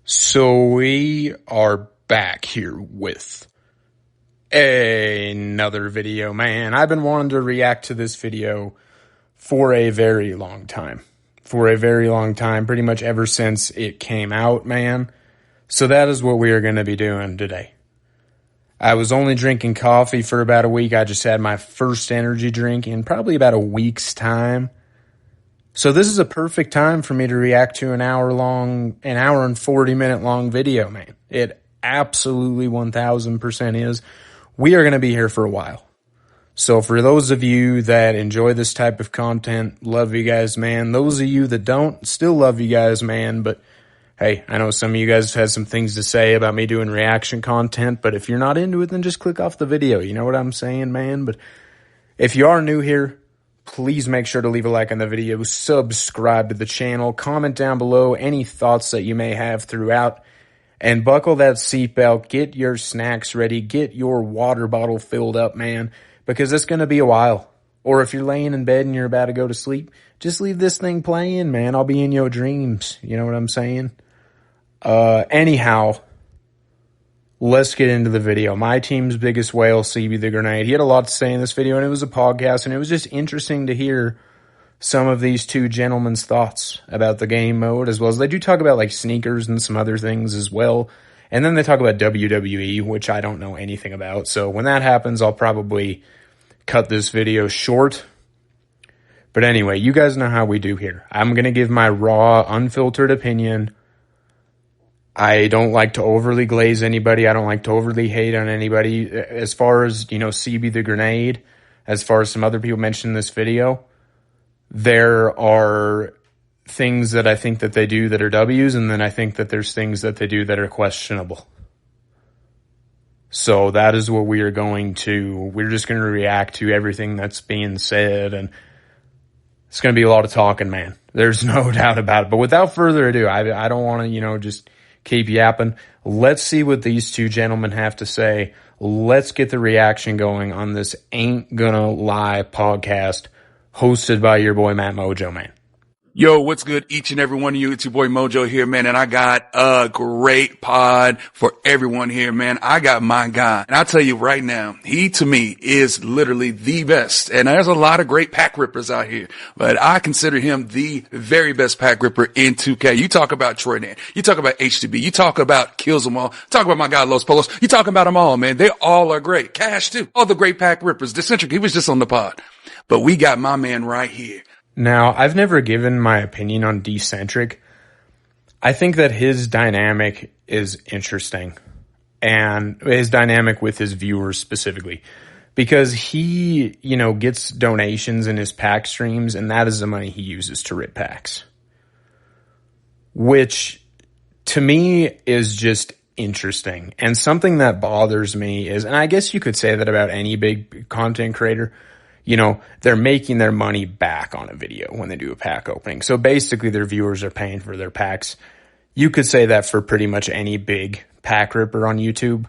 So we are back here with another video, man. I've been wanting to react to this video for a very long time. Pretty much ever since it came out, man. So that is what we are going to be doing today. I was only drinking coffee for about a week. I just had my first energy drink in probably about a week's time. So this is a perfect time for me to react to an hour and 40 minute long video, man. It absolutely 1000% is. We are going to be here for a while. So for those of you that enjoy this type of content, love you guys, man. Those of you that don't, still love you guys, man. But hey, I know some of you guys have some things to say about me doing reaction content, but if you're not into it, then just click off the video. You know what I'm saying, man? But if you are new here, please make sure to leave a like on the video, subscribe to the channel, comment down below any thoughts that you may have throughout, and buckle that seatbelt, get your snacks ready, get your water bottle filled up, man, because it's going to be a while. Or if you're laying in bed and you're about to go to sleep, just leave this thing playing, man. I'll be in your dreams. You know what I'm saying? Anyhow, let's get into the video. My team's biggest whale, CB the Grenade. He had a lot to say in this video, and it was a podcast, and it was just interesting to hear some of these two gentlemen's thoughts about the game mode, as well as they do talk about like sneakers and some other things as well. And then they talk about WWE, which I don't know anything about. So when that happens, I'll probably cut this video short. But anyway, you guys know how we do here. I'm going to give my raw, unfiltered opinion. I don't like to overly glaze anybody. I don't like to overly hate on anybody. As far as, CB the Grenade, as far as some other people mentioned in this video, there are things that I think that they do that are W's, and then I think that there's things that they do that are questionable. So that is what we're just going to react to everything that's being said, and it's going to be a lot of talking, man. There's no doubt about it. But without further ado, I don't want to, just keep yapping. Let's see what these two gentlemen have to say. Let's get the reaction going on this Ain't Gonna Lie podcast hosted by your boy Matt Mojo, man. Yo, what's good, each and every one of you? It's your boy Mojo here, man, and I got a great pod for everyone here, man. I got my guy, and I'll tell you right now, he to me is literally the best, and there's a lot of great pack rippers out here, but I consider him the very best pack ripper in 2K. You talk about Troy Dan, you talk about HTB, you talk about Kills Them All, talk about my guy Los Polos, you talk about them all, man. They all are great. Cash too, all the great pack rippers. Decentric, he was just on the pod, but we got my man right here. Now, I've never given my opinion on Decentric. I think that his dynamic is interesting, and his dynamic with his viewers specifically, because he, gets donations in his pack streams, and that is the money he uses to rip packs, which to me is just interesting. And something that bothers me is, and I guess you could say that about any big content creator, they're making their money back on a video when they do a pack opening. So basically their viewers are paying for their packs. You could say that for pretty much any big pack ripper on YouTube.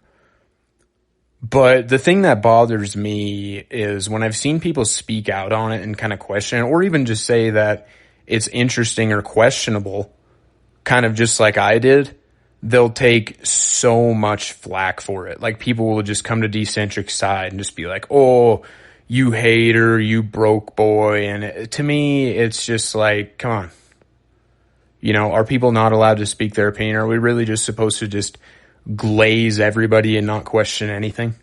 But the thing that bothers me is when I've seen people speak out on it and kind of question it, or even just say that it's interesting or questionable, kind of just like I did, they'll take so much flack for it. Like people will just come to Decentric's side and just be like, oh, you hater, you broke boy. And to me, it's just like, come on. Are people not allowed to speak their opinion? Are we really just supposed to just glaze everybody and not question anything?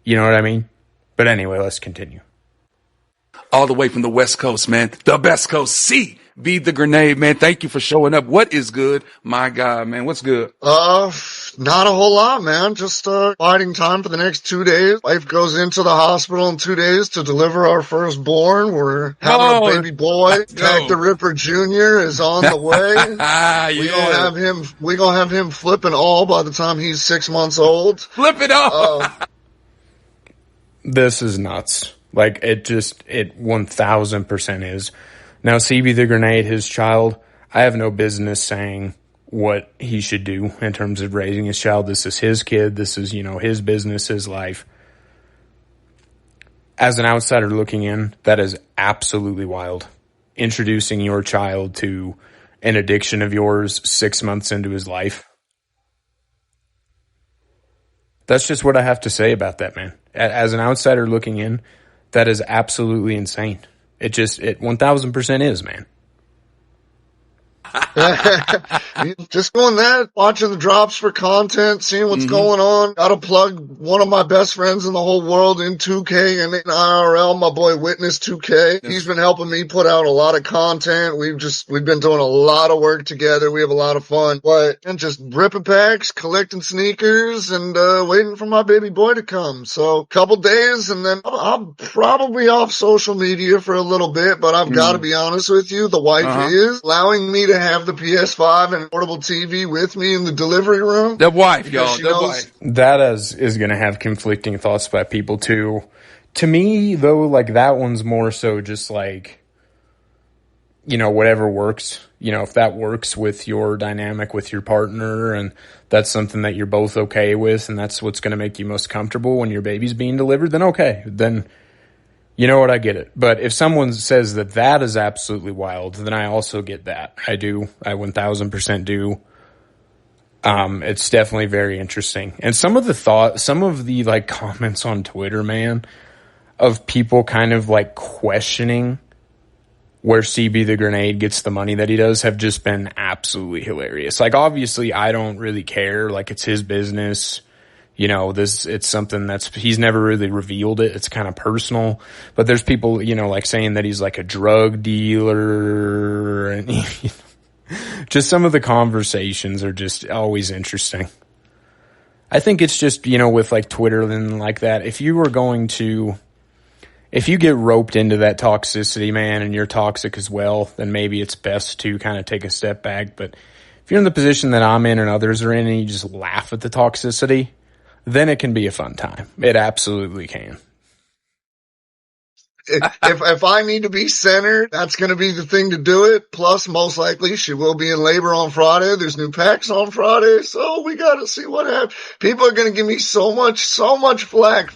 You know what I mean? But anyway, let's continue. All the way from the West Coast, man. The best coast, CB the Grenade, man. Thank you for showing up. What is good? My God, man. What's good? Not a whole lot, man. Just, biding time for the next 2 days. Wife goes into the hospital in 2 days to deliver our firstborn. We're having a baby boy. Jack the Ripper Jr. is on the way. We gonna have him flipping all by the time he's 6 months old. Flip it all. This is nuts. Like, it 1000% is. Now, CB the Grenade, his child, I have no business saying what he should do in terms of raising his child. This is his kid. This is, his business, his life. As an outsider looking in, that is absolutely wild. Introducing your child to an addiction of yours 6 months into his life. That's just what I have to say about that, man. As an outsider looking in, that is absolutely insane. It 1000% is, man. Just doing that, watching the drops for content, seeing what's going on. Gotta plug one of my best friends in the whole world in 2K and in IRL, my boy Witness 2K. He's been helping me put out a lot of content. We've been doing a lot of work together. We have a lot of fun, and just ripping packs, collecting sneakers, and waiting for my baby boy to come. So couple days, and then I'm probably off social media for a little bit, but I've got to be honest with you, the wife is allowing me to have the PS5 and portable TV with me in the delivery room. The wife, y'all. The wife. That is going to have conflicting thoughts by people too. To me, though, like that one's more so just like, whatever works. If that works with your dynamic with your partner and that's something that you're both okay with and that's what's going to make you most comfortable when your baby's being delivered, then okay. Then you know what? I get it. But if someone says that is absolutely wild, then I also get that. I do. I 1000% do. It's definitely very interesting. And some of the like comments on Twitter, man, of people kind of like questioning where CB the Grenade gets the money that he does have just been absolutely hilarious. Like, obviously, I don't really care. Like, it's his business. It's something he's never really revealed it. It's kind of personal, but there's people, like saying that he's like a drug dealer and just some of the conversations are just always interesting. I think it's just, with like Twitter and like that, if you get roped into that toxicity, man, and you're toxic as well, then maybe it's best to kind of take a step back. But if you're in the position that I'm in and others are in and you just laugh at the toxicity, then it can be a fun time. It absolutely can. If I need to be centered, that's going to be the thing to do it. Plus, most likely, she will be in labor on Friday. There's new packs on Friday, so we got to see what happens. People are going to give me so much flack.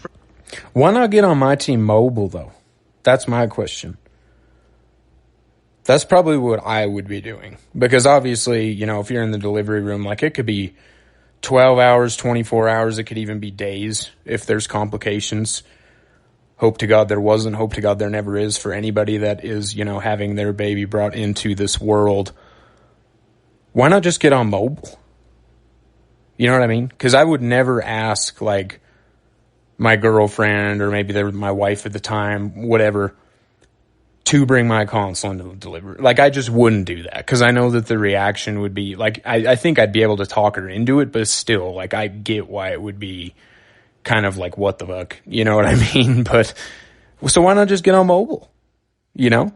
Why not get on my team mobile, though? That's my question. That's probably what I would be doing. Because obviously, if you're in the delivery room, like it could be 12 hours, 24 hours. It could even be days if there's complications. Hope to God there wasn't. Hope to God there never is for anybody that is, having their baby brought into this world. Why not just get on mobile? You know what I mean? Because I would never ask, like, my girlfriend or maybe my wife at the time, whatever, to bring my console into the delivery. Like, I just wouldn't do that because I know that the reaction would be, like, I think I'd be able to talk her into it, but still, like, I get why it would be kind of like, what the fuck? You know what I mean? But, so why not just get on mobile? Hey,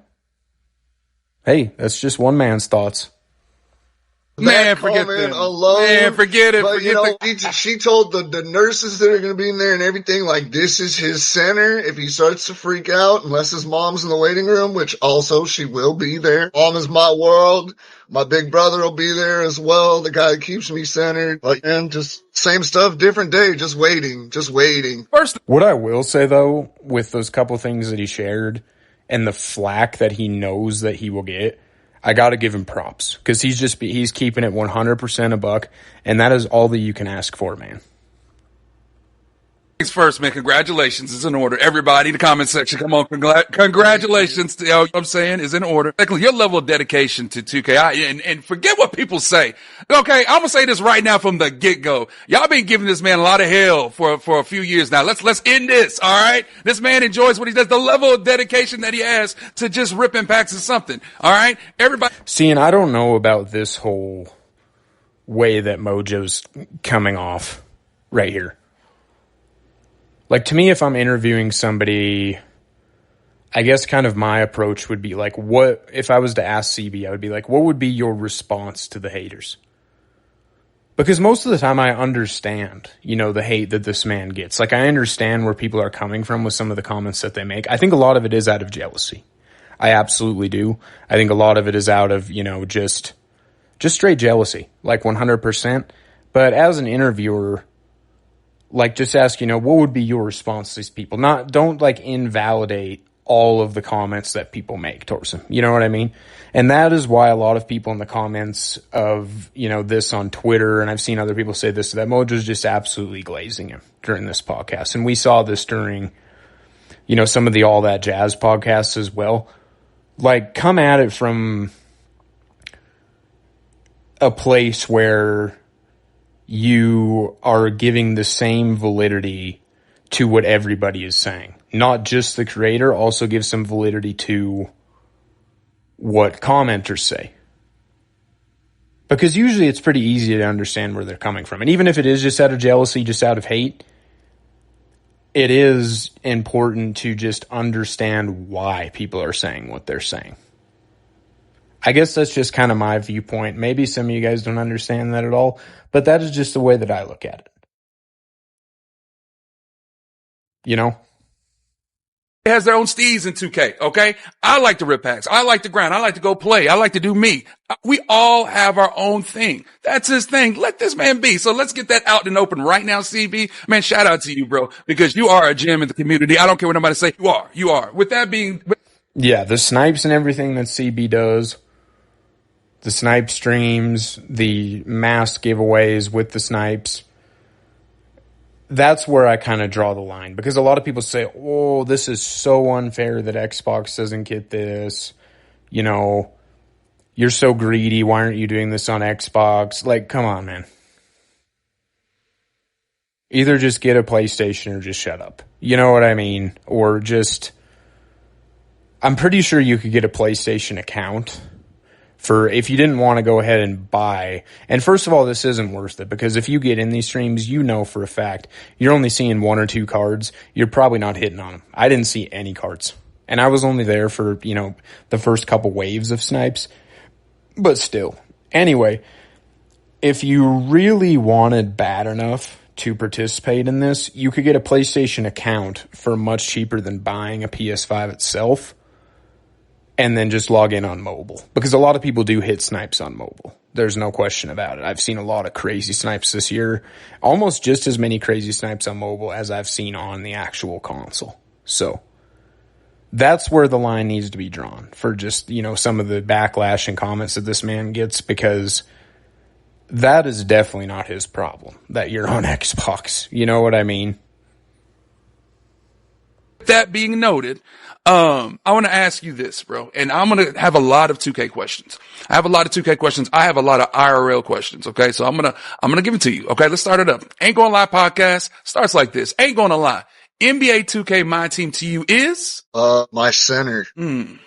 that's just one man's thoughts. Man, forget it. Alone, man, forget it. But she told the nurses that are going to be in there and everything, like, this is his center. If he starts to freak out, unless his mom's in the waiting room, which also she will be there. Mom is my world. My big brother will be there as well. The guy that keeps me centered. And just same stuff, different day. Just waiting. What I will say, though, with those couple things that he shared and the flack that he knows that he will get, I got to give him props because he's keeping it 100% a buck, and that is all that you can ask for, man. Things first, man. Congratulations is in order. Everybody in the comment section, come on. Congratulations. You know what I'm saying is in order. Your level of dedication to 2K, and forget what people say. Okay, I'm gonna say this right now from the get-go. Y'all been giving this man a lot of hell for a few years now. Let's end this, all right? This man enjoys what he does. The level of dedication that he has to just ripping packs is something, all right? Everybody. See, and I don't know about this whole way that Mojo's coming off right here. Like, to me, if I'm interviewing somebody, I guess kind of my approach would be like, what, if I was to ask CB, I would be like, what would be your response to the haters? Because most of the time I understand, the hate that this man gets. Like, I understand where people are coming from with some of the comments that they make. I think a lot of it is out of jealousy. I absolutely do. I think a lot of it is out of, just straight jealousy, like 100%. But as an interviewer, like, just ask, what would be your response to these people? Don't like invalidate all of the comments that people make towards him. You know what I mean? And that is why a lot of people in the comments of, this on Twitter, and I've seen other people say this, that Mojo's just absolutely glazing him during this podcast. And we saw this during, some of the All That Jazz podcasts as well. Like, come at it from a place where you are giving the same validity to what everybody is saying. Not just the creator, also give some validity to what commenters say. Because usually it's pretty easy to understand where they're coming from. And even if it is just out of jealousy, just out of hate, it is important to just understand why people are saying what they're saying. I guess that's just kind of my viewpoint. Maybe some of you guys don't understand that at all, but that is just the way that I look at it. It has their own steeds in 2K, okay? I like to rip packs. I like to grind. I like to go play. I like to do me. We all have our own thing. That's his thing. Let this man be. So let's get that out and open right now, CB. Man, shout out to you, bro, because you are a gem in the community. I don't care what nobody say. You are. With that being... Yeah, the snipes and everything that CB does, the snipe streams, the mask giveaways with the snipes, that's where I kind of draw the line, because a lot of people say, oh, this is so unfair that Xbox doesn't get this. You're so greedy. Why aren't you doing this on Xbox? Like, come on, man. Either just get a PlayStation or just shut up. You know what I mean? Or just, I'm pretty sure you could get a PlayStation account for if you didn't want to go ahead and buy. And first of all, this isn't worth it, because if you get in these streams, for a fact you're only seeing one or two cards. You're probably not hitting on them. I didn't see any cards, and I was only there for, the first couple waves of snipes, but still. Anyway, if you really wanted bad enough to participate in this, you could get a PlayStation account for much cheaper than buying a PS5 itself, and then just log in on mobile. Because a lot of people do hit snipes on mobile. There's no question about it. I've seen a lot of crazy snipes this year. Almost just as many crazy snipes on mobile as I've seen on the actual console. So that's where the line needs to be drawn for just, some of the backlash and comments that this man gets, because that is definitely not his problem, that you're on Xbox. You know what I mean? That being noted, I want to ask you this, bro, and I'm going to have a lot of 2K questions. I have a lot of 2K questions. I have a lot of IRL questions. Okay. So I'm going to give it to you. Okay. Let's start it up. Ain't Gonna Lie podcast starts like this. Ain't gonna lie. NBA 2K, my team to you is? My center. Like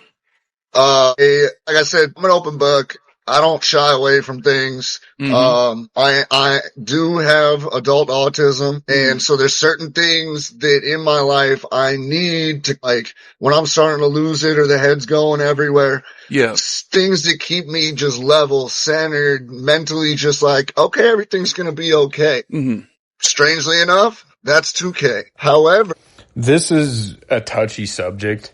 I said, I'm an open book. I don't shy away from things. I do have adult autism. And so there's certain things that in my life I need to, like, when I'm starting to lose it or the head's going everywhere. Yeah. Things that keep me just level, centered, mentally just like, okay, everything's going to be okay. Strangely enough, that's 2K. However, this is a touchy subject,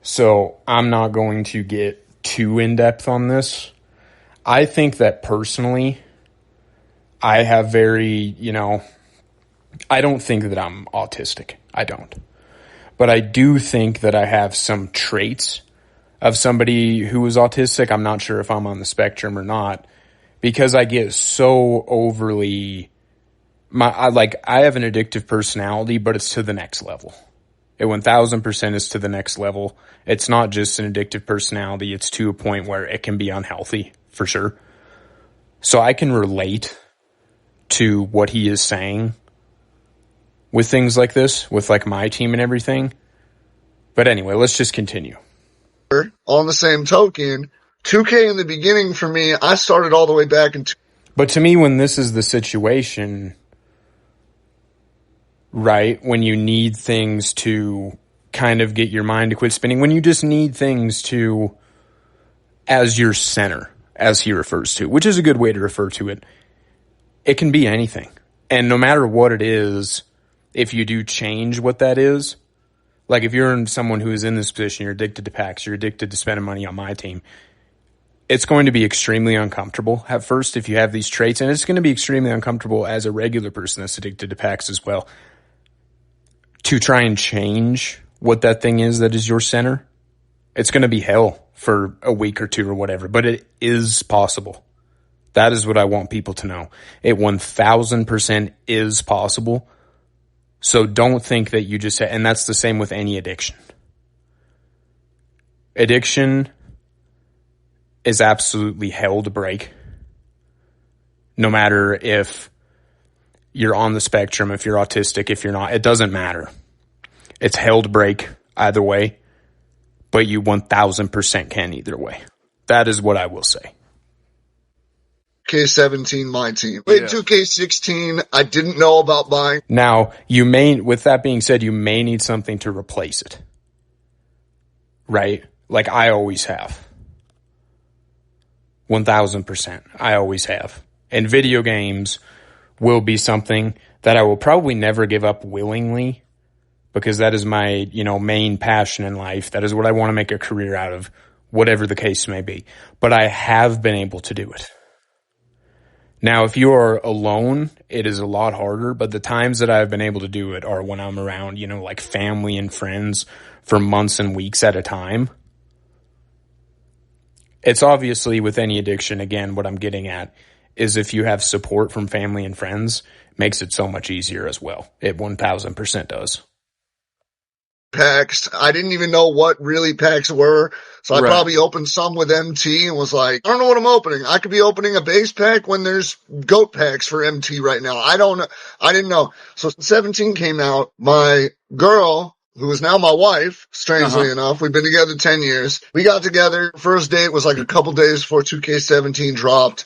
so I'm not going to get too in-depth on this. I think that personally, I have very, I don't think that I'm autistic. I don't. But I do think that I have some traits of somebody who is autistic. I'm not sure if I'm on the spectrum or not, because I get so overly, I have an addictive personality, but it's to the next level. It 1000% is to the next level. It's not just an addictive personality. It's to a point where it can be unhealthy. For sure. So I can relate to what he is saying with things like this, with like my team and everything. But anyway, let's just continue. On the same token, 2K in the beginning for me, I started all the way back in. But to me, when this is the situation, right, when you need things to kind of get your mind to quit spinning, when you just need things to, as your center, as he refers to, which is a good way to refer to it. It can be anything. And no matter what it is, if you do change what that is, like if you're someone who is in this position, you're addicted to packs, you're addicted to spending money on my team, it's going to be extremely uncomfortable at first if you have these traits, and it's going to be extremely uncomfortable as a regular person that's addicted to packs as well, to try and change what that thing is that is your center, it's going to be hell for a week or two or whatever, but it is possible. That is what I want people to know. It 1000% is possible. So don't think that you just, and that's the same with any addiction. Addiction is absolutely hell to break. No matter if you're on the spectrum, if you're autistic, if you're not, it doesn't matter. It's hell to break either way, but you 1000% can either way. That is what I will say. 2K17, my team. Played 2K16. I didn't know about buying. Now, you may, with that being said, you may need something to replace it. Right? Like I always have. 1000%. I always have. And video games will be something that I will probably never give up willingly, because that is my, main passion in life. That is what I want to make a career out of, whatever the case may be. But I have been able to do it. Now, if you are alone, it is a lot harder, but the times that I've been able to do it are when I'm around, like family and friends for months and weeks at a time. It's obviously with any addiction, again, what I'm getting at is if you have support from family and friends, makes it so much easier as well. It 1000% does. Packs. I didn't even know what really packs were. So I probably opened some with MT and was like, I don't know what I'm opening. I could be opening a base pack when there's goat packs for MT right now. I don't know. I didn't know. So 17 came out. My girl, who is now my wife, strangely enough, we've been together 10 years. We got together. First date was like a couple days before 2K17 dropped.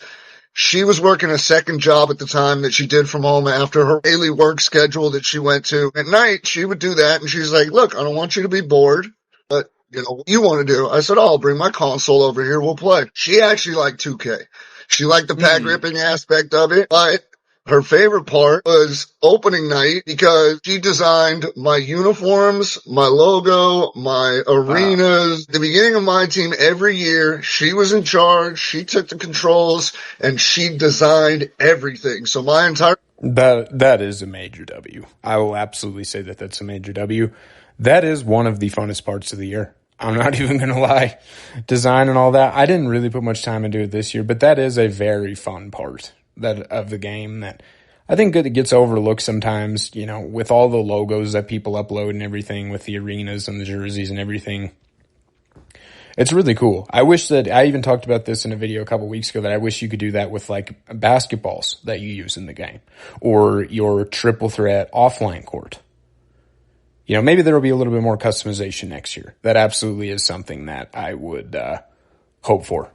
She was working a second job at the time that she did from home after her daily work schedule that she went to. At night, she would do that, and she's like, look, I don't want you to be bored, but what you want to do? I said, I'll bring my console over here, we'll play. She actually liked 2K. She liked the pack ripping aspect of it, but her favorite part was opening night because she designed my uniforms, my logo, my arenas. The beginning of my team every year, she was in charge. She took the controls and she designed everything. So my entire... That is a major W. I will absolutely say that that's a major W. That is one of the funnest parts of the year. I'm not even going to lie. Design and all that. I didn't really put much time into it this year, but that is a very fun part of the game that I think it gets overlooked sometimes, with all the logos that people upload and everything, with the arenas and the jerseys and everything. It's really cool. I wish that, I even talked about this in a video a couple weeks ago, that I wish you could do that with like basketballs that you use in the game, or your triple threat offline court. Maybe there will be a little bit more customization next year. That absolutely is something that I would hope for.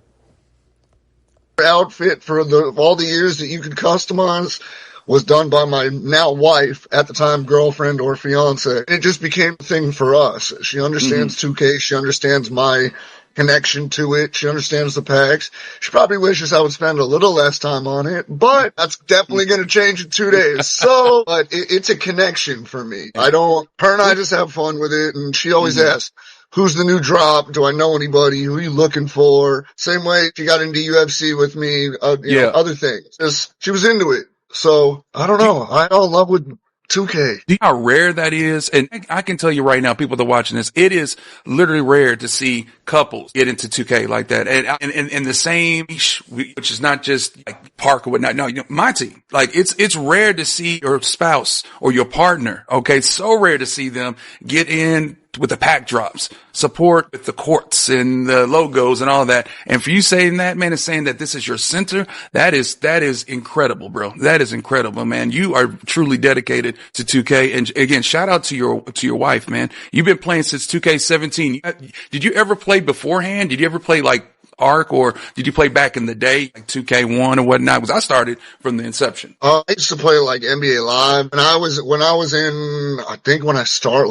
Outfit for all the years that you could customize was done by my now wife, at the time girlfriend or fiance. It just became a thing for us. She understands 2K. She understands my connection to it. She understands the packs. She probably wishes I would spend a little less time on it, but that's definitely going to change in 2 days. So, but it's a connection for me. Her and I just have fun with it, and she always asks, who's the new drop? Do I know anybody? Who are you looking for? Same way she got into UFC with me, other things. She was into it. So, I don't know. I fell in love with 2K. Do you know how rare that is? And I can tell you right now, people that are watching this, it is literally rare to see couples get into 2K like that. And the same, which is not just like Park or whatnot. No, my team. Like it's rare to see your spouse or your partner. Okay. It's so rare to see them get in with the pack drops, support with the courts and the logos and all that. And for you saying that, man, is saying that this is your center. That is incredible, bro. That is incredible, man. You are truly dedicated to 2K. And again, shout out to your wife, man. You've been playing since 2K17. Did you ever play beforehand? Did you ever play like Arc, or did you play back in the day, like 2K1 or whatnot? Because I started from the inception. I used to play like NBA Live, and when I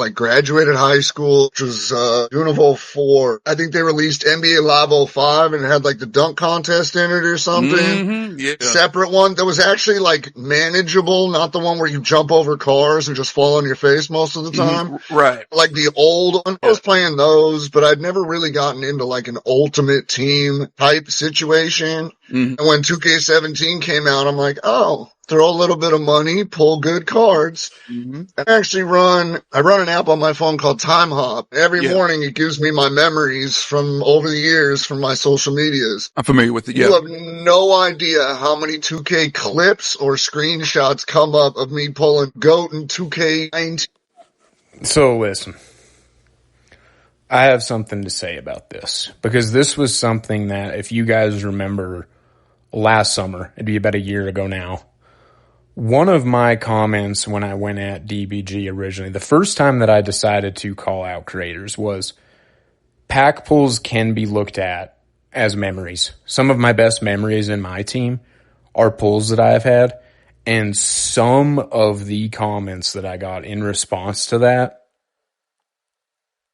graduated high school, which was June of 04. I think they released NBA Live 05, and it had like the dunk contest in it or something. Separate one that was actually like manageable, not the one where you jump over cars and just fall on your face most of the time. Right. Like the old one. I was playing those, but I'd never really gotten into like an ultimate team team type situation. Mhm. And when 2K17 came out, I'm like, oh, throw a little bit of money, pull good cards. Mhm. I run an app on my phone called Time Hop. Every Yeah. morning it gives me my memories from over the years from my social medias. I'm familiar with it. You Yeah. have no idea how many 2K clips or screenshots come up of me pulling GOAT in 2K19. So listen, I have something to say about this because this was something that, if you guys remember last summer, it'd be about a year ago now, one of my comments when I went at DBG originally, the first time that I decided to call out creators, was pack pulls can be looked at as memories. Some of my best memories in my team are pulls that I have had, and some of the comments that I got in response to that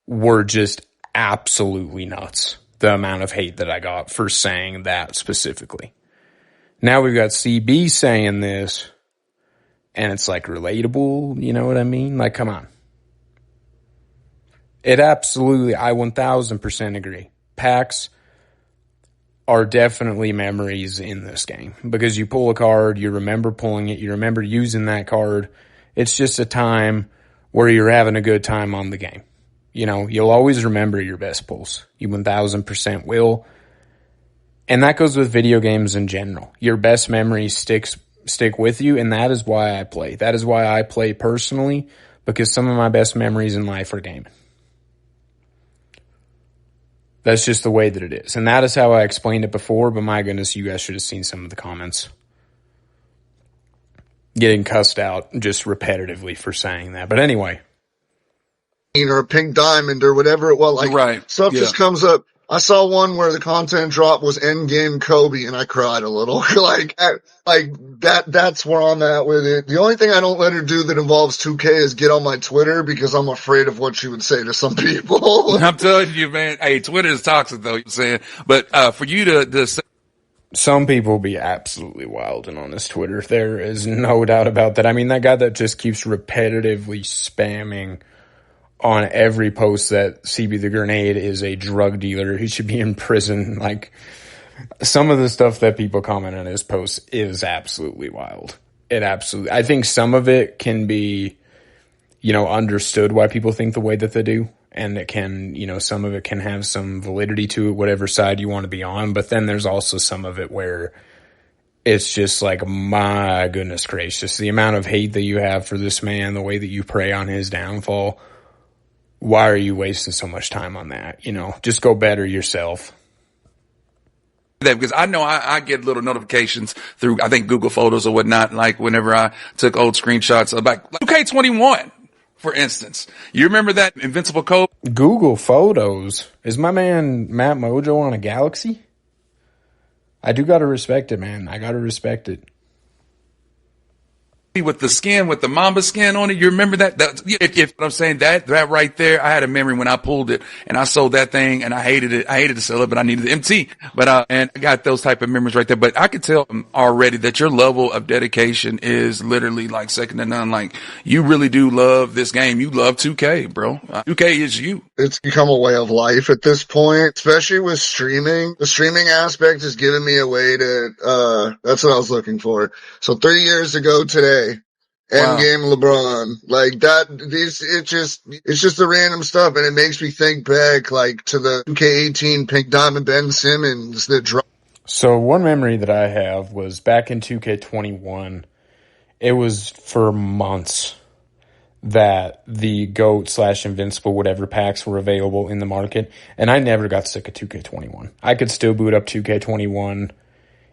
were just absolutely nuts. The amount of hate that I got for saying that specifically. Now we've got CB saying this, and it's like relatable, you know what I mean? Like, come on. It absolutely, I 1000% agree. Packs are definitely memories in this game because you pull a card, you remember pulling it, you remember using that card. It's just a time where you're having a good time on the game. You know, you'll always remember your best pulls. You 1000% will. And that goes with video games in general. Your best memories stick with you, and that is why I play. That is why I play personally, because some of my best memories in life are gaming. That's just the way that it is. And that is how I explained it before, but my goodness, you guys should have seen some of the comments. Getting cussed out just repetitively for saying that. But anyway. Or a pink diamond or whatever it was. Like, Right. stuff Yeah. just comes up. I saw one where the content drop was endgame Kobe, and I cried a little. That's where I'm at with it. The only thing I don't let her do that involves 2K is get on my Twitter because I'm afraid of what she would say to some people. I'm telling you, man. Hey, Twitter is toxic, though. You're saying, but for you to say, some people be absolutely wilding on this Twitter. There is no doubt about that. I mean, that guy that just keeps repetitively spamming on every post that cbthegrenade is a drug dealer, he should be in prison. Like, some of the stuff that people comment on his posts is absolutely wild. I think some of it can be, you know, understood why people think the way that they do. And it can, you know, some of it can have some validity to it, whatever side you want to be on. But then there's also some of it where it's just like, my goodness gracious, the amount of hate that you have for this man, the way that you prey on his downfall. Why are you wasting so much time on that? You know, just go better yourself. that because I know I get little notifications through, I think, Google Photos or whatnot, like whenever I took old screenshots of like 2K21, for instance. You remember that Invincible Code? Google Photos? Is my man Matt Mojos on a Galaxy? I do gotta respect it, man. I gotta respect it. With the skin, with the Mamba skin on it. You remember that? If I'm saying that right there, I had a memory when I pulled it and I sold that thing and I hated it. I hated to sell it, but I needed the MT. But, and I got those type of memories right there. But I could tell already that your level of dedication is literally like second to none. Like, you really do love this game. You love 2K, bro. 2K is you. It's become a way of life at this point, especially with streaming. The streaming aspect has given me a way to, that's what I was looking for. So 3 years ago today, Wow. Endgame LeBron, like that, it's just the random stuff, and it makes me think back, like, to the 2K18 Pink Diamond Ben Simmons that dropped. So one memory that I have was back in 2K21. It was for months that the GOAT/Invincible whatever packs were available in the market, and I never got sick of 2K21. I could still boot up 2K21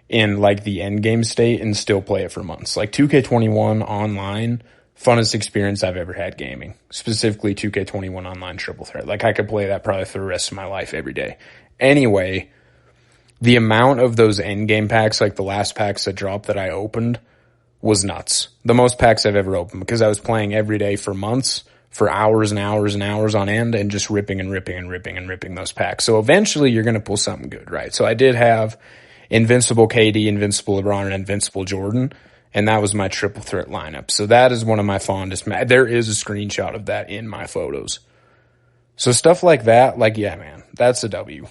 in like the end game state and still play it for months. Like 2K21 online, funnest experience I've ever had gaming. Specifically 2K21 online triple threat. Like I could play that probably for the rest of my life every day. Anyway, the amount of those end game packs, like the last packs that dropped that I opened, was nuts. The most packs I've ever opened because I was playing every day for months, for hours and hours and hours on end, and just ripping those packs. So eventually you're going to pull something good, right? So I did have Invincible KD, Invincible LeBron, and Invincible Jordan, and that was my triple threat lineup. So that is one of my fondest. There is a screenshot of that in my photos. So stuff like that, like, yeah, man, that's a W.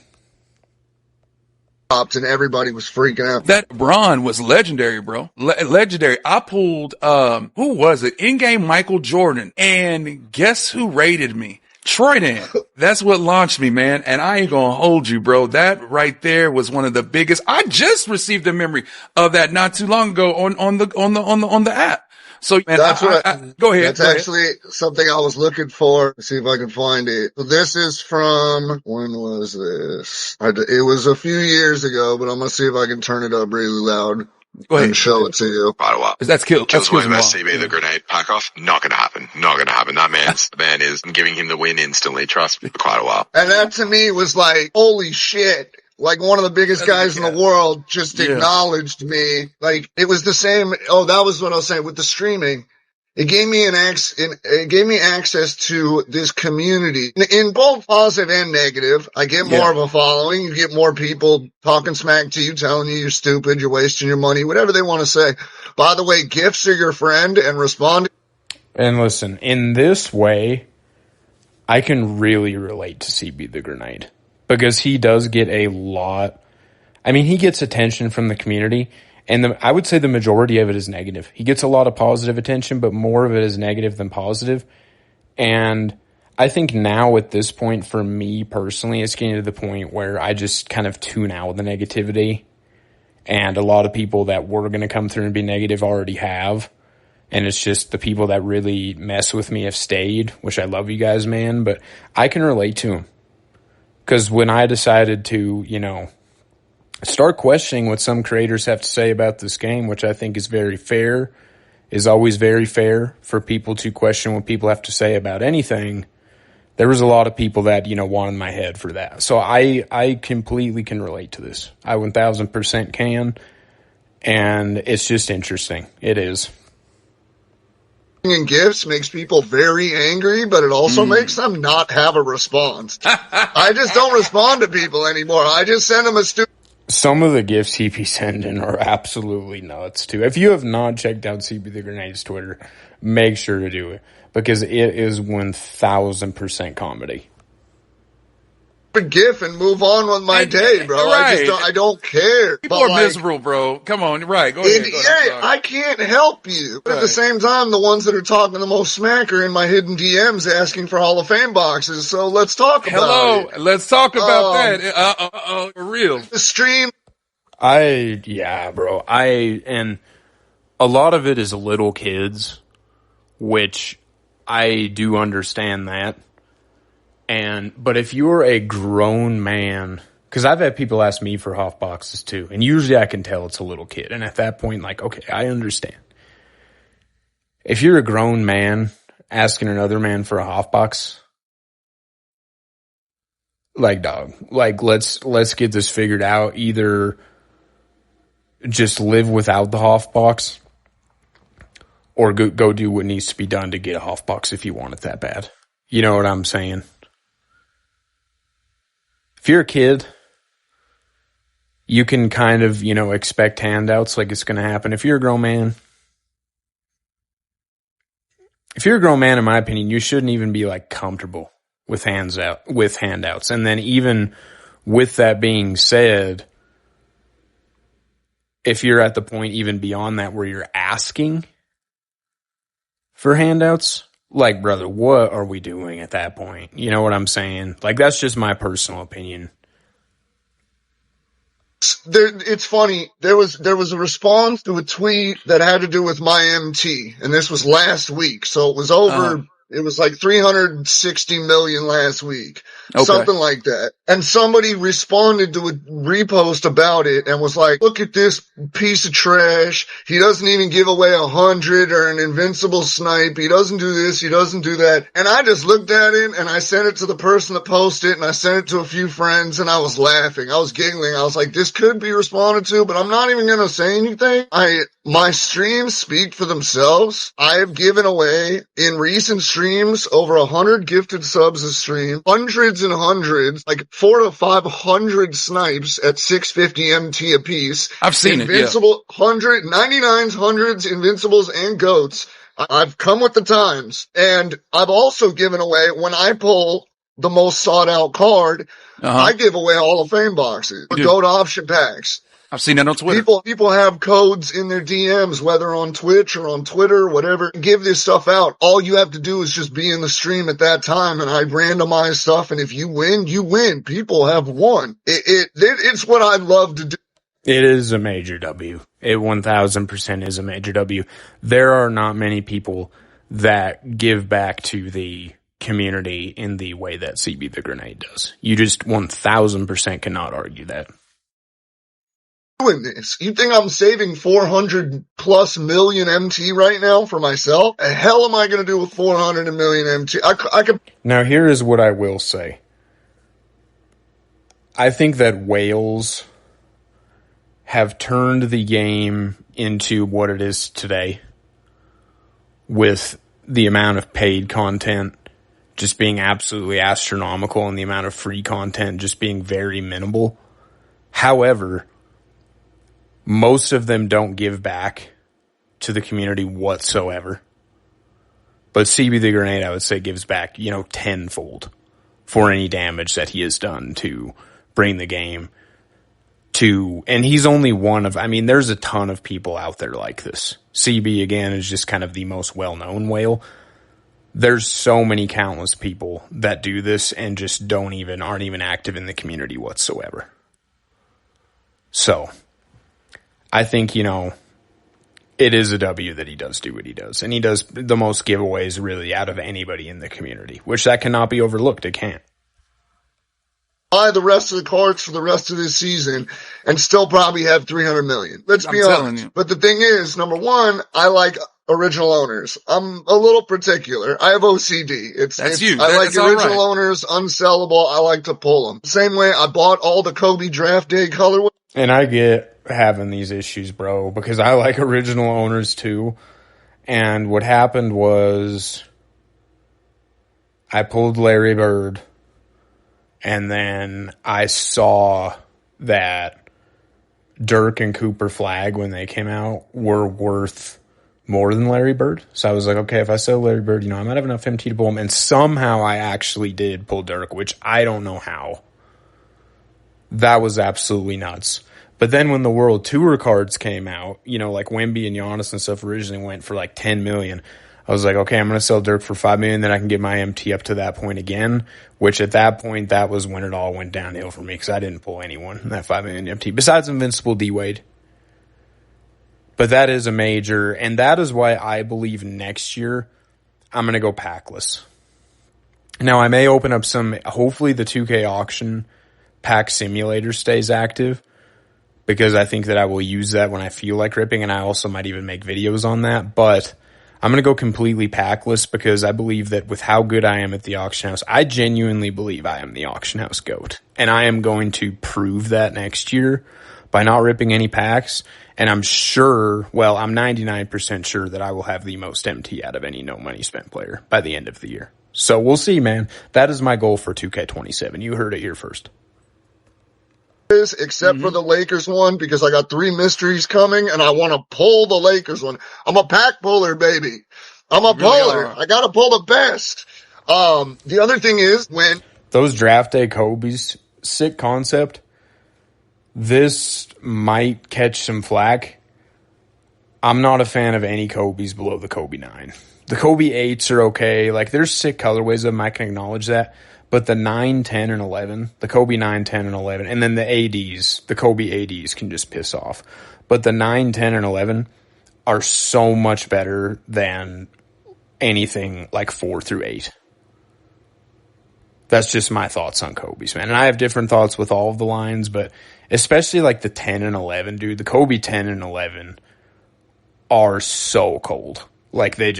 and everybody was freaking out. That Braun was legendary, bro. Legendary. I pulled, who was it? In-game Michael Jordan. And guess who raided me? Troy Dan. That's what launched me, man. And I ain't gonna hold you, bro. That right there was one of the biggest. I just received a memory of that not too long ago on the app. So, man, that's go ahead. That's actually something I was looking for. Let's see if I can find it. So this is from, when was this? It was a few years ago, but I'm going to see if I can turn it up really loud and show it to you. Quite a while. That's kills CB the grenade pack off. Not gonna happen. Not gonna happen. That man is giving him the win instantly. Trust me, for quite a while. And that to me was like, holy shit. Like one of the biggest guys in the world just acknowledged me. Like it was the same. Oh, that was what I was saying with the streaming. It gave me it gave me access to this community in both positive and negative. I get more of a following. You get more people talking smack to you, telling you you're stupid, you're wasting your money, whatever they want to say. By the way, gifts are your friend and respond. And listen, in this way, I can really relate to CB the Grenade because he does get a lot. I mean, he gets attention from the community. And I would say the majority of it is negative. He gets a lot of positive attention, but more of it is negative than positive. And I think now at this point, for me personally, it's getting to the point where I just kind of tune out the negativity. And a lot of people that were going to come through and be negative already have. And it's just the people that really mess with me have stayed, which I love you guys, man. But I can relate to them. Because when I decided to, start questioning what some creators have to say about this game, which I think is very fair, is always very fair for people to question what people have to say about anything. There was a lot of people that, wanted my head for that. So I completely can relate to this. I 1000% can. And it's just interesting. It is. And gifts makes people very angry, but it also makes them not have a response. I just don't respond to people anymore. I just send them a stupid. Some of the gifts he be sending are absolutely nuts, too. If you have not checked out CB the Grenade's Twitter, make sure to do it, because it is 1000% comedy. A GIF and move on with my day, bro. Right. I don't care. People are miserable, bro. Come on, right. Go ahead. I can't help you. But at the same time, the ones that are talking the most smack are in my hidden DMs asking for Hall of Fame boxes. So let's talk about it. Let's talk about that. For real. The stream. Bro. And a lot of it is little kids, which I do understand that. But if you're a grown man, because I've had people ask me for Hoff boxes too, and usually I can tell it's a little kid. And at that point, okay, I understand. If you're a grown man asking another man for a Hoff box, dog, let's get this figured out. Either just live without the Hoff box, or go do what needs to be done to get a Hoff box if you want it that bad. You know what I'm saying? If you're a kid, you can kind of, expect handouts like it's going to happen. If you're a grown man, in my opinion, you shouldn't even be comfortable with handouts. And then even with that being said, if you're at the point even beyond that where you're asking for handouts, brother, what are we doing at that point? You know what I'm saying? That's just my personal opinion. It's funny. There was a response to a tweet that had to do with my MT, and this was last week. So it was over. It was 360 million last week. Okay. Something like that. And somebody responded to a repost about it and was like, look at this piece of trash. He doesn't even give away 100 or an invincible snipe. He doesn't do this. He doesn't do that. And I just looked at it and I sent it to the person that posted it and I sent it to a few friends and I was laughing. I was giggling. I was like, this could be responded to, but I'm not even going to say anything. My streams speak for themselves. I have given away in recent streams over 100 gifted subs a stream, hundreds and hundreds, 400 to 500 snipes at 650 MT a piece. I've seen Invincible, 99s, hundreds, invincibles, and goats. I've come with the times. And I've also given away, when I pull the most sought out card, I give away Hall of Fame boxes. Go to option packs. I've seen that on Twitter. People have codes in their DMs, whether on Twitch or on Twitter, whatever. Give this stuff out. All you have to do is just be in the stream at that time, and I randomize stuff. And if you win, you win. People have won. It's what I love to do. It is a major W. It 1000% is a major W. There are not many people that give back to the community in the way that CB the Grenade does. You just 1000% cannot argue that. Doing this. You think I'm saving 400 plus million MT right now for myself? The hell am I going to do with 400 million MT? I could. Now here is what I will say. I think that whales have turned the game into what it is today, with the amount of paid content just being absolutely astronomical and the amount of free content just being very minimal. However, most of them don't give back to the community whatsoever. But CB the Grenade, I would say, gives back, tenfold for any damage that he has done to bring the game to, and he's only one of, there's a ton of people out there like this. CB, again, is just kind of the most well-known whale. There's so many countless people that do this and just aren't even active in the community whatsoever. So, I think, it is a W that he does do what he does. And he does the most giveaways really out of anybody in the community, which that cannot be overlooked. It can't. Buy the rest of the cards for the rest of this season and still probably have 300 million. Let's be honest. But the thing is, number one, I like original owners. I'm a little particular. I have OCD. I like original owners, unsellable. I like to pull them. Same way I bought all the Kobe draft day colorway. And I get having these issues, bro, because I like original owners too. And what happened was I pulled Larry Bird, and then I saw that Dirk and Cooper Flag, when they came out, were worth more than Larry Bird. So I was like, okay, if I sell Larry Bird, I might have enough MT to pull him. And somehow I actually did pull Dirk, which I don't know how. That was absolutely nuts. But then when the World Tour cards came out, like Wemby and Giannis and stuff originally went for like 10 million. I was like, okay, I'm going to sell Dirk for 5 million. Then I can get my MT up to that point again, which at that point, that was when it all went downhill for me because I didn't pull anyone in that 5 million MT besides Invincible D-Wade. But that is a major, and that is why I believe next year I'm going to go packless. Now, I may open up hopefully the 2K auction pack simulator stays active, because I think that I will use that when I feel like ripping, and I also might even make videos on that. But I'm going to go completely packless because I believe that with how good I am at the auction house, I genuinely believe I am the auction house GOAT. And I am going to prove that next year by not ripping any packs. And I'm 99% sure that I will have the most MT out of any no money spent player by the end of the year. So we'll see, man. That is my goal for 2K27. You heard it here first. Except for the Lakers one, because I got 3 mysteries coming and I want to pull the Lakers one. I'm a pack puller, baby. I'm a puller. I got to pull the best. The other thing is when those draft day Kobe's, sick concept. This might catch some flack. I'm not a fan of any Kobe's below the Kobe 9. The Kobe 8s are okay. Like, there's sick colorways of them. I can acknowledge that. But the 9, 10, and 11, the Kobe 9, 10, and 11, and then the ADs, the Kobe ADs can just piss off. But the 9, 10, and 11 are so much better than anything like 4 through 8. That's just my thoughts on Kobe's, man. And I have different thoughts with all of the lines, but especially like the 10 and 11, dude. The Kobe 10 and 11 are so cold. Like, they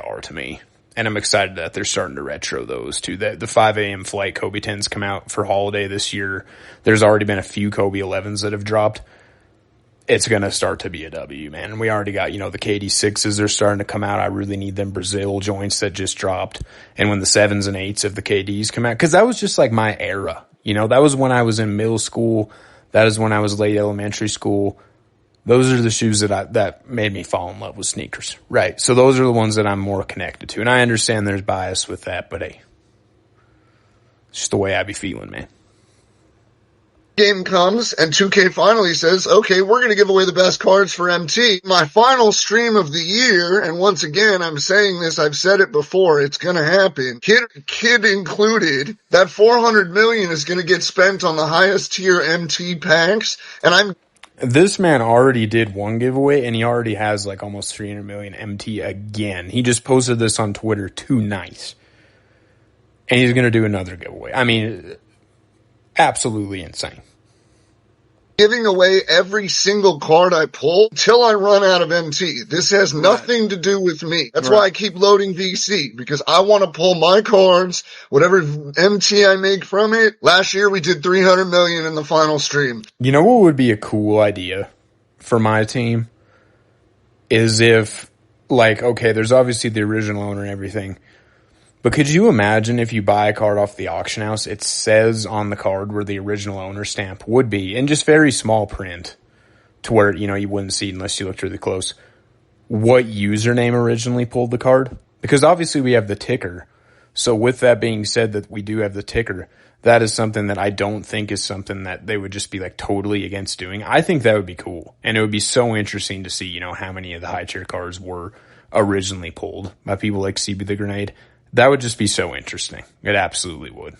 are to me. And I'm excited that they're starting to retro those too. The 5 a.m. flight Kobe 10s come out for holiday this year. There's already been a few Kobe 11s that have dropped. It's going to start to be a W, man. And we already got, the KD 6s are starting to come out. I really need them Brazil joints that just dropped. And when the 7s and 8s of the KDs come out, because that was just like my era. That was when I was in middle school. That is when I was late elementary school. Those are the shoes that made me fall in love with sneakers, right? So those are the ones that I'm more connected to. And I understand there's bias with that, but hey, It's just the way I be feeling, man. Game comes and 2K finally says, okay, we're going to give away the best cards for MT. My final stream of the year, and once again, I'm saying this, I've said it before, it's going to happen. Kid included, that $400 million is going to get spent on the highest tier MT packs, and This man already did one giveaway, and he already has like almost 300 million MT again. He just posted this on Twitter tonight. And he's going to do another giveaway. I mean, absolutely insane. Giving away every single card I pull until I run out of MT. This has nothing to do with me. That's why I keep loading VC, because I want to pull my cards, whatever MT I make from it. Last year we did 300 million in the final stream. You know what would be a cool idea for my team? Is if, like, okay, there's obviously the original owner and everything. But could you imagine if you buy a card off the auction house, it says on the card where the original owner stamp would be, in just very small print, to where, you know, you wouldn't see unless you looked really close, what username originally pulled the card? Because obviously we have the ticker. So with that being said that we do have the ticker, that is something that I don't think is something that they would just be like totally against doing. I think that would be cool. And it would be so interesting to see, you know, how many of the high tier cards were originally pulled by people like cbthegrenade. That would just be so interesting. It absolutely would.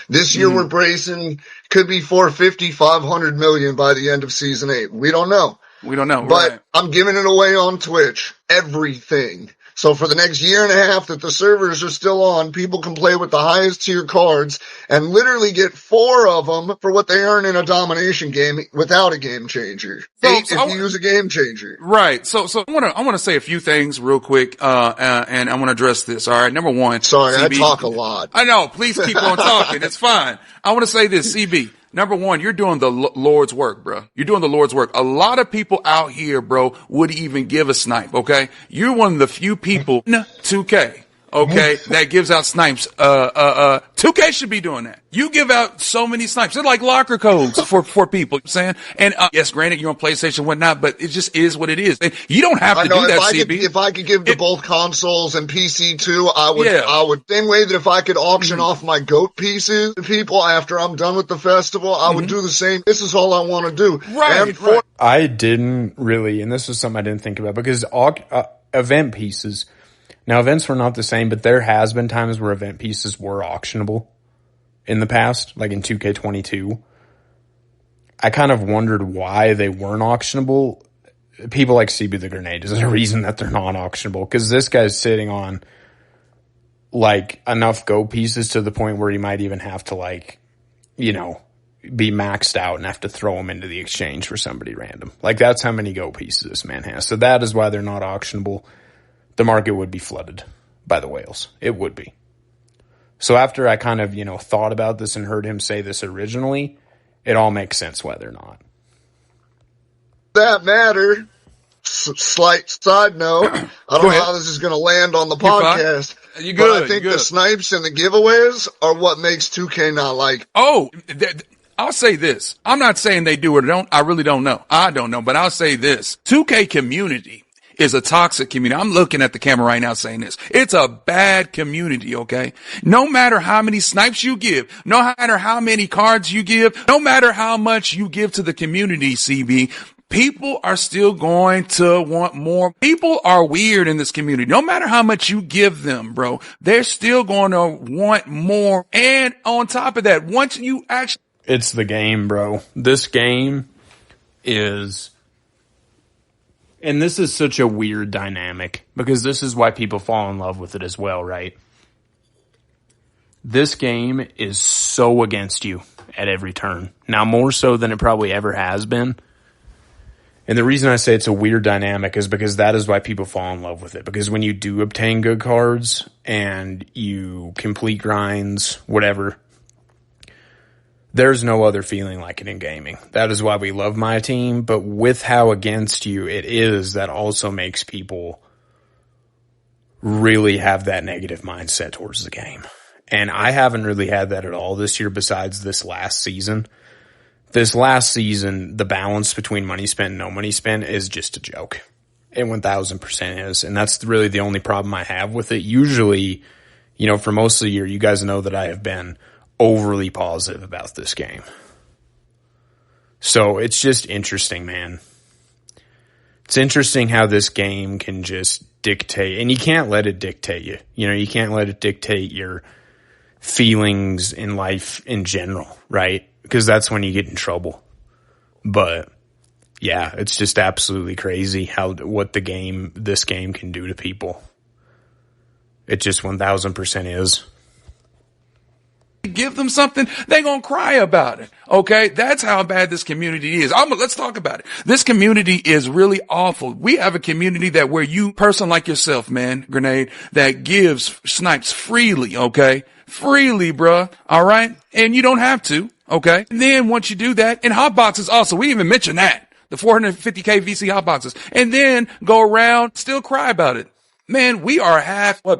This year we're bracing could be 450, 500 million by the end of season 8. We don't know. But I'm giving it away on Twitch. Everything. So for the next year and a half that the servers are still on, people can play with the highest tier cards and literally get 4 of them for what they earn in a domination game without a game changer. 8 if you use a game changer. Right. So I want to say a few things real quick, and I want to address this. All right. Number one. Sorry, CB, I talk a lot. I know. Please keep on talking. It's fine. I want to say this, CB. Number one, you're doing the Lord's work, bro. You're doing the Lord's work. A lot of people out here, bro, would even give a snipe, okay? You're one of the few people in 2K, okay, that gives out snipes. 2K should be doing that. You give out so many snipes. They're like locker codes for people, you know what I'm saying? And, yes, granted, you're on PlayStation, whatnot, but it just is what it is. And you don't have to do that, CB. If I could give to both consoles and PC too, I would, same way that if I could auction off my GOAT pieces to people after I'm done with the festival, I would do the same. This is all I want to do. Right. I didn't really, and this was something I didn't think about, because event pieces, now events were not the same, but there has been times where event pieces were auctionable in the past, like in 2K22. I kind of wondered why they weren't auctionable. People like cbthegrenade is a reason that they're not auctionable, because this guy's sitting on like enough go pieces to the point where he might even have to, like, you know, be maxed out and have to throw them into the exchange for somebody random. Like, that's how many go pieces this man has. So that is why they're not auctionable. The market would be flooded by the whales. It would be. So after I kind of, you know, thought about this and heard him say this originally, it all makes sense why they're not. That matter. Slight side note. I don't know how this is going to land on the podcast. You good? But I think the snipes and the giveaways are what makes 2K not like. Oh, I'll say this. I'm not saying they do or don't. I really don't know. I don't know, but I'll say this. 2K community is a toxic community. I'm looking at the camera right now saying this. It's a bad community, okay? No matter how many snipes you give, no matter how many cards you give, no matter how much you give to the community, CB, people are still going to want more. People are weird in this community. No matter how much you give them, bro, they're still going to want more. And on top of that, once you actually... It's the game, bro. This game is... And this is such a weird dynamic, because this is why people fall in love with it as well, right? This game is so against you at every turn. Now, more so than it probably ever has been. And the reason I say it's a weird dynamic is because that is why people fall in love with it. Because when you do obtain good cards and you complete grinds, whatever, there's no other feeling like it in gaming. That is why we love my team. But with how against you it is, that also makes people really have that negative mindset towards the game. And I haven't really had that at all this year besides this last season. This last season, the balance between money spent and no money spent is just a joke. It 1000% is. And that's really the only problem I have with it. Usually, You know, for most of the year, you guys know that I have been overly positive about this game. So it's just interesting, man. It's interesting how this game can just dictate, and you can't let it dictate you. You know, you can't let it dictate your feelings in life in general, right? Because that's when you get in trouble. But yeah, it's just absolutely crazy what this game can do to people. It just 1000% is. Give them something, they're going to cry about it. Okay. That's how bad this community is. Let's talk about it. This community is really awful. We have a community that where you, person like yourself, man, Grenade, that gives snipes freely. Okay. Freely, bruh. All right. And you don't have to. Okay. And then once you do that, and hot boxes also, we didn't even mention that. The 450K VC hot boxes. And then go around, still cry about it. Man, we are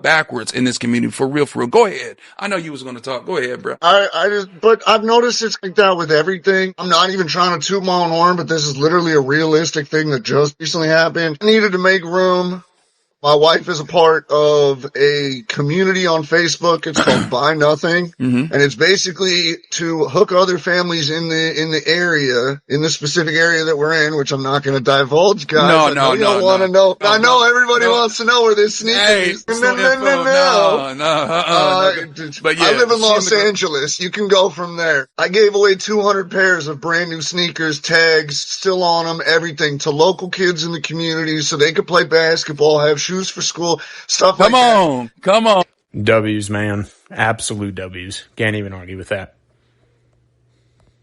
backwards in this community for real, for real. Go ahead. I know you was going to talk. Go ahead, bro. But I've noticed it's like that with everything. I'm not even trying to toot my own horn, but this is literally a realistic thing that just recently happened. I needed to make room. My wife is a part of a community on Facebook. It's called Buy Nothing. And it's basically to hook other families in the area, in the specific area that we're in, which I'm not going to divulge, guys. No, you don't want to know. I know everybody wants to know where this sneaker is. But yeah, I live in Los Angeles. You can go from there. I gave away 200 pairs of brand new sneakers, tags, still on them, everything to local kids in the community so they could play basketball, have shoes for school, stuff like that. Come on. W's, man. Absolute W's. Can't even argue with that.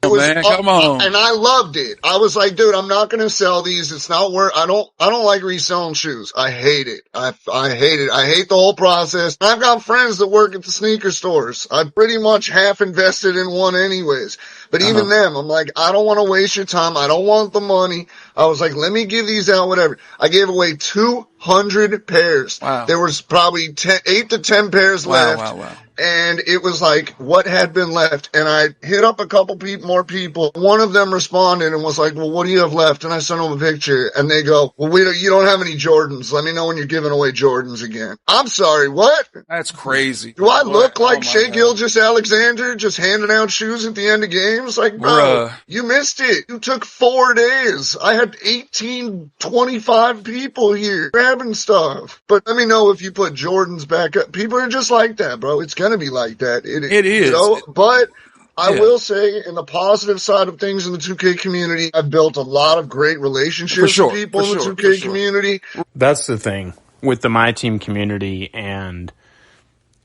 Come on. And I loved it. I was like, dude, I'm not going to sell these. It's not worth, I don't like reselling shoes. I hate it. I hate it. I hate the whole process. I've got friends that work at the sneaker stores. I pretty much half invested in one anyways. But even them, I'm like, I don't want to waste your time. I don't want the money. I was like, let me give these out, whatever. I gave away 200 pairs. Wow. There was probably 8 to 10 pairs left. Wow. And it was like what had been left. And I hit up a couple more people. One of them responded and was like, well, what do you have left? And I sent them a picture and they go, well, you don't have any Jordans. Let me know when you're giving away Jordans again. I'm sorry. What? That's crazy. Do I look like Shea Gilgeous-Alexander just handing out shoes at the end of games? Like, bro, you missed it. You took 4 days. I had 25 people here grabbing stuff. But let me know if you put Jordans back up. People are just like that, bro. It's going to be like that. It is. But I will say, in the positive side of things in the 2K community, I've built a lot of great relationships with people in the 2K community. That's the thing with the My Team community and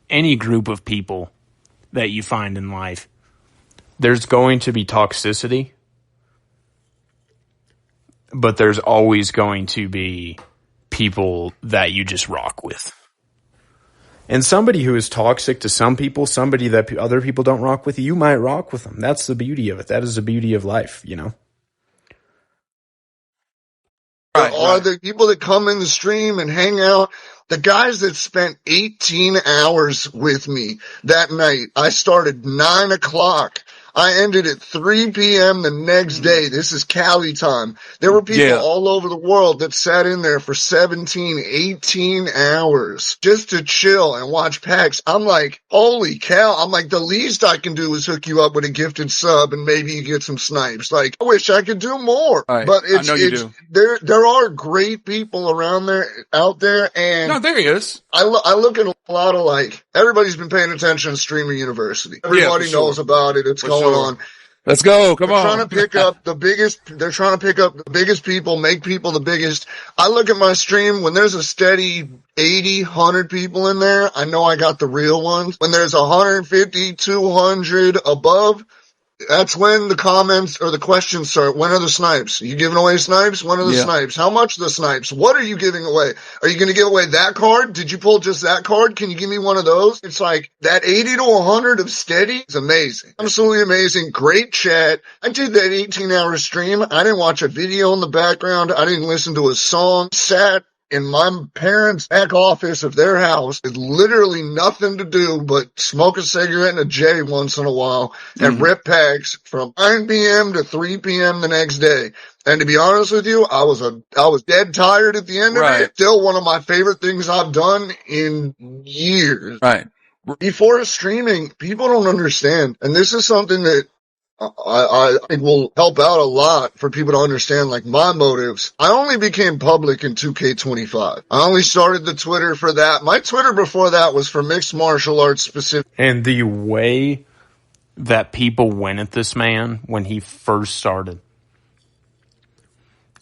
any group of people that you find in life. There's going to be toxicity, but there's always going to be people that you just rock with. And somebody who is toxic to some people, somebody that other people don't rock with, you might rock with them. That's the beauty of it. That is the beauty of life, you know? There are the people that come in the stream and hang out. The guys that spent 18 hours with me that night, I started 9 o'clock. I ended at 3 p.m. the next day. This is Cali time. There were people all over the world that sat in there for 17, 18 hours just to chill and watch packs. I'm like, holy cow. I'm like, the least I can do is hook you up with a gifted sub and maybe you get some snipes. Like, I wish I could do more. Right. But I know you do. There are great people out there. And no, there he is. I look at a lot of like, everybody's been paying attention to Streamer University. Everybody knows about it. It's going on. Let's go. Come on. They're trying to pick up the biggest people, make people the biggest. I look at my stream when there's a steady 80, 100 people in there. I know I got the real ones. When there's 150, 200 above, that's when the comments or the questions start. When are the snipes? Are you giving away snipes? When are the snipes? How much are the snipes? What are you giving away? Are you going to give away that card? Did you pull just that card? Can you give me one of those? It's like that 80 to 100 of steady is amazing. Absolutely amazing. Great chat. I did that 18-hour stream. I didn't watch a video in the background. I didn't listen to a song. Sat in my parents' back office of their house with literally nothing to do but smoke a cigarette and a J once in a while and rip packs from 9 p.m. to 3 p.m. the next day. And to be honest with you, I was dead tired at the end of it. Still one of my favorite things I've done in years. Right. Before streaming, people don't understand. And this is something that I think will help out a lot for people to understand, like, my motives. I only became public in 2K25. I only started the Twitter for that. My Twitter before that was for mixed martial arts specific. And the way that people went at this man when he first started,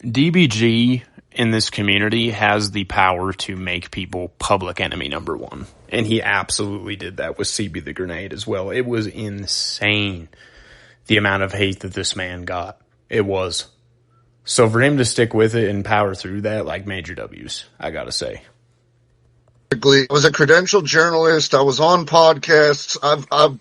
DBG in this community has the power to make people public enemy number one. And he absolutely did that with CB the Grenade as well. It was insane, the amount of hate that this man got. It was. So for him to stick with it and power through that, like, major W's, I gotta say. I was a credentialed journalist. I was on podcasts. I've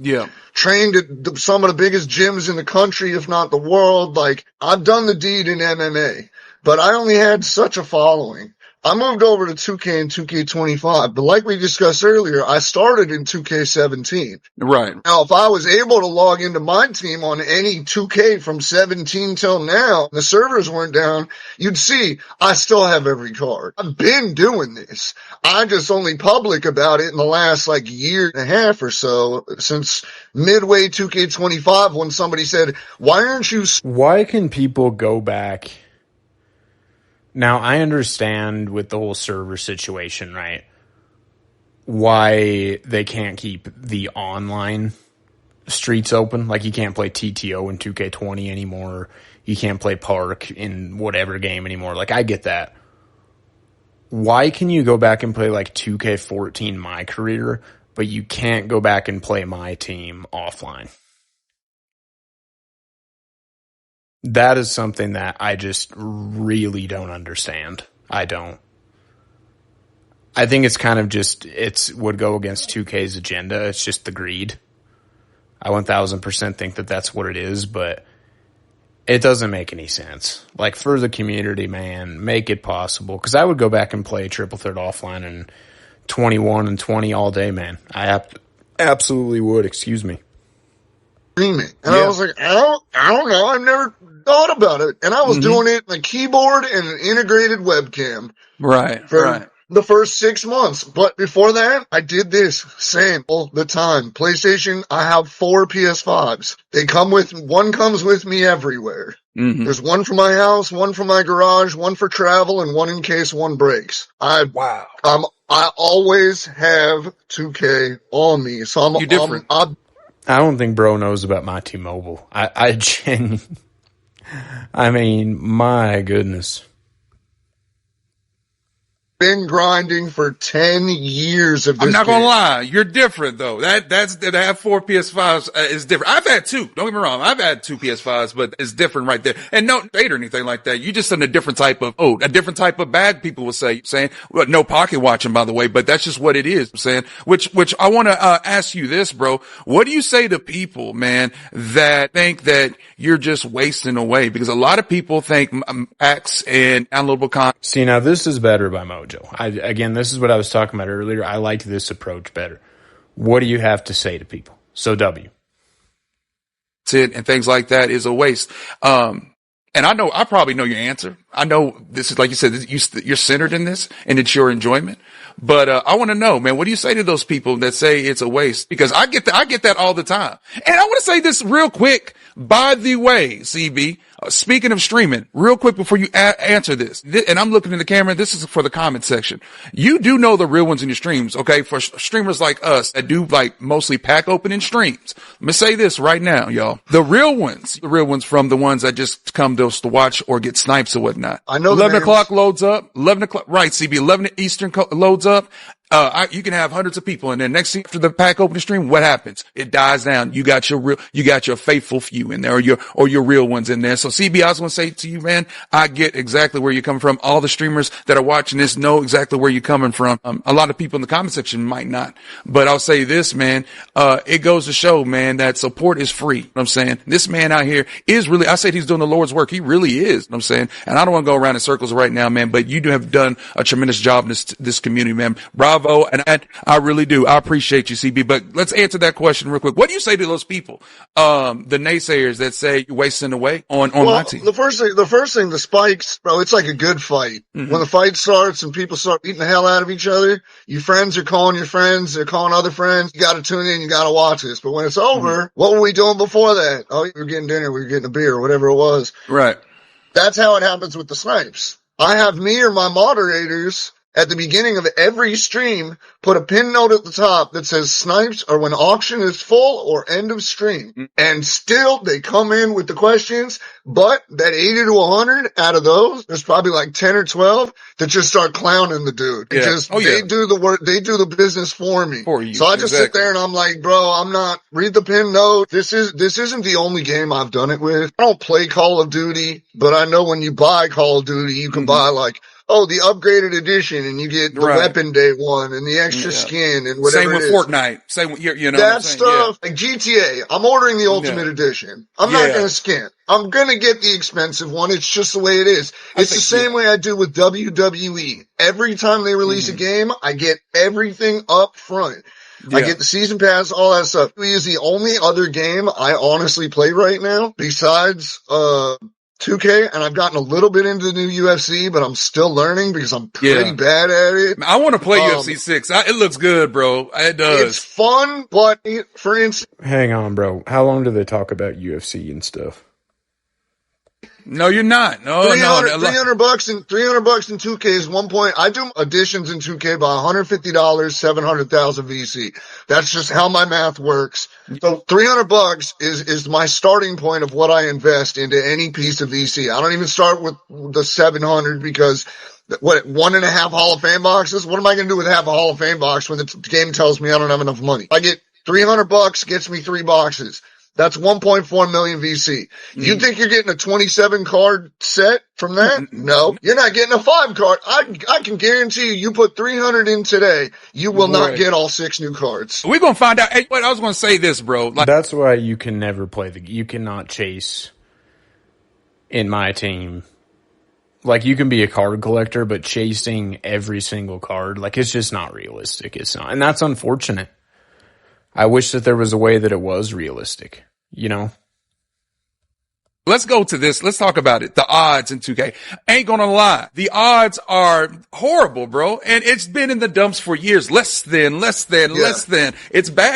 trained at some of the biggest gyms in the country, if not the world. Like, I've done the deed in MMA, but I only had such a following. I moved over to 2K and 2K25, but like we discussed earlier, I started in 2K17. Right. Now, if I was able to log into my team on any 2K from 17 till now, the servers weren't down, you'd see I still have every card. I've been doing this. I just only public about it in the last, like, year and a half or so, since midway 2K25, when somebody said, why can people go back? Now, I understand with the whole server situation, right, why they can't keep the online streets open. Like, you can't play TTO in 2K20 anymore. You can't play Park in whatever game anymore. Like, I get that. Why can you go back and play, like, 2K14 My Career, but you can't go back and play My Team offline? That is something that I just really don't understand. I don't. I think it's kind of just, would go against 2K's agenda. It's just the greed. I 1000% think that that's what it is, but it doesn't make any sense. Like, for the community, man, make it possible. Because I would go back and play Triple Threat offline and 21 and 20 all day, man. I absolutely would. Excuse me. Streaming. And I was like, I don't know. I've never thought about it. And I was doing it on a keyboard and an integrated webcam. Right. For the first 6 months. But before that, I did this same all the time. PlayStation, I have 4 PS5s. One comes with me everywhere. Mm-hmm. There's one for my house, one for my garage, one for travel, and one in case one breaks. I always have 2K on me. So You're different. I don't think bro knows about my T-Mobile. I mean, my goodness. Been grinding for 10 years of this. I'm not gonna lie, you're different though. That have 4 PS5s is different. I've had 2. Don't get me wrong, I've had 2 PS5s, but it's different right there. And no hate or anything like that. You just in a different type of bag. People will say, well, no pocket watching, by the way, but that's just what it is. I'm saying, which I want to ask you this, bro. What do you say to people, man, that think that you're just wasting away? Because a lot of people think packs and downloadable content. See, now this is better by Mojo. Again, this is what I was talking about earlier. I liked this approach better. What do you have to say to people? So W. And things like that is a waste. And I probably know your answer. I know this is, like you said, you're centered in this and it's your enjoyment. But, I want to know, man, what do you say to those people that say it's a waste? Because I get that all the time. And I want to say this real quick. By the way, CB, speaking of streaming, real quick before you answer this, and I'm looking in the camera, this is for the comment section. You do know the real ones in your streams, okay? For streamers like us that do, like, mostly pack opening streams. Let me say this right now, y'all. The real ones from the ones that just come to us to watch or get snipes or whatnot. I know 11 o'clock loads up. 11 o'clock, right, CB, 11 Eastern loads up. You can have hundreds of people, and then next thing after the pack opening stream, what happens? It dies down. You got your faithful few in there, or your real ones in there. So CB, I was going to say to you, man, I get exactly where you're coming from. All the streamers that are watching this know exactly where you're coming from. A lot of people in the comment section might not, but I'll say this, man, it goes to show, man, that support is free. You know what I'm saying? This man out here is really, I said he's doing the Lord's work. He really is. You know what I'm saying? And I don't want to go around in circles right now, man, but you have done a tremendous job in this community, man. Bravo bravo. And I really do. I appreciate you, CB. But let's answer that question real quick. What do you say to those people, the naysayers that say you're wasting away on my team? The first thing, the spikes, bro, it's like a good fight. Mm-hmm. When the fight starts and people start beating the hell out of each other, your friends are calling your friends, they're calling other friends. You got to tune in, you got to watch this. But when it's over, what were we doing before that? Oh, we were getting dinner, we were getting a beer, whatever it was. Right. That's how it happens with the snipes. I have me or my moderators at the beginning of every stream put a pin note at the top that says snipes or when auction is full or end of stream. And still they come in with the questions, but that 80 to 100 out of those, there's probably like 10 or 12 that just start clowning the dude. Because they do the work, they do the business for me. So I just sit there and I'm like, bro, I'm not, read the pin note. This isn't the only game I've done it with. I don't play Call of Duty, but I know when you buy Call of Duty, you can buy like, the upgraded edition, and you get the weapon day one and the extra skin and whatever. Same with Fortnite. Same with, you know, that stuff. Like GTA, I'm ordering the ultimate edition. I'm not going to skin. I'm going to get the expensive one. It's just the way it is. It's the same way I do with WWE. Every time they release a game, I get everything up front. I get the season pass, all that stuff. It is the only other game I honestly play right now besides, 2K, and I've gotten a little bit into the new UFC, but I'm still learning because I'm pretty bad at it. I want to play UFC 6. It looks good, bro. It does. It's fun, but for instance... Hang on, bro. How long do they talk about UFC and stuff? No, you're not. No, $300 in 2K is 1 point. I do additions in 2K by $150, 700,000 VC. That's just how my math works. So $300 is my starting point of what I invest into any piece of VC. I don't even start with the 700 because what, 1.5 Hall of Fame boxes? What am I going to do with half a Hall of Fame box when the game tells me I don't have enough money? I get $300 gets me 3 boxes. That's 1.4 million VC. You think you're getting a 27 card set from that? No, you're not getting a 5 card. I can guarantee you put 300 in today, you will not get all 6 new cards. We're going to find out. Hey, but I was going to say this, bro. Like, that's why you can never play you cannot chase in my team. Like, you can be a card collector, but chasing every single card, like, it's just not realistic. It's not. And that's unfortunate. I wish that there was a way that it was realistic, you know? Let's go to this. Let's talk about it. The odds in 2K. Ain't gonna lie. The odds are horrible, bro. And it's been in the dumps for years. Less than. It's bad.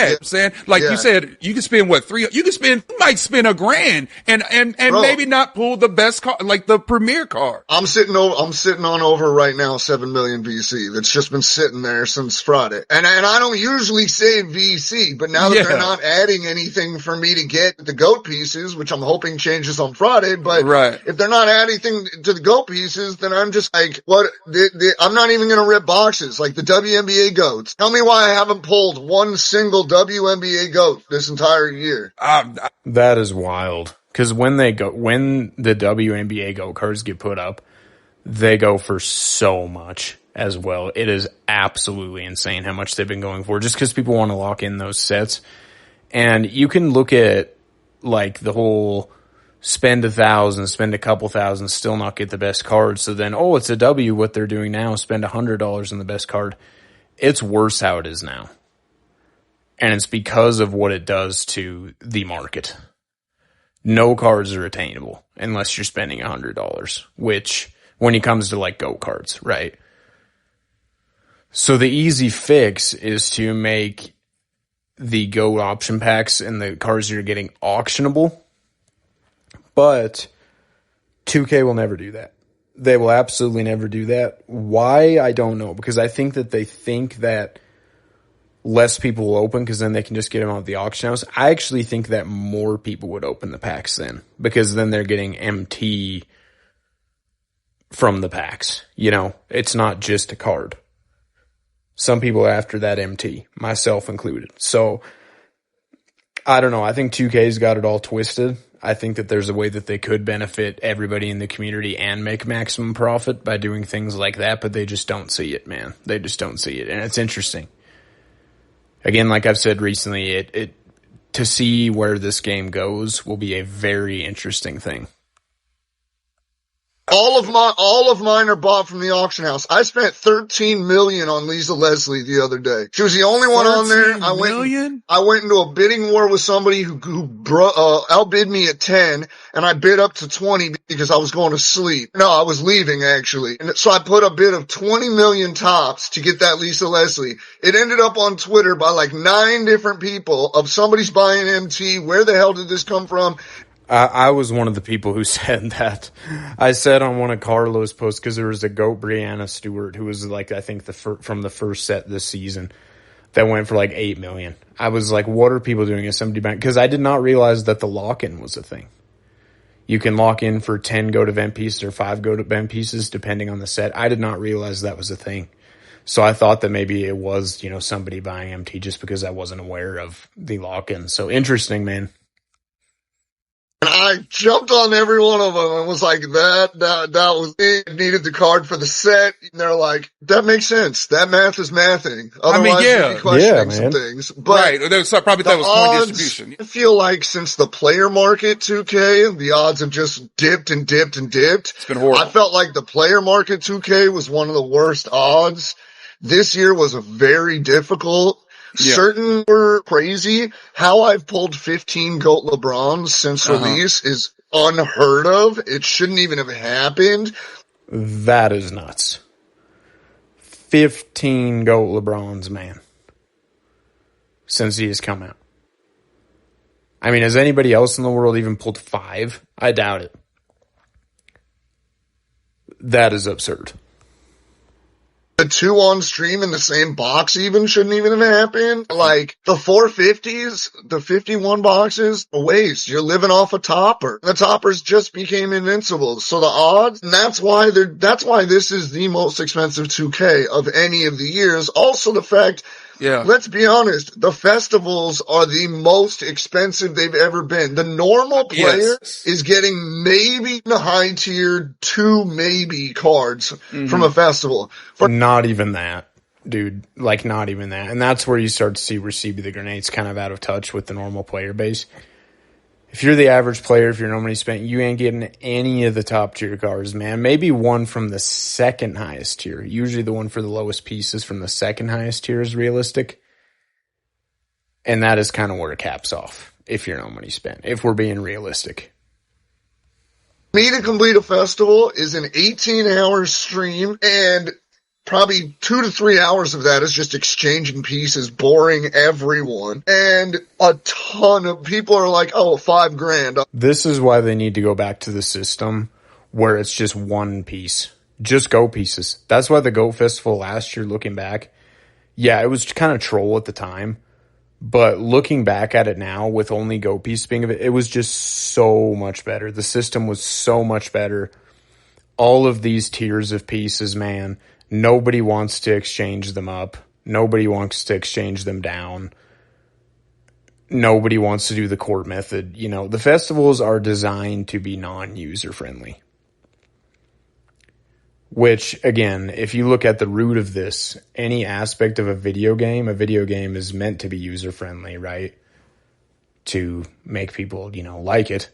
Yeah. I'm saying, like you said, you can spend you might spend $1,000 and bro, maybe not pull the best card, like the premier card. I'm sitting on over right now 7 million VC. That's just been sitting there since Friday. And I don't usually save VC, but now that they're not adding anything for me to get the GOAT pieces, which I'm hoping changes on Friday, but if they're not adding anything to the GOAT pieces, then I'm just like, I'm not even going to rip boxes like the WNBA GOATs. Tell me why I haven't pulled one single WNBA GOAT this entire year. That is wild. Cause when the WNBA GOAT cards get put up, they go for so much as well. It is absolutely insane how much they've been going for just cause people want to lock in those sets. And you can look at like the whole spend $1,000, spend a couple thousand, still not get the best card. So then, it's a W what they're doing now, spend $100 on the best card. It's worse how it is now. And it's because of what it does to the market. No cards are attainable unless you're spending $100, which when it comes to like GOAT cards, right? So the easy fix is to make the GOAT option packs and the cards you're getting auctionable. But 2K will never do that. They will absolutely never do that. Why? I don't know. Because I think that they think that less people will open because then they can just get them out of the auction house. I actually think that more people would open the packs then. Because then they're getting MT from the packs. You know, it's not just a card. Some people are after that MT, myself included. So, I don't know. I think 2K's got it all twisted. I think that there's a way that they could benefit everybody in the community and make maximum profit by doing things like that, but they just don't see it, man. They just don't see it. And it's interesting. Again, like I've said recently, it to see where this game goes will be a very interesting thing. All of mine are bought from the auction house. I spent $13 million on Lisa Leslie the other day. She was the only one on there. I went into a bidding war with somebody who outbid me at 10, and I bid up to 20 because I was going to sleep. No, I was leaving actually. And so I put a bid of 20 million tops to get that Lisa Leslie. It ended up on Twitter by like 9 different people of somebody's buying MT. Where the hell did this come from? I was one of the people who said that. I said on one of Carlos' posts, because there was a GOAT Brianna Stewart who was like, I think from the first set this season that went for like 8 million. I was like, what are people doing at somebody bank? Because I did not realize that the lock-in was a thing. You can lock in for 10 GOAT event pieces or 5 GOAT event pieces depending on the set. I did not realize that was a thing. So I thought that maybe it was, somebody buying MT just because I wasn't aware of the lock-in. So interesting, man. And I jumped on every one of them and was like, that was it. Needed the card for the set. And they're like, that makes sense. That math is mathing. Otherwise, you'd be questioning some things. But right. So I probably thought it was point distribution. I feel like since the player market 2K, the odds have just dipped and dipped and dipped. It's been horrible. I felt like the player market 2K was one of the worst odds. This year was a very difficult. Yeah. Certain were crazy. How I've pulled 15 GOAT LeBrons since release is unheard of. It shouldn't even have happened. That is nuts. 15 GOAT LeBrons, man, since he has come out. I mean, has anybody else in the world even pulled 5? I doubt it. That is absurd. The 2 on stream in the same box even shouldn't even have happened. Like, the 450s, the 51 boxes, a waste. You're living off a topper. The toppers just became invincible. So the odds, and that's why this is the most expensive 2K of any of the years. Also the fact, let's be honest, the festivals are the most expensive they've ever been. The normal player is getting maybe the high tier 2 maybe cards from a festival. Not even that, dude. Like, not even that. And that's where you start to see where cbthegrenade's kind of out of touch with the normal player base. If you're the average player, if you're normally spent, you ain't getting any of the top tier cards, man. Maybe one from the second highest tier. Usually the one for the lowest pieces from the second highest tier is realistic. And that is kind of where it caps off if you're no money spent, if we're being realistic. Me to complete a festival is an 18-hour stream, and probably 2 to 3 hours of that is just exchanging pieces, boring everyone. And a ton of people are like, oh, $5,000. This is why they need to go back to the system where it's just one piece. Just GO pieces. That's why the GO Festival last year, looking back, it was kind of troll at the time. But looking back at it now with only GO pieces being of it, it was just so much better. The system was so much better. All of these tiers of pieces, man, nobody wants to exchange them up. Nobody wants to exchange them down. Nobody wants to do the court method. The festivals are designed to be non-user friendly. Which, again, if you look at the root of this, any aspect of a video game is meant to be user friendly, right? To make people, like it.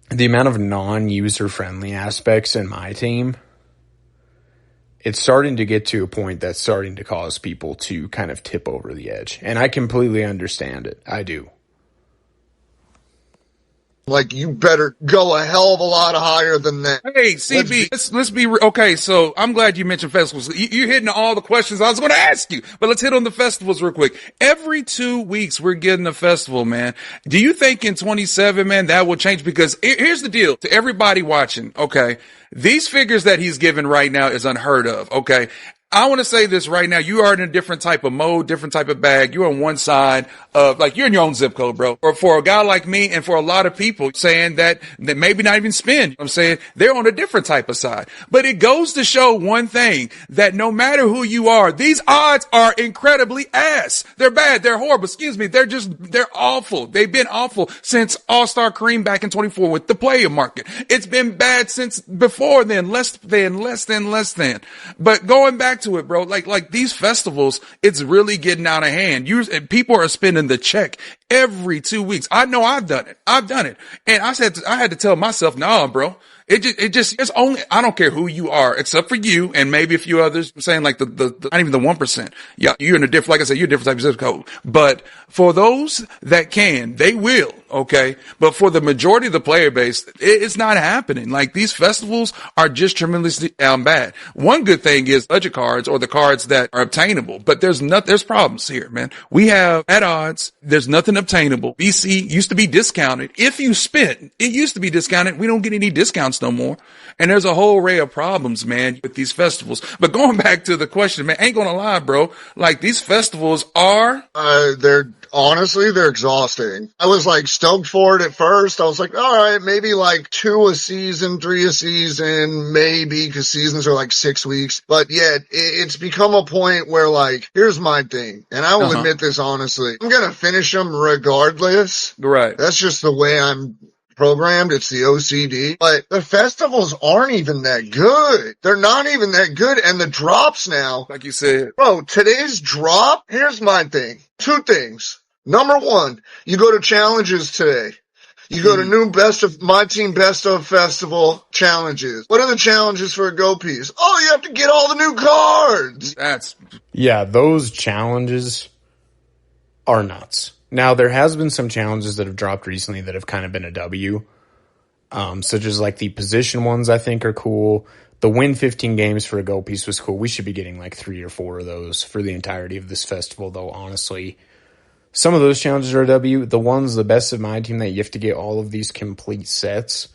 The amount of non-user friendly aspects in my team, it's starting to get to a point that's starting to cause people to kind of tip over the edge. And I completely understand it. I do. Like, you better go a hell of a lot higher than that. Hey, CB, let's be okay. So I'm glad you mentioned festivals. You're hitting all the questions I was going to ask you, but let's hit on the festivals real quick. Every 2 weeks, we're getting a festival, man. Do you think in 27, man, that will change? Because here's the deal to everybody watching. Okay. These figures that he's giving right now is unheard of. Okay. I want to say this right now. You are in a different type of mode, different type of bag. You're on one side of, like, you're in your own zip code, bro. Or for a guy like me and for a lot of people saying that maybe not even spend, I'm saying they're on a different type of side. But it goes to show one thing, that no matter who you are, these odds are incredibly ass. They're bad. They're horrible. Excuse me. They're awful. They've been awful since All-Star Kareem back in 24 with the player market. It's been bad since before then, less than. But going back to it, bro, like these festivals, it's really getting out of hand. People are spending the check every 2 weeks. I know I've done it. And I had to tell myself, nah, bro, It's only, I don't care who you are, except for you and maybe a few others. I'm saying like not even the 1%. Yeah, you're in a different, like I said, you're a different type of zip code. But for those that can, they will. Okay. But for the majority of the player base, it's not happening. Like these festivals are just tremendously bad. One good thing is budget cards or the cards that are obtainable, but there's problems here, man. We have at odds. There's nothing obtainable. BC used to be discounted. If you spent, it used to be discounted. We don't get any discounts no more. And there's a whole array of problems, man, with these festivals. But going back to the question, man, ain't gonna lie, bro. Like these festivals are, they're exhausting. I was like stoked for it at first. I was like, all right, maybe like 2 a season, 3 a season, maybe, because seasons are like 6 weeks. But yeah, it's become a point where like, here's my thing. And I will admit this honestly. I'm going to finish them regardless. Right. That's just the way I'm programmed. It's the OCD. But the festivals aren't even that good. They're not even that good. And the drops now, like you said, bro, today's drop, here's my thing. 2 things. Number 1, you go to challenges today. You go to new My Team Best of Festival challenges. What are the challenges for a Go piece? Oh, you have to get all the new cards. Yeah, those challenges are nuts. Now, there has been some challenges that have dropped recently that have kind of been a W, such as like the position ones I think are cool. The win 15 games for a Go piece was cool. We should be getting like 3 or 4 of those for the entirety of this festival, though, honestly. Some of those challenges are a W. The ones, the best of my team, that you have to get all of these complete sets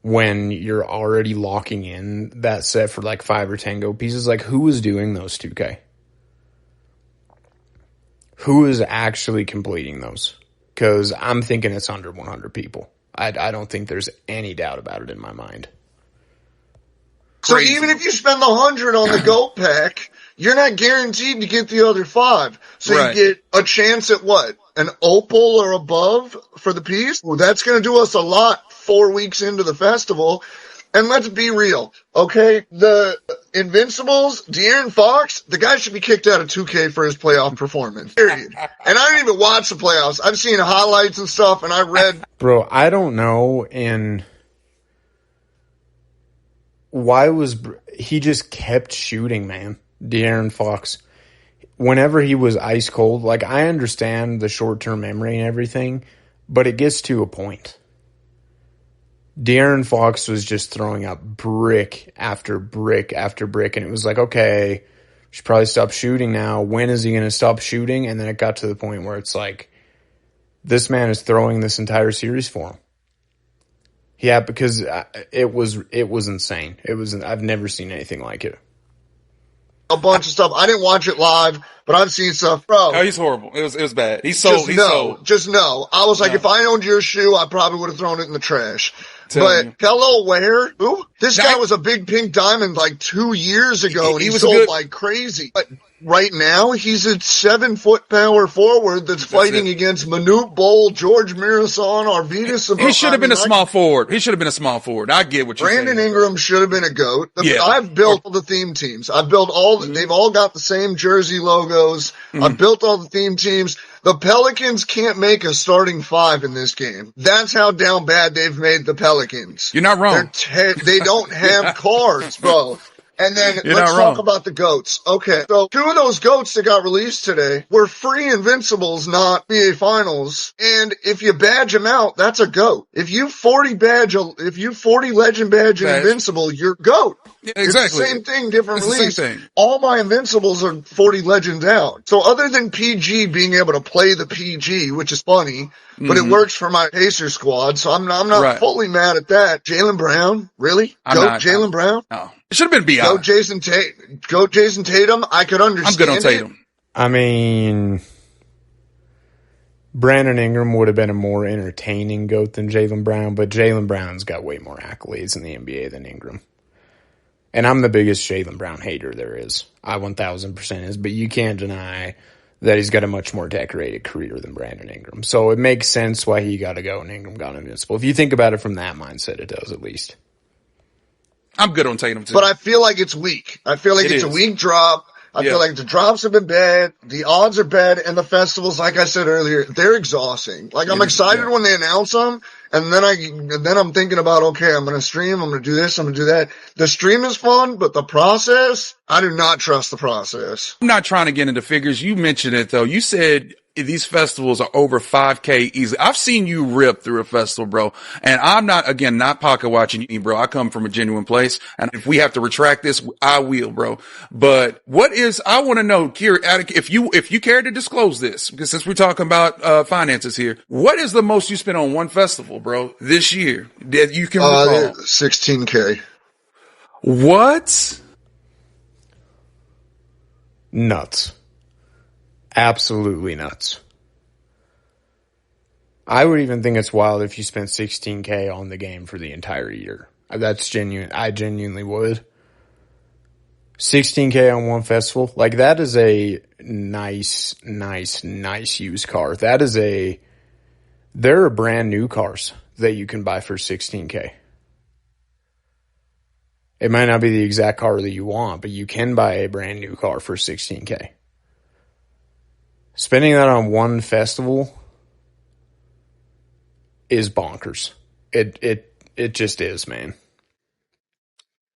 when you're already locking in that set for like 5 or 10 Go pieces. Like, who is doing those 2K? Who is actually completing those? Because I'm thinking it's under 100 people. I don't think there's any doubt about it in my mind. So even if you spend the 100 on the Go pack, you're not guaranteed to get the other 5. So you get a chance at what? An opal or above for the piece? Well, that's going to do us a lot 4 weeks into the festival. And let's be real, okay? The Invincibles, De'Aaron Fox, the guy should be kicked out of 2K for his playoff performance, period. And I didn't even watch the playoffs. I've seen highlights and stuff, and I read... Bro, I don't know, and why he just kept shooting, man. De'Aaron Fox. Whenever he was ice cold, like, I understand the short-term memory and everything, but it gets to a point. De'Aaron Fox was just throwing up brick after brick after brick, and it was like, okay, should probably stop shooting now. When is he going to stop shooting? And then it got to the point where it's like, this man is throwing this entire series for him. Yeah, because it was insane. I've never seen anything like it. A bunch of stuff. I didn't watch it live, but I've seen stuff, bro. Oh, he's horrible. It was bad. He's sold. Just know. I was like, if I owned your shoe, I probably would have thrown it in the trash. But hello, where? Who? This guy was a big pink diamond like 2 years ago, and he sold like crazy. But right now, he's a 7-foot power forward that's fighting against Manute Bol, George Mirasan, Arvidas. He should have been a small forward. He should have been a small forward. I get what you're saying. Brandon Ingram should have been a GOAT. I've built all the theme teams. I've built they've all got the same jersey logos. I've built all the theme teams. The Pelicans can't make a starting 5 in this game. That's how down bad they've made the Pelicans. You're not wrong. They don't have cards, bro. And then let's talk about the GOATs. Okay, so 2 of those GOATs that got released today were free Invincibles, not BA Finals. And if you badge them out, that's a GOAT. If you 40 Legend badge an Invincible, you're GOAT. Yeah, exactly. It's the same thing, different release. All my Invincibles are 40 Legends out. So other than PG being able to play the PG, which is funny, but it works for my Pacer squad, so I'm not fully mad at that. Jaylen Brown, really? GOAT Jaylen Brown? No. It should have been BI. Go Jason Tatum. I could understand. I'm good on Tatum. I mean, Brandon Ingram would have been a more entertaining GOAT than Jaylen Brown, but Jaylen Brown's got way more accolades in the NBA than Ingram. And I'm the biggest Jaylen Brown hater there is. I 1000% is, but you can't deny that he's got a much more decorated career than Brandon Ingram. So it makes sense why he got to go and Ingram got invincible. If you think about it from that mindset, it does at least. I'm good on Tatum too. But I feel like it's weak. I feel like it's a weak drop. I feel like the drops have been bad, the odds are bad, and the festivals, like I said earlier, they're exhausting. Like, I'm excited when they announce them, and then I'm thinking about, okay, I'm gonna stream, I'm gonna do this, I'm gonna do that. The stream is fun, but the process, I do not trust the process. I'm not trying to get into figures. You mentioned it though. You said these festivals are over 5K easily. I've seen you rip through a festival, bro. And I'm not, again, not pocket watching you, bro. I come from a genuine place. And if we have to retract this, I will, bro. But I want to know, Kira, if you care to disclose this, because since we're talking about, finances here, what is the most you spent on one festival, bro, this year that you can recall? $16K. What? Nuts. Absolutely nuts. I would even think it's wild if you spent $16K on the game for the entire year. That's genuine. I genuinely would. $16K on one festival. Like, that is a nice used car. There are brand new cars that you can buy for $16K. It might not be the exact car that you want, but you can buy a brand new car for $16K. Spending that on one festival is bonkers. It just is, man.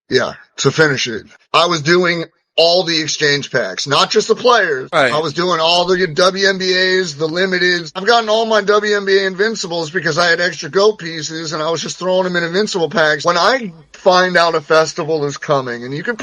Yeah, to finish it, I was doing all the exchange packs, not just the players. Right. I was doing all the WNBAs, the limiteds. I've gotten all my WNBA Invincibles because I had extra GOAT pieces and I was just throwing them in Invincible packs. When I find out a festival is coming, and you can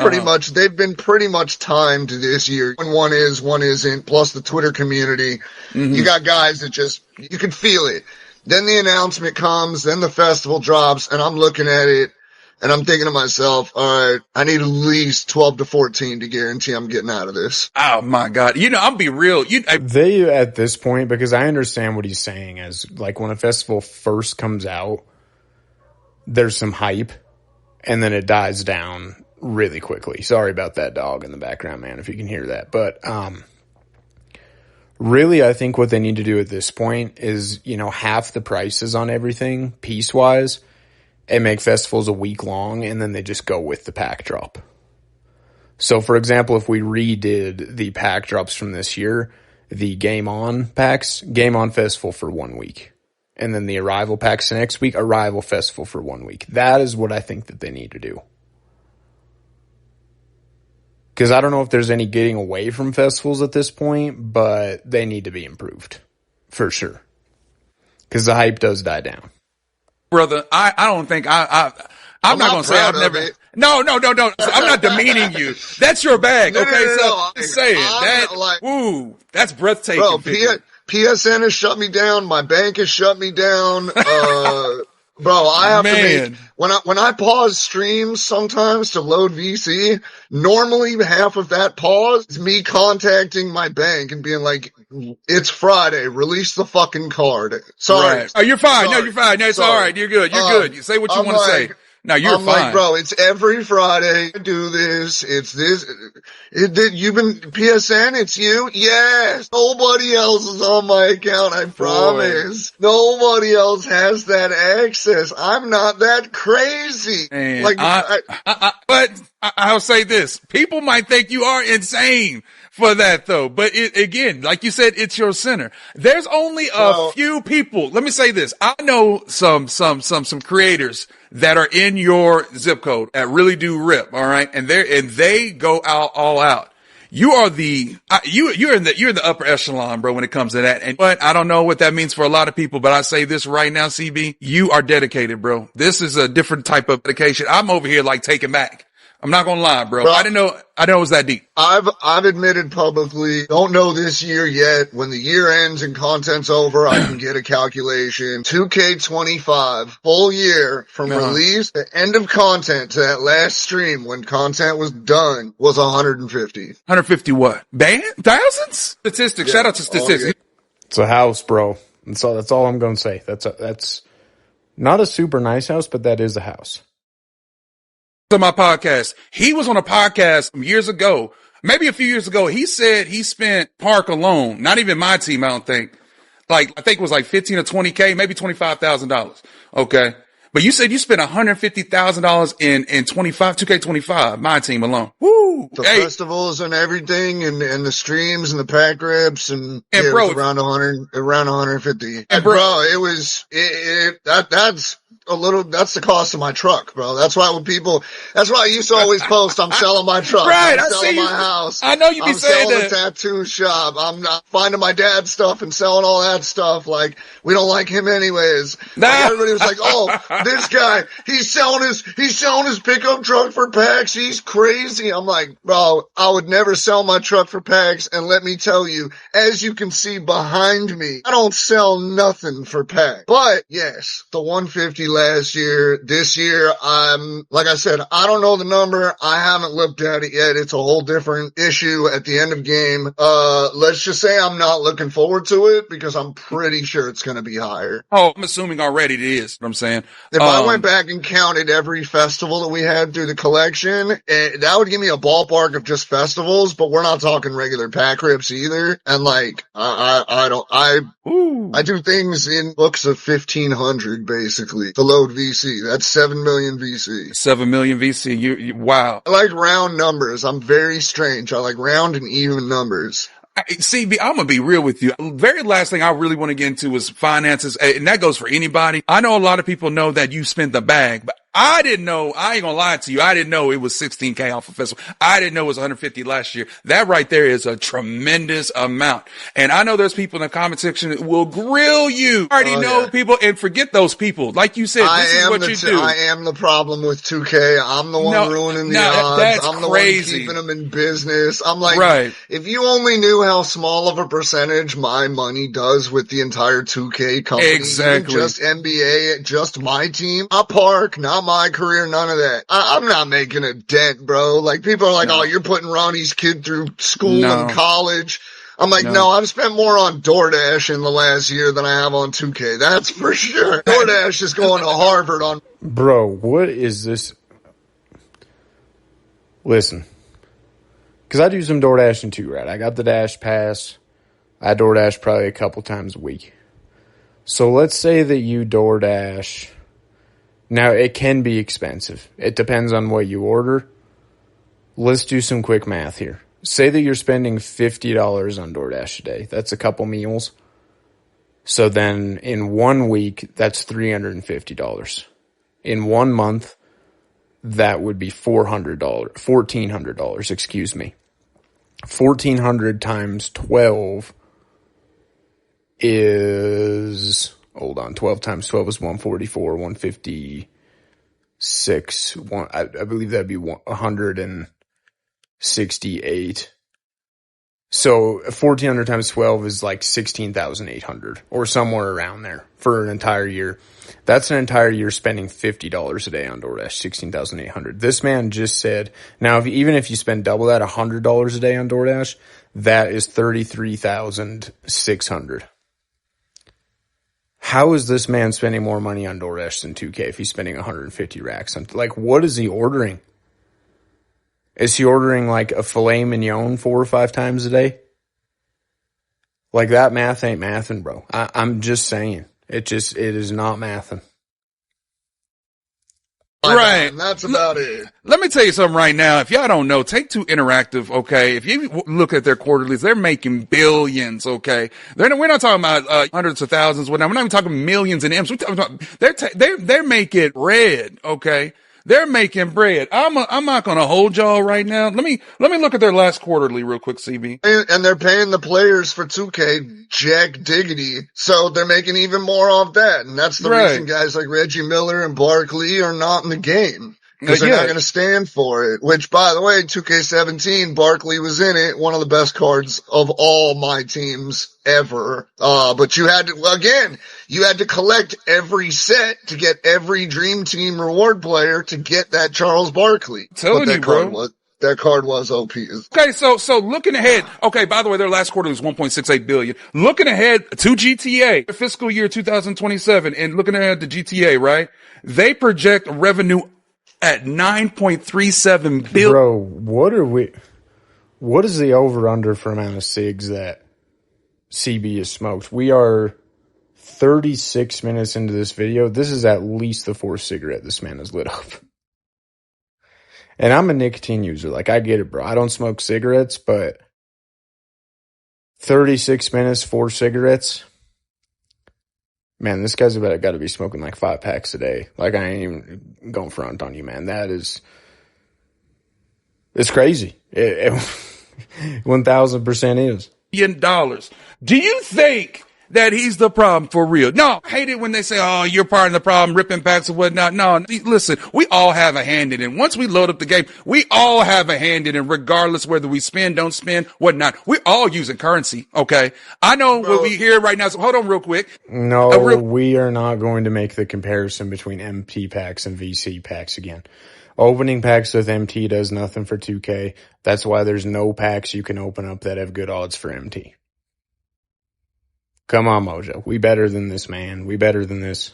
they've been pretty much timed this year. When one is, one isn't, plus the Twitter community. Mm-hmm. You got guys that you can feel it. Then the announcement comes, then the festival drops, and I'm looking at it. And I'm thinking to myself, all right, I need at least 12 to 14 to guarantee I'm getting out of this. Oh my God. I'll be real. They, at this point, because I understand what he's saying, as like when a festival first comes out, there's some hype and then it dies down really quickly. Sorry about that dog in the background, man, if you can hear that. But, really, I think what they need to do at this point is, half the prices on everything piece wise, and make festivals a week long, and then they just go with the pack drop. So, for example, if we redid the pack drops from this year, the Game On packs, Game On Festival for 1 week. And then the Arrival packs the next week, Arrival Festival for 1 week. That is what I think that they need to do. Because I don't know if there's any getting away from festivals at this point, but they need to be improved. For sure. Because the hype does die down. Brother, I don't think I'm not going to say I've never. No. I'm not demeaning you. That's your bag. Okay. So I'm saying that, that's breathtaking. Bro, PSN has shut me down. My bank has shut me down. Bro, I have to make, when I pause streams sometimes to load VC, normally half of that pause is me contacting my bank and being like, it's Friday, release the fucking card. Sorry. Right. Oh, you're fine. Sorry. No, you're fine. No, it's all right. You're good. You're good. You say what you want to say. No, you're fine. Like, bro, it's every Friday I do this. It's this. You've been PSN. It's you. Yes. Nobody else is on my account. I promise. Nobody else has that access. I'm not that crazy. Man, but I'll say this. People might think you are insane for that though. But again, like you said, it's your center. There's only a few people. Let me say this. I know some creators that are in your zip code that really do rip. All right. And they go out all out. You are you're in the upper echelon, bro, when it comes to that. But I don't know what that means for a lot of people, but I say this right now, CB, you are dedicated, bro. This is a different type of dedication. I'm over here like taking back. I'm not gonna lie, bro. I didn't know it was that deep. I've admitted publicly, don't know this year yet. When the year ends and content's over, I can get a calculation. 2K25, full year from release to end of content to that last stream when content was done was 150. 150 what? Thousands? Statistics. Yeah. Shout out to statistics. Yeah. It's a house, bro. That's all I'm gonna say. That's not a super nice house, but that is a house. On my podcast, he was on a podcast years ago, maybe a few years ago. He said he spent Park alone, not even my team, I don't think. I think it was like 15 or 20K, maybe $25,000. Okay. But you said you spent $150,000 in 2K25, my team alone. Woo! The festivals and everything, and the streams and the pack rips, and yeah, bro, it was around 150. And bro, it was that's a little, that's the cost of my truck, bro. That's why I used to always post, I'm selling my truck. Right, I'm selling my house. I know you be saying that. I'm selling the tattoo shop. I'm not finding my dad's stuff and selling all that stuff. Like, we don't like him anyways. Nah. Like, everybody was like, oh, this guy, he's selling his pickup truck for packs. He's crazy. I'm like, bro, I would never sell my truck for packs. And let me tell you, as you can see behind me, I don't sell nothing for packs. But yes, the 150 last year, this year, like I said, I don't know the number. I haven't looked at it yet. It's a whole different issue at the end of game. Let's just say I'm not looking forward to it because I'm pretty sure it's going to be higher. Oh, I'm assuming already it is. What I'm saying. If I went back and counted every festival that we had through the collection, that would give me a ballpark of just festivals, but we're not talking regular pack rips either. And like, I do things in books of 1,500 basically to load VC. That's 7 million VC. 7 million VC. You wow. I like round numbers. I'm very strange. I like round and even numbers. CB, I'm going to be real with you. Very last thing I really want to get into is finances. And that goes for anybody. I know a lot of people know that you spent the bag, but I didn't know, I ain't gonna lie to you, I didn't know it was 16K off a festival. I didn't know it was 150 last year. That right there is a tremendous amount. And I know there's people in the comment section that will grill you. I already know people, and forget those people. Like you said, this is what you do. I am the problem with 2K. I'm the one ruining the odds. I'm the one keeping them in business. I'm like, if you only knew how small of a percentage my money does with the entire 2K company, exactly, just NBA, just my team, not Park, not my career, none of that. I'm not making a dent, bro. Like, people are like, oh, you're putting Ronnie's kid through school and college. I'm like, no, I've spent more on DoorDash in the last year than I have on 2K. That's for sure. DoorDash is going to Harvard on. Bro, what is this? Listen, because I do some DoorDashing too, right? I got the Dash Pass. I DoorDash probably a couple times a week. So let's say that you DoorDash. Now, it can be expensive. It depends on what you order. Let's do some quick math here. Say that you're spending $50 on DoorDash a day. That's a couple meals. So then in 1 week, that's $350. In 1 month, that would be $1,400, excuse me. 1,400 times 12 is... Hold on, 12 times 12 is 144, 156, I believe that'd be 168. So 1,400 times 12 is like 16,800 or somewhere around there for an entire year. That's an entire year spending $50 a day on DoorDash, 16,800. This man just said, now even if you spend double that, $100 a day on DoorDash, that is 33,600. How is this man spending more money on DoorDash than 2K if he's spending 150 racks on? Like, what is he ordering? Is he ordering like a filet mignon 4 or 5 times a day? Like, that math ain't mathing, bro. I'm just saying. It is not mathing. Right. That's about it. Let me tell you something right now. If y'all don't know, Take Two Interactive, okay, if you look at their quarterlies, they're making billions, okay? We're not talking about hundreds of thousands, whatnot. We're not even talking millions in M's. We're talking about, they're making bread, okay? They're making bread. I'm not gonna hold y'all right now. Let me look at their last quarterly real quick, CB. And they're paying the players for 2K jack diggity, so they're making even more off that. And that's the reason guys like Reggie Miller and Barkley are not in the game. Because they're not going to stand for it. Which, by the way, 2K17, Barkley was in it. One of the best cards of all my teams ever. But you had to collect every set to get every Dream Team reward player to get that Charles Barkley. I'm telling you, bro. That card was OP. Okay, so looking ahead. Okay, by the way, their last quarter was 1.68 billion. Looking ahead to GTA, fiscal year 2027, and looking ahead to GTA, right? They project revenue at 9.37 billion. Bro, what is the over-under for amount of cigs that CB is smoked? We are 36 minutes into this video, this is at least the fourth cigarette this man has lit up. And I'm a nicotine user. Like, I get it, bro. I don't smoke cigarettes, but 36 minutes, 4 cigarettes. Man, this guy's got to be smoking like 5 packs a day. Like, I ain't even going front on you, man. It's crazy. It 1,000% is. $1,000,000. Do you think that he's the problem for real? No, I hate it when they say, oh, you're part of the problem, ripping packs and whatnot. No, listen, we all have a hand in it. Once we load up the game, we all have a hand in it, regardless whether we spend, don't spend, whatnot. We're all using currency, okay? I know what we hear right now, so hold on real quick. No, we are not going to make the comparison between MT packs and VC packs again. Opening packs with MT does nothing for 2K. That's why there's no packs you can open up that have good odds for MT. Come on, Mojo. We better than this, man. We better than this.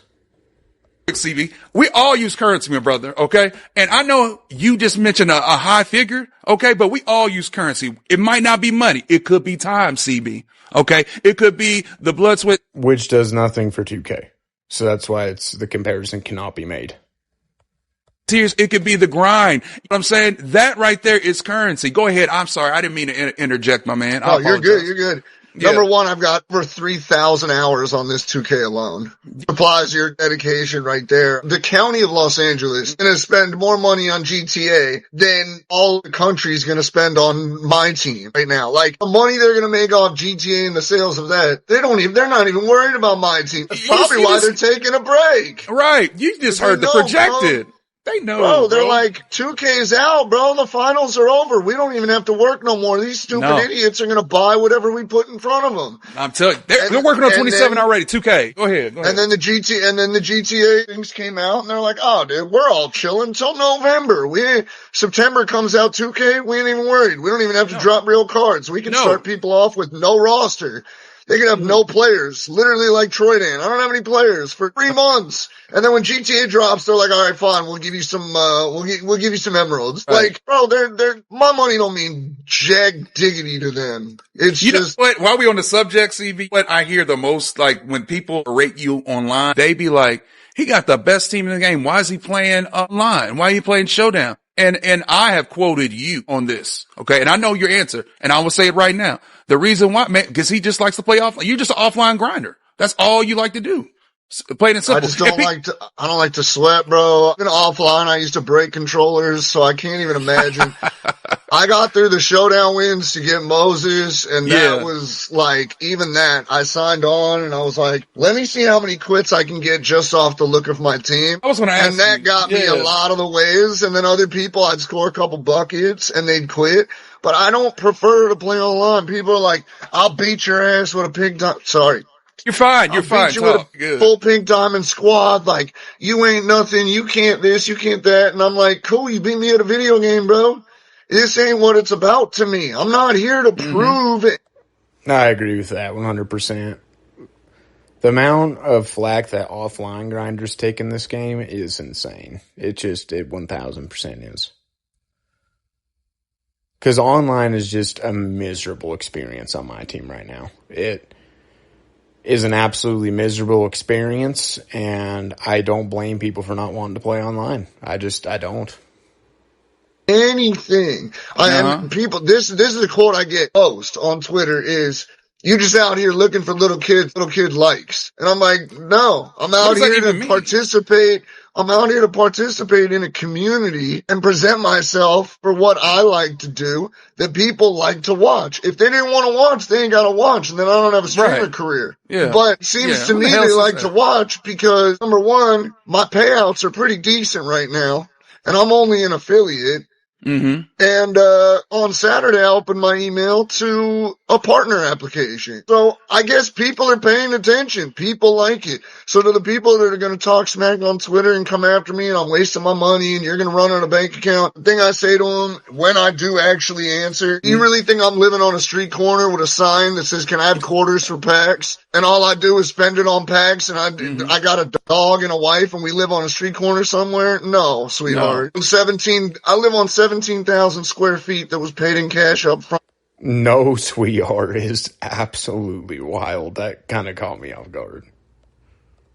CV, we all use currency, my brother, okay? And I know you just mentioned a high figure, okay? But we all use currency. It might not be money. It could be time, CB, okay? It could be the blood, sweat. Which does nothing for 2K. So that's why the comparison cannot be made. Tears, it could be the grind. You know what I'm saying? That right there is currency. Go ahead. I'm sorry. I didn't mean to interject, my man. Oh, you're good. You're good. Yeah. Number one, I've got over 3,000 hours on this 2K alone. Applies your dedication right there. The county of Los Angeles is going to spend more money on GTA than all the country's going to spend on my team right now. Like, the money they're going to make off GTA and the sales of that, they're not even worried about my team. That's probably why they're taking a break. Right. You just heard the projected. Bro. They know, bro. They're like, 2K's out, bro. The finals are over. We don't even have to work no more. These stupid idiots are going to buy whatever we put in front of them. I'm telling you, they're working on 27 already. 2K. Go ahead. And then the GTA things came out, and they're like, oh, dude, we're all chilling until November. September comes out, 2K. We ain't even worried. We don't even have to drop real cards. We can start people off with no roster. They can have no players, literally like Troy Dan. I don't have any players for 3 months. And then when GTA drops, they're like, all right, fine, we'll give you some, we'll give you some emeralds. Right. Like, bro, my money don't mean jack diggity to them. It's just. Know what? While we on the subject, CV, what I hear the most, like, when people rate you online, they be like, he got the best team in the game. Why is he playing online? Why are you playing Showdown? And I have quoted you on this, okay? And I know your answer, and I will say it right now. The reason why, man, because he just likes to play offline. You're just an offline grinder. That's all you like to do. Plain and simple. I just don't I don't like to sweat, bro. I've been offline. I used to break controllers, so I can't even imagine. I got through the Showdown wins to get Moses, and that was like, even that, I signed on and I was like, let me see how many quits I can get just off the look of my team. I was going to ask and that got me a lot of the ways, and then other people, I'd score a couple buckets and they'd quit. But I don't prefer to play online. People are like, I'll beat your ass with a pink diamond. Sorry. You're fine. You're fine. Beat you with a full pink diamond squad. Like, you ain't nothing. You can't this. You can't that. And I'm like, cool. You beat me at a video game, bro. This ain't what it's about to me. I'm not here to prove it. I agree with that 100%. The amount of flack that offline grinders take in this game is insane. It 1000% is. Because online is just a miserable experience on my team right now. It is an absolutely miserable experience, and I don't blame people for not wanting to play online. I don't. Anything. And people, this is a quote I get most on Twitter is, you just out here looking for little kid likes. And I'm like, no, I'm out here to participate. I'm out here to participate in a community and present myself for what I like to do that people like to watch. If they didn't want to watch, they ain't got to watch, and then I don't have a streamer career. Yeah. But it seems to me they like to watch because, number one, my payouts are pretty decent right now, and I'm only an affiliate. Mm-hmm. And on Saturday, I opened my email to a partner application. So I guess people are paying attention. People like it. So to the people that are going to talk smack on Twitter and come after me and I'm wasting my money and you're going to run on a bank account, the thing I say to them when I do actually answer, you really think I'm living on a street corner with a sign that says, can I have quarters for packs? And all I do is spend it on packs, and I got a dog and a wife and we live on a street corner somewhere? No, sweetheart. No. I live on 17,000 square feet that was paid in cash up front. No, sweetheart is absolutely wild. That kind of caught me off guard.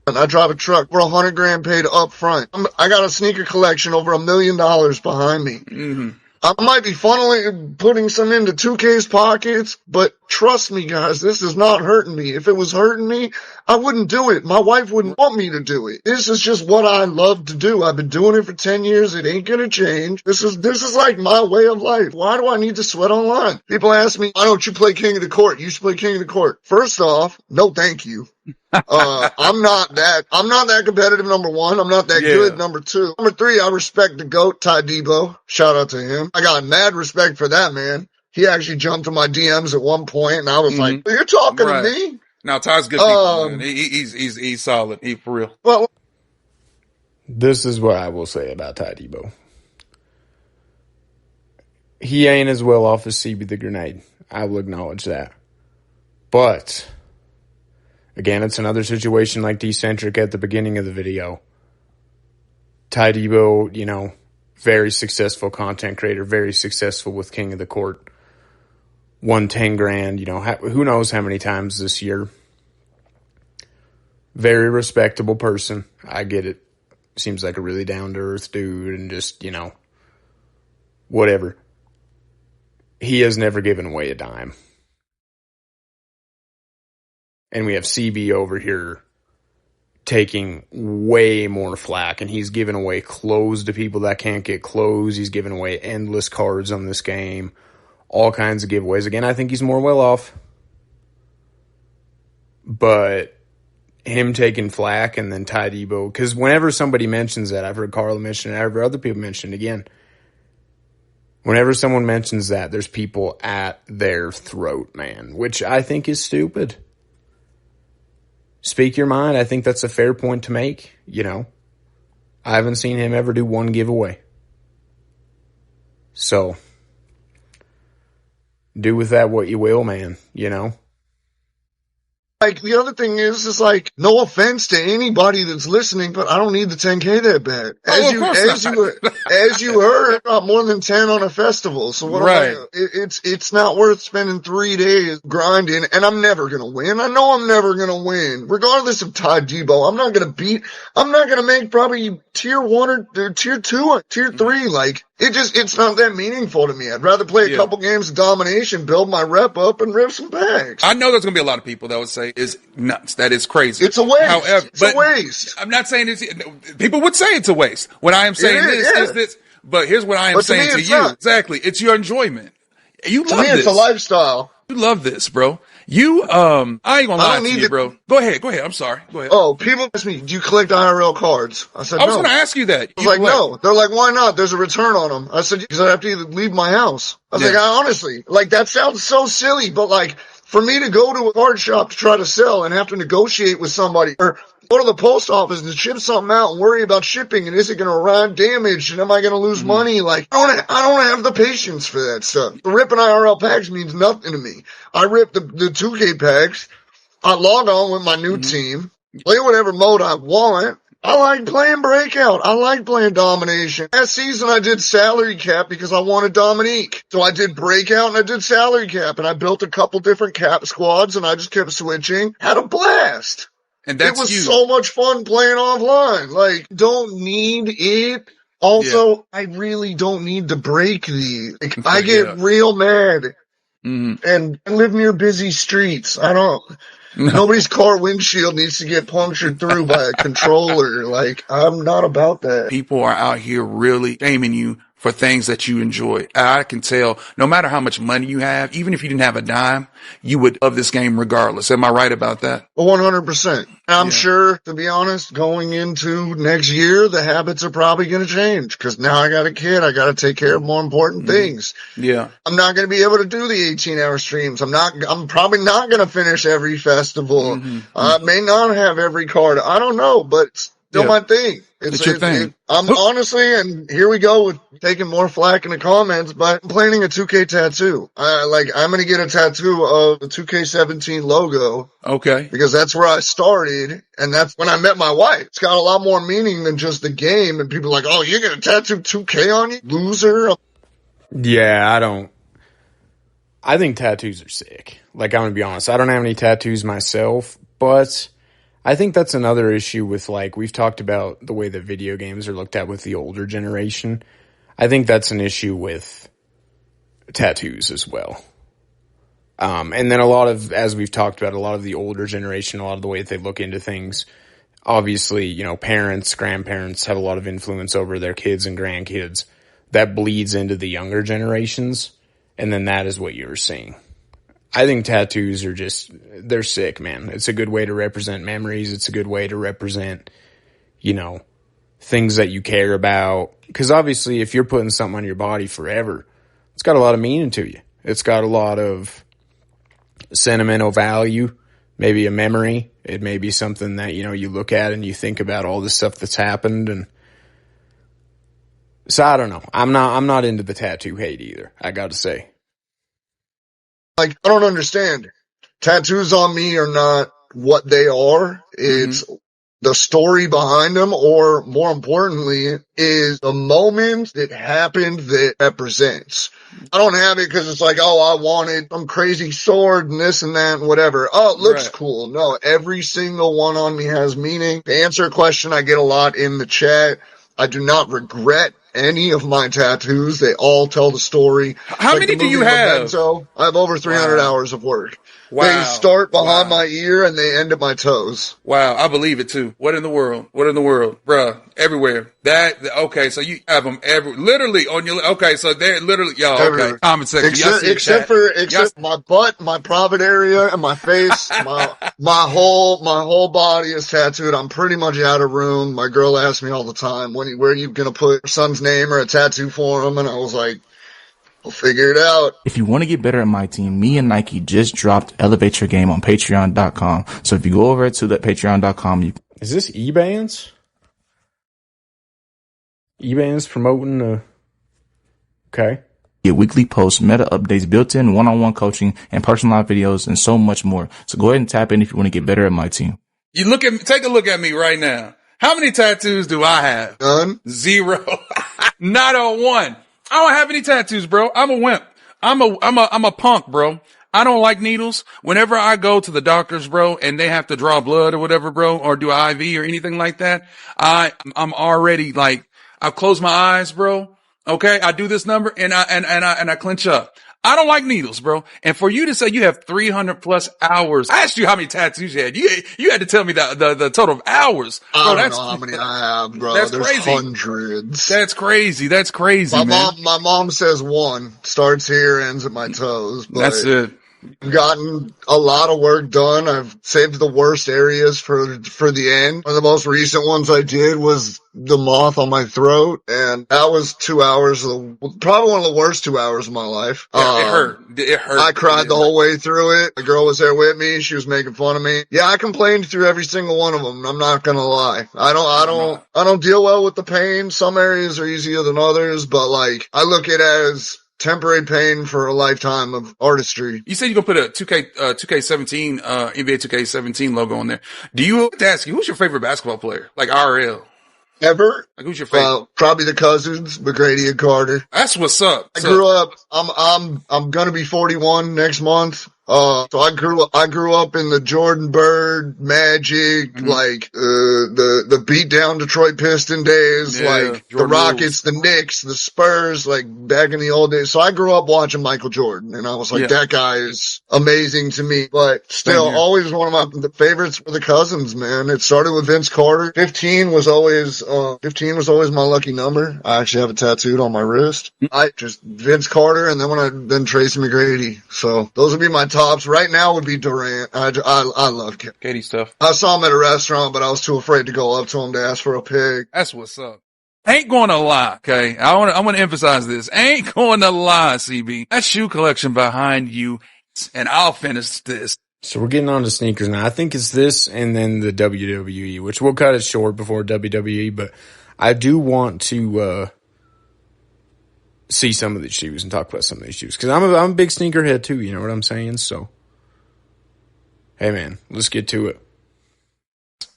I drive a truck. We're $100,000 paid up front. I got a sneaker collection over $1 million behind me. Mm-hmm. I might be funneling, putting some into 2K's pockets, but trust me, guys, this is not hurting me. If it was hurting me, I wouldn't do it. My wife wouldn't want me to do it. This is just what I love to do. I've been doing it for 10 years. It ain't gonna change. This is like my way of life. Why do I need to sweat online? People ask me, why don't you play King of the Court? You should play King of the Court. First off, no thank you. I'm not that competitive, number one. I'm not that good, number two. Number three, I respect the GOAT, Ty Debo. Shout out to him. I got mad respect for that man. He actually jumped to my DMs at one point, and I was like, you're talking to me? Now, Ty's good people, man. He's solid. He for real. Well, this is what I will say about Ty Debo. He ain't as well off as CB the Grenade. I will acknowledge that. But again, it's another situation like Decentric at the beginning of the video. Ty Debo, very successful content creator, very successful with King of the Court. Won 10 grand, who knows how many times this year. Very respectable person. I get it. Seems like a really down-to-earth dude and just, whatever. He has never given away a dime. And we have CB over here taking way more flack, and he's giving away clothes to people that can't get clothes. He's giving away endless cards on this game, all kinds of giveaways. Again, I think he's more well off. But him taking flack and then Ty Debo, because whenever somebody mentions that, I've heard Carla mention it, I've heard other people mention it again. Whenever someone mentions that, there's people at their throat, man, which I think is stupid. Speak your mind. I think that's a fair point to make, I haven't seen him ever do one giveaway. So, do with that what you will, man, Like, the other thing is like, no offense to anybody that's listening, but I don't need the 10K that bad. As you heard, I got more than 10 on a festival. So it's not worth spending 3 days grinding, and I'm never gonna win. I know I'm never gonna win. Regardless of Ty Debo, I'm not gonna make probably tier 1 or tier 2 or tier 3. Like, it's not that meaningful to me. I'd rather play a couple games of domination, build my rep up, and rip some bags. I know there's going to be a lot of people that would say is nuts. That is crazy. It's a waste. However, it's a waste. I'm not saying people would say it's a waste. What I am saying is this, but here's what I am saying to you. Not. Exactly. It's your enjoyment. You love this. It's a lifestyle. You love this, bro. I ain't gonna lie to you, bro. Go ahead. I'm sorry. Go ahead. Oh, people ask me, do you collect IRL cards? I said, no. I was gonna ask you that. I was like, no. They're like, why not? There's a return on them. I said, because I have to either leave my house. I was like, honestly, like, that sounds so silly, but like, for me to go to a card shop to try to sell and have to negotiate with somebody, or go to the post office and ship something out and worry about shipping, and is it going to arrive damaged, and am I going to lose money? Like, I don't have the patience for that stuff. The ripping IRL packs means nothing to me. I rip the 2K packs. I log on with my new team, play whatever mode I want. I like playing Breakout. I like playing Domination. Last season I did Salary Cap because I wanted Dominique. So I did Breakout and I did Salary Cap, and I built a couple different cap squads, and I just kept switching. Had a blast. And that's it was so much fun playing offline. Like, don't need it. Also, I really don't need to break these. Like, I get real mad. And I live near busy streets. Nobody's car windshield needs to get punctured through by a controller. Like, I'm not about that. People are out here really shaming you for things that you enjoy. I can tell, no matter how much money you have, even if you didn't have a dime, you would love this game regardless. Am I right about that? 100%. I'm sure, to be honest, going into next year, the habits are probably going to change, because now I got a kid. I got to take care of more important things. Yeah. I'm not going to be able to do the 18-hour streams. I'm probably not going to finish every festival. I may not have every card. I don't know, but it's still my thing. It's your thing. I'm honestly, and here we go with taking more flack in the comments, but I'm planning a 2K tattoo. I'm going to get a tattoo of the 2K17 logo. Okay. Because that's where I started, and that's when I met my wife. It's got a lot more meaning than just the game, and people are like, oh, you're going to tattoo 2K on you? Loser. Yeah, I think tattoos are sick. Like, I'm going to be honest. I don't have any tattoos myself, but I think that's another issue with, like, we've talked about the way that video games are looked at with the older generation. I think that's an issue with tattoos as well. And then a lot of, as we've talked about, a lot of the older generation, a lot of the way that they look into things, obviously, you know, parents, grandparents have a lot of influence over their kids and grandkids. That bleeds into the younger generations, and then that is what you're seeing. I think tattoos are just, they're sick, man. It's a good way to represent memories. It's a good way to represent, you know, things that you care about. Because obviously, if you're putting something on your body forever, it's got a lot of meaning to you. It's got a lot of sentimental value, maybe a memory. It may be something that, you know, you look at and you think about all the stuff that's happened. And so I don't know. I'm not into the tattoo hate either, I got to say. Like, I don't understand. Tattoos on me are not what they are. It's the story behind them, or more importantly, is the moment that happened that represents. I don't have it because it's like, oh, I wanted some crazy sword and this and that and whatever. Oh, it looks cool. No, every single one on me has meaning. To answer a question I get a lot in the chat, I do not regret any of my tattoos. They all tell the story. How many do you have? Memento. I have over 300 hours of work. Wow. They start behind my ear and they end at my toes. Wow, I believe it too. What in the world? What in the world? Bruh, everywhere. Okay, so you have them literally on your, okay, so they're literally, y'all, okay, comment section. Except for my butt, my private area, and my face, my whole body is tattooed. I'm pretty much out of room. My girl asks me all the time, where are you gonna put your son's name or a tattoo for him? And I was like, we'll figure it out. If you want to get better at my team, me and Nike just dropped Elevate Your Game on Patreon.com. So if you go over to that Patreon.com, Is this eBands? eBands promoting okay. Get weekly posts, meta updates, built-in one-on-one coaching, and personalized videos, and so much more. So go ahead and tap in if you want to get better at my team. Take a look at me right now. How many tattoos do I have? None. 0. Not on one. I don't have any tattoos, bro. I'm a wimp. I'm a punk, bro. I don't like needles. Whenever I go to the doctors, bro, and they have to draw blood or whatever, bro, or do IV or anything like that, I'm already like, I've closed my eyes, bro. Okay. I do this number and I clench up. I don't like needles, bro. And for you to say you have 300 plus hours, I asked you how many tattoos you had. You had to tell me the total of hours. Bro, I don't know how many I have, bro. There's crazy. Hundreds. That's crazy. That's crazy, My mom says one. Starts here, ends at my toes. But that's it. I've gotten a lot of work done. I've saved the worst areas for the end. One of the most recent ones I did was the moth on my throat, and that was 2 hours, probably one of the worst 2 hours of my life. Yeah, it hurt. It hurt. I cried the whole way through it. The girl was there with me. She was making fun of me. Yeah, I complained through every single one of them. I'm not gonna lie. I don't deal well with the pain. Some areas are easier than others, but like, I look at it as temporary pain for a lifetime of artistry. You said you're gonna put a 2K17, NBA 2K17 logo on there. Do you have to ask you, who's your favorite basketball player? Like RL? Ever? Like, who's your favorite? Probably the cousins, McGrady and Carter. That's what's up. I grew up, I'm gonna be 41 next month. So I grew up in the Jordan Bird, Magic, like, the beat down Detroit Piston days, like Jordan the Rockets, the Knicks, the Spurs, like back in the old days. So I grew up watching Michael Jordan, and I was like, that guy is amazing to me. But still, always one of my favorites were the cousins, man. It started with Vince Carter. 15 was always my lucky number. I actually have it tattooed on my wrist. I just Vince Carter, and then Tracy McGrady. So those would be my tops. Right now would be Durant. I love Katie stuff. I saw him at a restaurant, but I was too afraid to go up to him to ask for a pig. That's what's up. Ain't going to lie, okay? I want to emphasize this. Ain't going to lie, CB. That shoe collection behind you, and I'll finish this. So we're getting on to sneakers now. I think it's this and then the WWE, which we'll cut it short before WWE, but I do want to see some of these shoes and talk about some of these shoes, because I'm a big sneakerhead too, you know what I'm saying? So, hey man, let's get to it.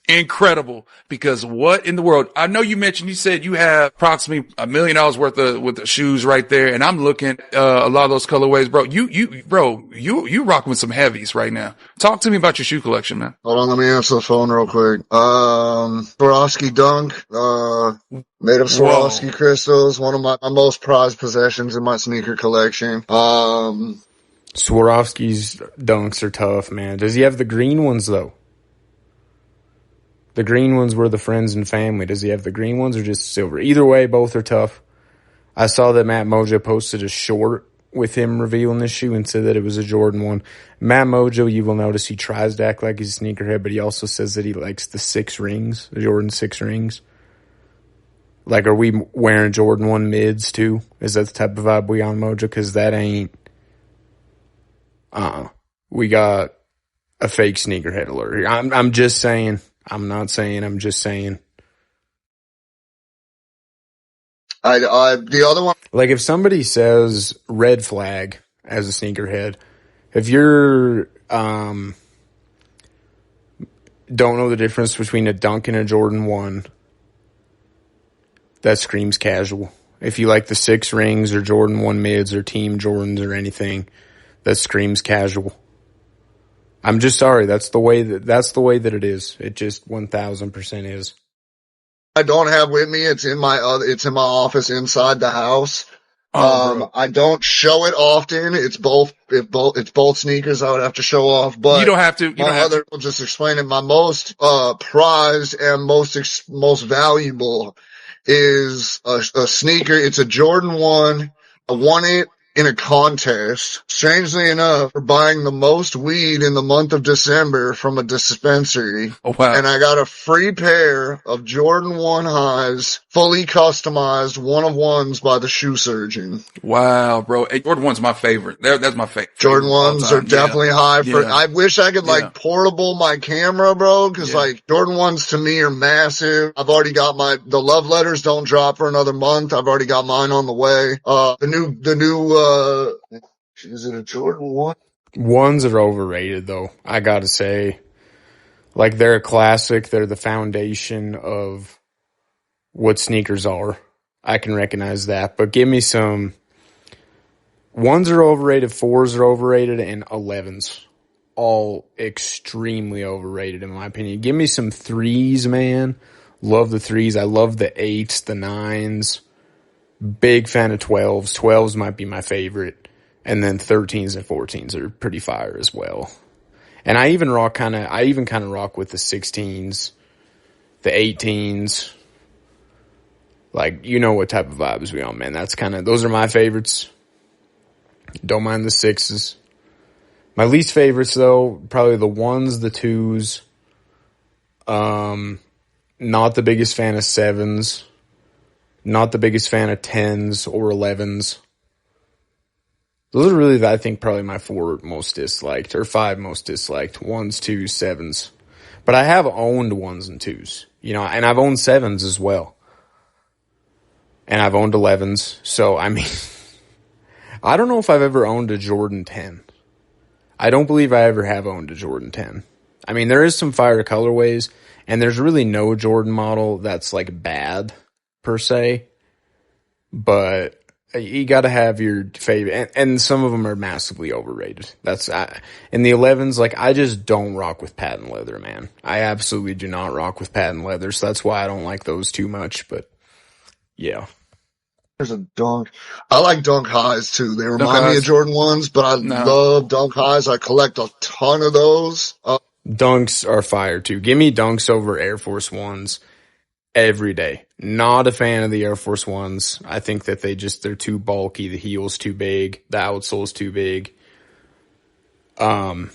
Incredible, because what in the world? I know you said you have approximately $1 million worth of shoes right there, and I'm looking at a lot of those colorways, bro. You rocking with some heavies right now. Talk to me about your shoe collection, man. Hold on, let me answer the phone real quick. Swarovski Dunk, made of Swarovski crystals, one of my most prized possessions in my sneaker collection. Swarovski's dunks are tough, man. Does he have the green ones though? The green ones were the friends and family. Does he have the green ones or just silver? Either way, both are tough. I saw that Matt Mojos posted a short with him revealing this shoe and said that it was a Jordan 1. Matt Mojos, you will notice he tries to act like he's a sneakerhead, but he also says that he likes the 6 rings, the Jordan 6 rings. Like, are we wearing Jordan 1 mids too? Is that the type of vibe we on, Mojo? Because that ain't... We got a fake sneakerhead alert here. I'm just saying... I'm not saying, I'm just saying. The other one. Like if somebody says red flag as a sneakerhead, if you're, don't know the difference between a Dunk and a Jordan 1, that screams casual. If you like the 6 rings or Jordan 1 mids or Team Jordans or anything, that screams casual. I'm just sorry. That's the way that it is. It just 1000% is. I don't have with me. It's in my office inside the house. I don't show it often. It's both sneakers I would have to show off, but you don't have to. I'll just explain it. My most prized and most valuable is a sneaker. It's a Jordan 1. I won it in a contest, strangely enough, for buying the most weed in the month of December from a dispensary. Oh, wow. And I got a free pair of Jordan 1 highs, fully customized, one-of-ones by the shoe surgeon. Wow, bro. Hey, Jordan 1's my favorite. That's my favorite. Jordan 1s are definitely high for, I wish I could portable my camera, bro, cause Jordan 1s to me are massive. I've already got the love letters don't drop for another month. I've already got mine on the way. The new, is it a Jordan 1? Ones are overrated though. I gotta say, like they're a classic. They're the foundation of what sneakers are. I can recognize that, but give me some. 1s are overrated, 4s are overrated, and 11s all extremely overrated in my opinion. Give me some 3s, man. Love the 3s. I love the 8s, the 9s. Big fan of 12s. 12s might be my favorite. And then 13s and 14s are pretty fire as well. And I even kind of rock with the 16s, the 18s. Like, you know what type of vibes we on, man. Those are my favorites. Don't mind the 6s. My least favorites though, probably the 1s, the 2s. Not the biggest fan of 7s. Not the biggest fan of 10s or 11s. Those are really, I think, probably my 4 most disliked, or 5 most disliked. 1s, 2s, 7s. But I have owned 1s and 2s, and I've owned 7s as well. And I've owned 11s. So, I mean, I don't know if I've ever owned a Jordan 10. I don't believe I ever have owned a Jordan 10. I mean, there is some fire colorways, and there's really no Jordan model that's, like, bad per se, but you got to have your favorite, and some of them are massively overrated. In the 11s, like, I just don't rock with patent leather, man. I absolutely do not rock with patent leather, so that's why I don't like those too much, but yeah. There's a Dunk. I like Dunk highs too. They remind me of Jordan 1s, but I love Dunk highs. I collect a ton of those. Dunks are fire too. Give me Dunks over Air Force 1s. Every day. Not a fan of the Air Force 1s. I think that they're too bulky. The heel's too big. The outsole's too big. Yeah,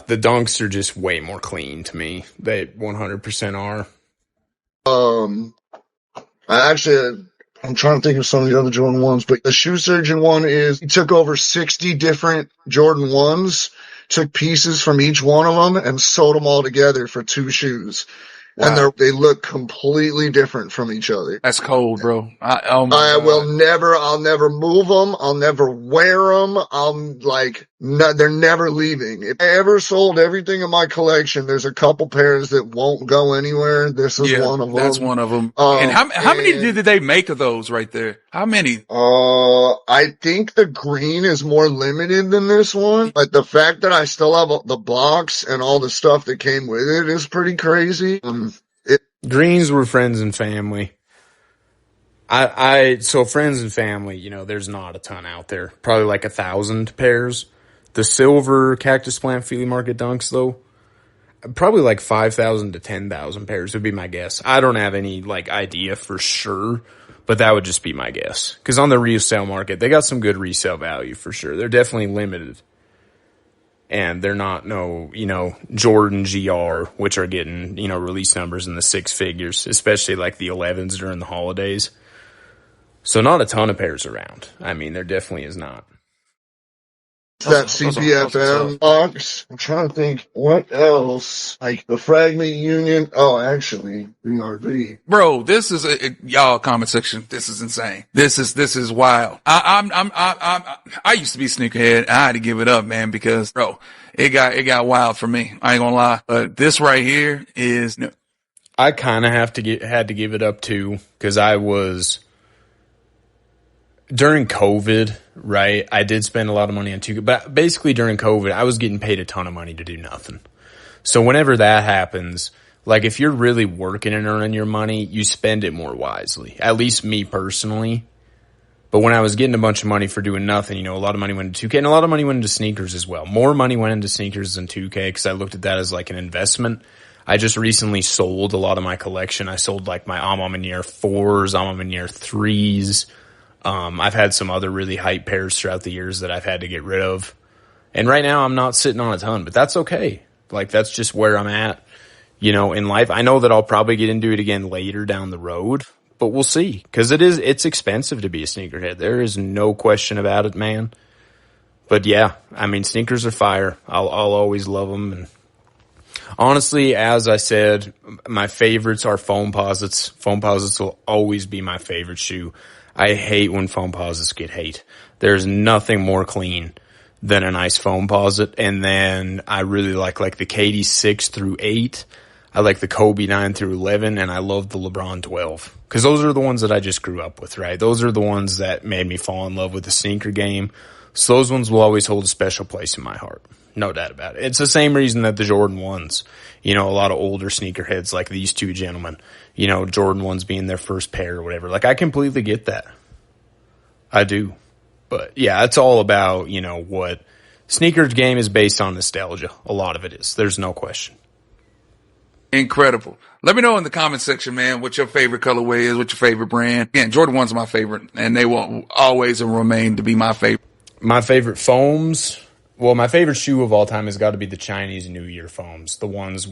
the Dunks are just way more clean to me. They 100% are. I'm trying to think of some of the other Jordan 1s, but the shoe surgeon one he took over 60 different Jordan 1s, took pieces from each one of them and sewed them all together for 2 shoes. Wow. And they look completely different from each other. That's cold, bro. I'll never move them. I'll never wear them. I'm like, they're never leaving. If I ever sold everything in my collection, there's a couple pairs that won't go anywhere. This is one of them. That's one of them. And how many did they make of those right there? How many? I think the green is more limited than this one, but the fact that I still have the box and all the stuff that came with it is pretty crazy. Greens were friends and family. So friends and family, you know, there's not a ton out there. Probably like 1,000 pairs. The silver cactus plant flea market dunks, though, probably like 5,000 to 10,000 pairs would be my guess. I don't have any like idea for sure, but that would just be my guess. Because on the resale market, they got some good resale value for sure. They're definitely limited. And they're not Jordan GR, which are getting, release numbers in the 6 figures, especially like the 11s during the holidays. So not a ton of pairs around. I mean, there definitely is not. That CBFM box. I'm trying to think what else. Like the Fragment Union. Oh, actually, BRV. Bro, this is y'all comment section. This is insane. This is wild. I used to be sneakerhead. I had to give it up, man, because bro, it got wild for me. I ain't gonna lie. But this right here is new. I kind of had to give it up too, because I was during COVID, right? I did spend a lot of money on 2K, but basically during COVID, I was getting paid a ton of money to do nothing. So whenever that happens, like if you're really working and earning your money, you spend it more wisely. At least me personally. But when I was getting a bunch of money for doing nothing, a lot of money went into 2K and a lot of money went into sneakers as well. More money went into sneakers than 2K because I looked at that as like an investment. I just recently sold a lot of my collection. I sold like my Amamanier 4s, Amamanier 3s. I've had some other really hype pairs throughout the years that I've had to get rid of. And right now I'm not sitting on a ton, but that's okay. Like that's just where I'm at, in life. I know that I'll probably get into it again later down the road, but we'll see. Cause it's expensive to be a sneakerhead. There is no question about it, man. But yeah, I mean, sneakers are fire. I'll always love them. And honestly, as I said, my favorites are foam posits. Foam posits will always be my favorite shoe. I hate when foam posits get hate. There's nothing more clean than a nice foam posit. And then I really like the KD 6 through 8. I like the Kobe 9 through 11. And I love the LeBron 12. Because those are the ones that I just grew up with, right? Those are the ones that made me fall in love with the sneaker game. So those ones will always hold a special place in my heart. No doubt about it. It's the same reason that the Jordan 1s, a lot of older sneakerheads like these two gentlemen, Jordan 1s being their first pair or whatever. Like, I completely get that. I do. But, yeah, it's all about, what sneakers game is based on nostalgia. A lot of it is. There's no question. Incredible. Let me know in the comment section, man, what your favorite colorway is, what your favorite brand. Again, Jordan 1's my favorite, and they will always remain to be my favorite. My favorite foams. Well, my favorite shoe of all time has got to be the Chinese New Year foams. The ones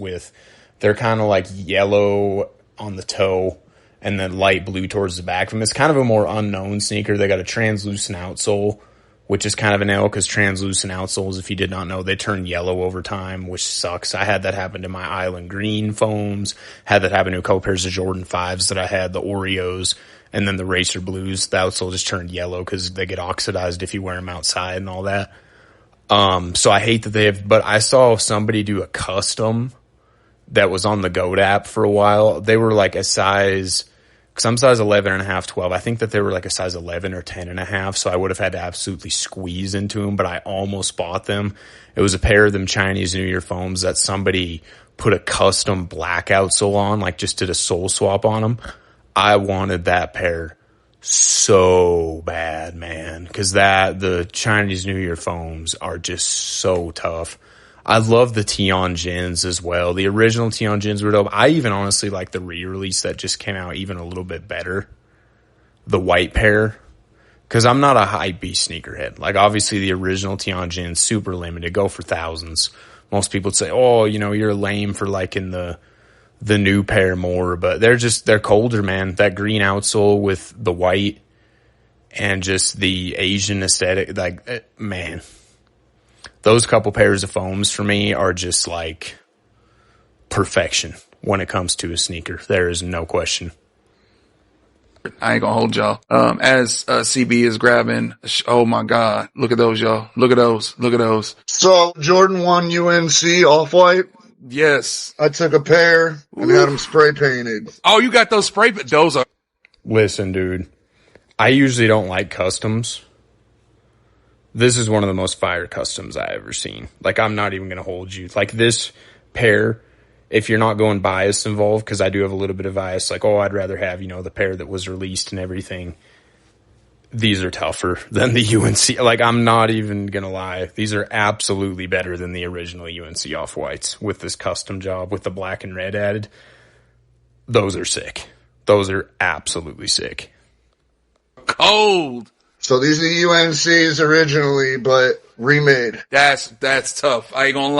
they're kind of like yellow on the toe and then light blue towards the back. It's kind of a more unknown sneaker. They got a translucent outsole, which is kind of an L because translucent outsoles, if you did not know, they turn yellow over time, which sucks. I had that happen to my Island Green foams. Had that happen to a couple pairs of Jordan 5s that I had, the Oreos, and then the Racer Blues. The outsole just turned yellow because they get oxidized if you wear them outside and all that. So I hate that they have, but I saw somebody do a custom that was on the GOAT app for a while. They were like a size, cause I'm size 11 and a half, 12. I think that they were like a size 11 or 10 and a half. So I would have had to absolutely squeeze into them, but I almost bought them. It was a pair of them Chinese New Year foams that somebody put a custom black outsole on, like just did a sole swap on them. I wanted that pair so bad, man, because the Chinese New Year foams are just so tough. I love the Tianjins as well. The original Tianjins were dope. I even honestly like the re-release that just came out even a little bit better. The white pair. Because I'm not a hypebeast sneakerhead. Like, obviously, the original Tianjin, super limited, go for thousands. Most people would say, oh, you're lame for liking the new pair more, but they're colder, man. That green outsole with the white and just the Asian aesthetic, like, man, those couple pairs of foams for me are just like perfection when it comes to a sneaker. There is no question. I ain't gonna hold y'all. As CB is grabbing, oh my God, look at those, y'all. Look at those. Look at those. So Jordan 1 UNC off-white. Yes. I took a pair and had them spray painted. Oh, you got those spray, but those are. Listen, dude, I usually don't like customs. This is one of the most fire customs I ever seen. Like, I'm not even going to hold you. Like, this pair, if you're not going bias involved, because I do have a little bit of bias, like, oh, I'd rather have, you know, the pair that was released and everything. These are tougher than the UNC. Like, I'm not even going to lie. These are absolutely better than the original UNC off-whites with this custom job with the black and red added. Those are sick. Those are absolutely sick. Cold. So these are the UNCs originally, but remade. That's tough. I ain't gonna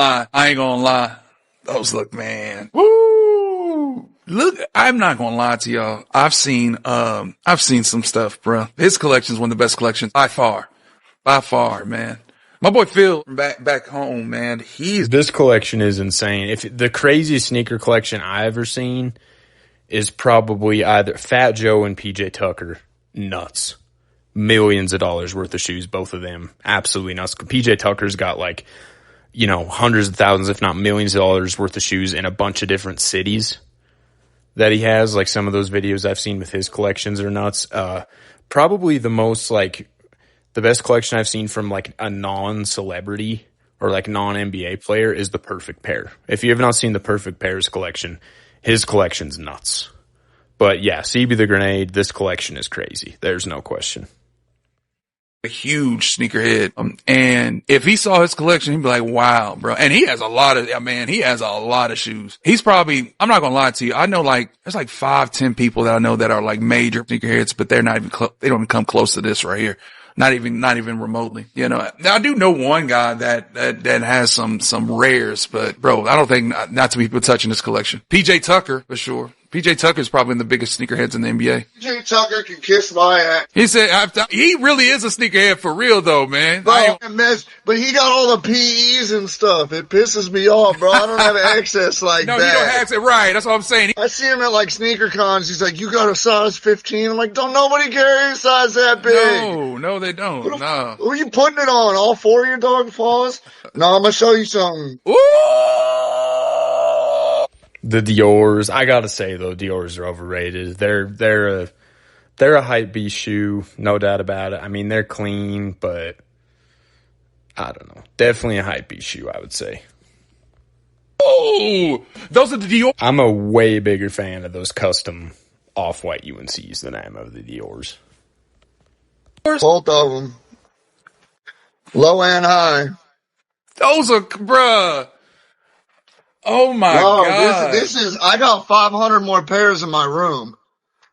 lie. Those look, man. Woo! Look, I'm not gonna lie to y'all. I've seen some stuff, bro. His collection is one of the best collections by far, man. My boy Phil back home, man. This collection is insane. If the craziest sneaker collection I ever seen is probably either Fat Joe and PJ Tucker. Nuts. Millions of dollars worth of shoes, both of them. Absolutely nuts. PJ Tucker's got like, you know, hundreds of thousands, if not millions of dollars worth of shoes in a bunch of different cities that he has. Like, some of those videos I've seen with his collections are nuts. Probably the most, like, the best collection I've seen from like a non-celebrity or like non-NBA player is the Perfect Pair. If you have not seen the Perfect Pairs collection, his collection's nuts. But yeah, CB the Grenade, this collection is crazy. There's no question. A huge sneakerhead. And if he saw his collection, he'd be like, wow, bro. And he has a lot of shoes. He's probably, I'm not going to lie to you. I know like, there's like 5-10 people that I know that are like major sneakerheads, but they're not even they don't even come close to this right here. Not even remotely, you know. Now I do know one guy that has some rares, but bro, I don't think not too many people touching this collection. PJ Tucker, for sure. PJ Tucker is probably the biggest sneakerheads in the NBA. PJ Tucker can kiss my ass. He said, he really is a sneakerhead for real though, man. Bro, but he got all the PEs and stuff. It pisses me off, bro. I don't have access like no, that. No, you don't have access. Right. That's what I'm saying. I see him at like sneaker cons. He's like, you got a size 15? I'm like, don't nobody carry a size that big. No, they don't. No. Who are you putting it on? All four of your dog paws? No, I'm going to show you something. Ooh! The Dior's, I gotta say though, Dior's are overrated. They're a hype beast shoe, no doubt about it. I mean, they're clean, but I don't know. Definitely a hype beast shoe, I would say. Oh, those are the Dior. I'm a way bigger fan of those custom off-white UNCs than I am of the Dior's. Both of them, low and high. Those are, bruh. Oh my God. This is, I got 500 more pairs in my room.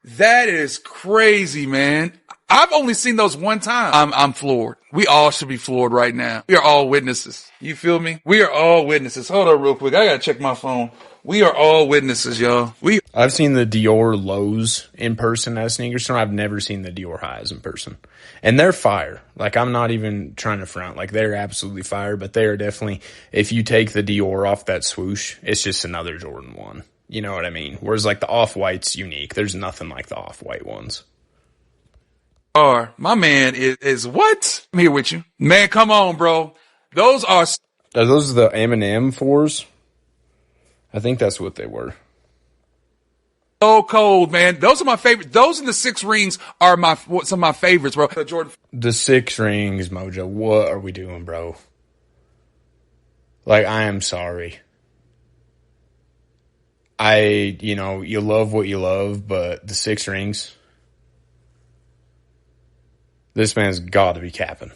That is crazy, man. I've only seen those one time. I'm floored. We all should be floored right now. We are all witnesses. You feel me? We are all witnesses. Hold on real quick. I gotta check my phone. We are all witnesses, y'all. I've seen the Dior lows in person at a sneaker store. I've never seen the Dior highs in person. And they're fire. Like, I'm not even trying to front. Like, they're absolutely fire, but they are definitely, if you take the Dior off that swoosh, it's just another Jordan 1. You know what I mean? Whereas, like, the Off-White's unique. There's nothing like the Off-White ones. My man is what? I'm here with you. Man, come on, bro. Those are those the M&M 4s? I think that's what they were. So cold, man. Those are my favorite. Those and the 6 rings are some of my favorites, bro. Jordan. The 6 rings, Mojo. What are we doing, bro? Like, I am sorry. You love what you love, but the 6 rings, this man's got to be capping.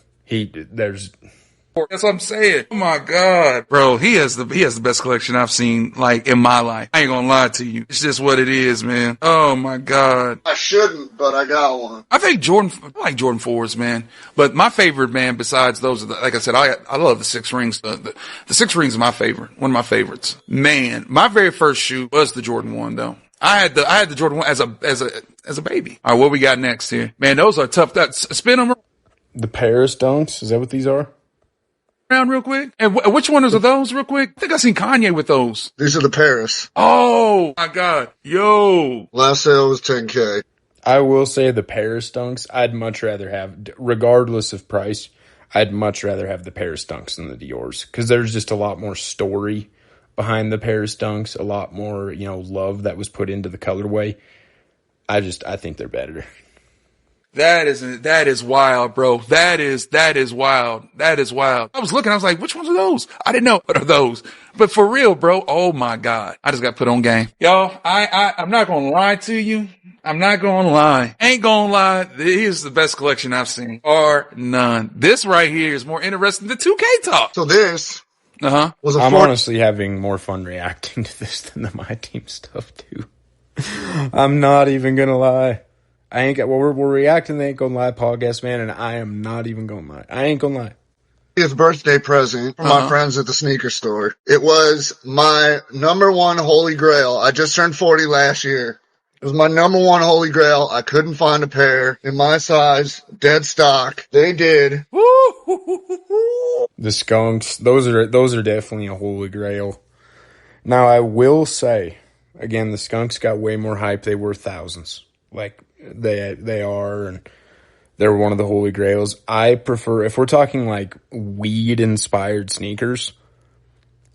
That's what I'm saying. Oh my God, bro. He has the best collection I've seen, like, in my life. I ain't gonna lie to you. It's just what it is, man. Oh my God. I shouldn't, but I got one. I like Jordan 4s, man. But my favorite, man, besides those, like I said, I love the 6 rings. The 6 rings are my favorite. One of my favorites. Man, my very first shoe was the Jordan 1, though. I had the Jordan 1 as a baby. All right, what we got next here? Man, those are tough. Spin them. The Paris Dunks, is that what these are? Around real quick. And which one are those real quick? I think I seen Kanye with those. These are the Paris. Oh my God. Yo. Last sale was $10K. I will say the Paris Dunks, I'd much rather have, regardless of price, I'd much rather have the Paris Dunks than the Dior's, because there's just a lot more story behind the Paris Dunks, a lot more, love that was put into the colorway. I think they're better. That is wild, bro. That is wild. That is wild. I was looking, I was like, which ones are those? I didn't know what are those. But for real, bro, oh my God. I just got put on game. Y'all, I'm not gonna lie to you. I'm not gonna lie. Ain't gonna lie. Here's the best collection I've seen. Or none. This right here is more interesting than 2K talk. So this was I'm honestly having more fun reacting to this than the My Team stuff too. I'm not even gonna lie. We're reacting to the Ain't Gonna Lie podcast, man, and I am not even gonna lie. I ain't gonna lie. His birthday present from my friends at the sneaker store. It was my number one holy grail. I just turned 40 last year. It was my number one holy grail. I couldn't find a pair in my size, dead stock. They did. The Skunks, those are definitely a holy grail. Now I will say, again, the Skunks got way more hype. They were thousands. Like they are, and they're one of the holy grails. I prefer, if we're talking like weed inspired sneakers,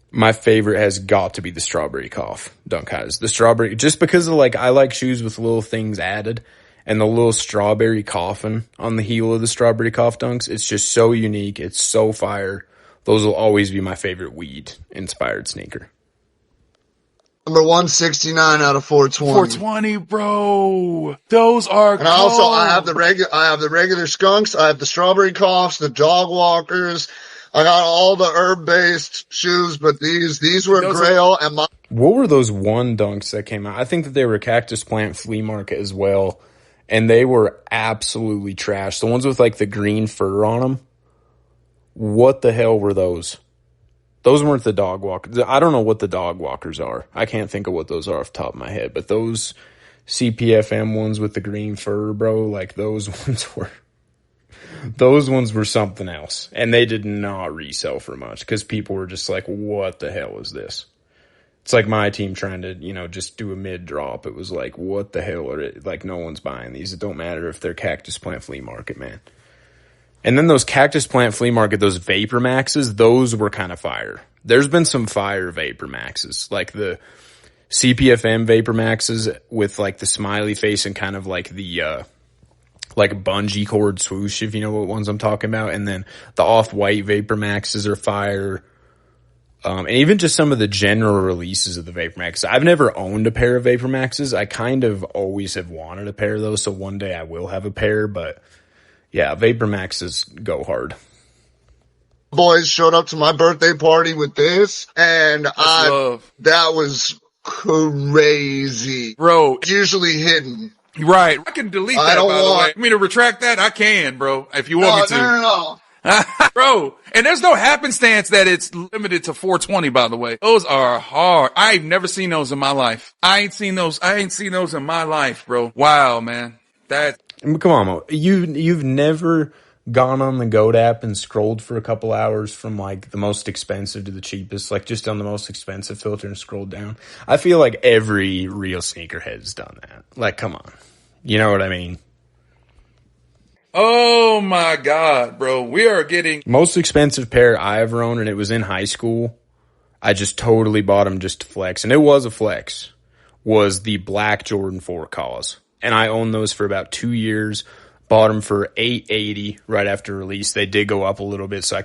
my favorite has got to be the Strawberry Cough Dunk Highs. The strawberry, just because of I like shoes with little things added, and the little strawberry coffin on the heel of the Strawberry Cough Dunks. It's just so unique. It's so fire. Those will always be my favorite weed inspired sneaker. Number 169 out of 420. 420, bro. Those are cold. And also, I have the regular Skunks. I have the Strawberry Coughs, the Dog Walkers. I got all the herb-based shoes, but these were grail. What were those one Dunks that came out? I think that they were Cactus Plant Flea Market as well, and they were absolutely trash. The ones with the green fur on them. What the hell were those? Those weren't the Dog Walkers. I don't know what the Dog Walkers are. I can't think of what those are off the top of my head. But those CPFM ones with the green fur, bro, those ones were something else. And they did not resell for much because people were just like, what the hell is this? It's like my team trying to, just do a mid drop. It was like, what the hell are it? No one's buying these. It don't matter if they're Cactus Plant Flea Market, man. And then those Cactus Plant Flea Market, those Vapor Maxes, those were kind of fire. There's been some fire Vapor Maxes, like the CPFM Vapor Maxes with the smiley face and kind of the bungee cord swoosh, if you know what ones I'm talking about. And then the Off-White Vapor Maxes are fire. And even just some of the general releases of the Vapor Maxes. I've never owned a pair of Vapor Maxes. I kind of always have wanted a pair of those, so one day I will have a pair, but yeah, Vapor Maxes go hard. Boys showed up to my birthday party with this, and that was crazy. Bro. Usually hidden. Right. I can delete that, by the way. I mean, to retract that, I can, bro, if you want me to. No. Bro, and there's no happenstance that it's limited to 420, by the way. Those are hard. I've never seen those in my life. I ain't seen those in my life, bro. Wow, man. Come on, Mo. You've never gone on the Goat app and scrolled for a couple hours from the most expensive to the cheapest, just on the most expensive filter and scrolled down? I feel like every real sneakerhead's done that. Come on. You know what I mean? Oh my God, bro. We are getting most expensive pair I ever owned, and it was in high school. I just totally bought them just to flex, and it was a flex, was the black Jordan 4 Cause. And I owned those for about 2 years. Bought them for $880 right after release. They did go up a little bit, so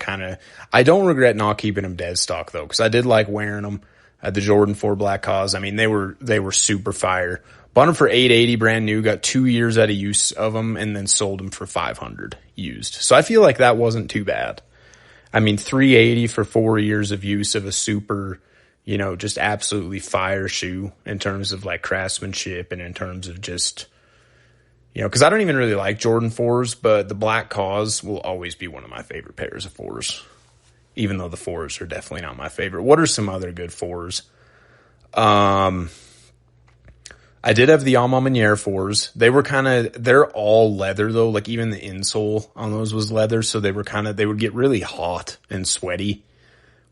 I don't regret not keeping them dead stock though, because I did like wearing them at the Jordan 4 Black Cause. I mean, they were super fire. Bought them for $880 brand new. Got 2 years out of use of them, and then sold them for $500 used. So I feel like that wasn't too bad. I mean, $380 for 4 years of use of a super, just absolutely fire shoe in terms of craftsmanship and in terms of just, because I don't even really like Jordan 4s, but the Black Cause will always be one of my favorite pairs of 4s, even though the 4s are definitely not my favorite. What are some other good 4s? I did have the Alma Maniere 4s. They're all leather though. Even the insole on those was leather. So they would get really hot and sweaty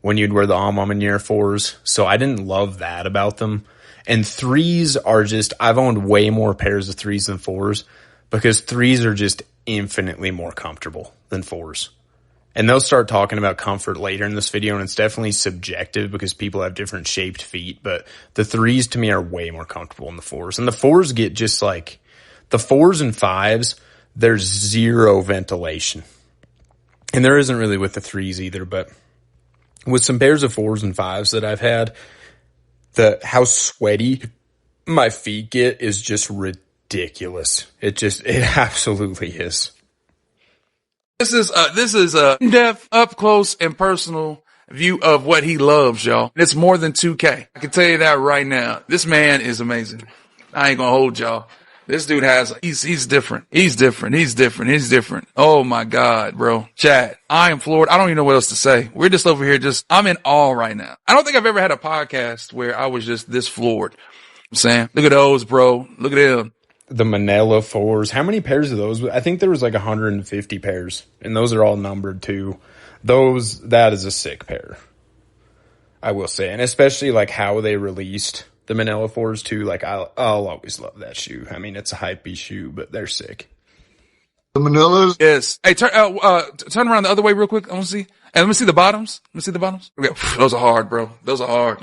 when you'd wear the Alma Maniere 4s. So I didn't love that about them. And threes are just, I've owned way more pairs of threes than fours because threes are just infinitely more comfortable than fours. And they'll start talking about comfort later in this video, and it's definitely subjective because people have different shaped feet, but the threes to me are way more comfortable than the fours. And the fours get just like, the fours and fives, there's zero ventilation. And there isn't really with the threes either, but with some pairs of fours and fives that I've had, how sweaty my feet get is just ridiculous. It absolutely is. This is a in-depth, up close and personal view of what he loves, y'all. It's more than 2K. I can tell you that right now. This man is amazing. I ain't gonna hold y'all. This dude he's different. He's different. Oh my God, bro. Chat, I am floored. I don't even know what else to say. We're just over here I'm in awe right now. I don't think I've ever had a podcast where I was just this floored. I'm saying, look at those, bro. Look at them. The Manila 4s. How many pairs of those? I think there was like 150 pairs, and those are all numbered too. That is a sick pair, I will say. And especially like how they released the Manila 4s too. Like I'll always love that shoe. I mean, it's a hypey shoe, but they're sick. The Manilas? Yes. Hey, turn around the other way real quick. I want to see. And let me see the bottoms. Okay. Those are hard, bro. Those are hard.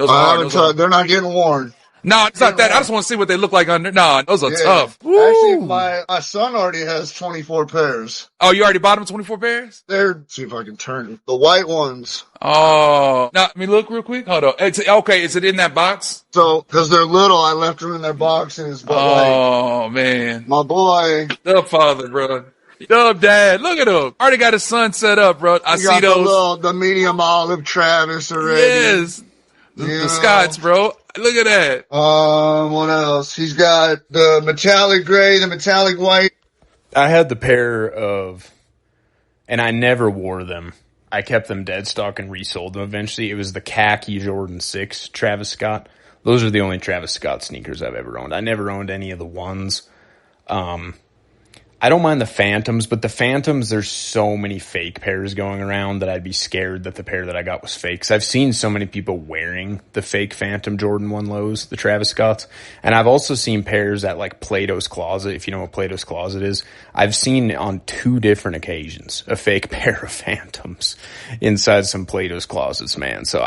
They're not getting worn. No, it's not that. I just want to see what they look like under. No, those are tough. Actually, my son already has 24 pairs. Oh, you already bought him 24 pairs? See if I can turn it. The white ones. Oh. Now, let me look real quick. Hold on. Okay, is it in that box? So, because they're little, I left them in their boxes. But man. My boy. Dub father, bro. Dub dad. Look at him. Already got his son set up, bro. I see those. The medium olive Travis already. Yes. The Scots, bro. Look at that. What else? He's got the metallic gray, the metallic white. I had the pair of, and I never wore them. I kept them dead stock and resold them eventually. It was the khaki Jordan 6 Travis Scott. Those are the only Travis Scott sneakers I've ever owned. I never owned any of the ones. I don't mind the Phantoms, but the Phantoms, there's so many fake pairs going around that I'd be scared that the pair that I got was fake. 'Cause I've seen so many people wearing the fake Phantom Jordan 1 lows, the Travis Scotts. And I've also seen pairs at like Plato's Closet, if you know what Plato's Closet is. I've seen on 2 different occasions a fake pair of Phantoms inside some Plato's Closets, man. So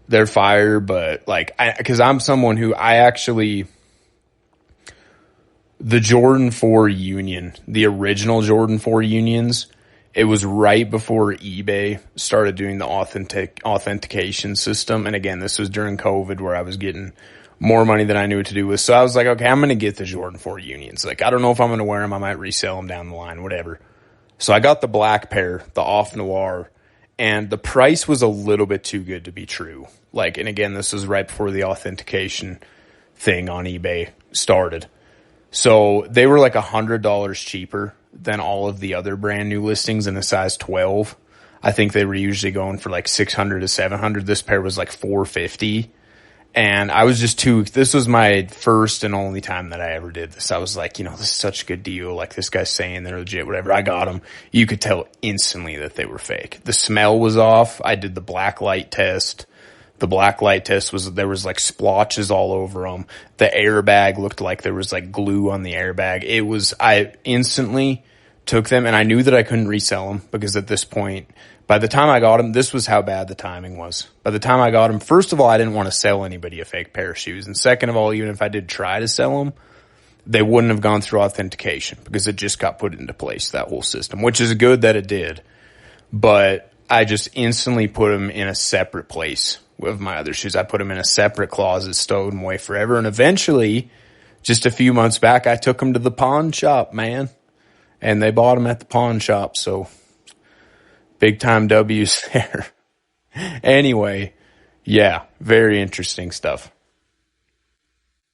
they're fire, but like, cause I'm someone who the Jordan 4 Union, the original Jordan 4 Unions, it was right before eBay started doing the authentication system. And again, this was during COVID where I was getting more money than I knew what to do with. So I was like, okay, I'm going to get the Jordan 4 Unions. Like, I don't know if I'm going to wear them. I might resell them down the line, whatever. So I got the black pair, the Off Noir, and the price was a little bit too good to be true. Like, and again, this was right before the authentication thing on eBay started. So they were like $100 cheaper than all of the other brand new listings in a size 12. I think they were usually going for like $600 to $700. This pair was like $450. And I was this was my first and only time that I ever did this. I was like, this is such a good deal. Like this guy's saying they're legit, whatever. I got them. You could tell instantly that they were fake. The smell was off. I did the black light test. The black light test there was like splotches all over them. The airbag looked like there was like glue on the airbag. I instantly took them and I knew that I couldn't resell them because at this point, by the time I got them, this was how bad the timing was. By the time I got them, first of all, I didn't want to sell anybody a fake pair of shoes. And second of all, even if I did try to sell them, they wouldn't have gone through authentication because it just got put into place, that whole system, which is good that it did. But I just instantly put them in a separate place with my other shoes. I put them in a separate closet, stowed them away forever. And eventually, just a few months back, I took them to the pawn shop, man. And they bought them at the pawn shop. So big time W's there. Anyway, yeah, very interesting stuff.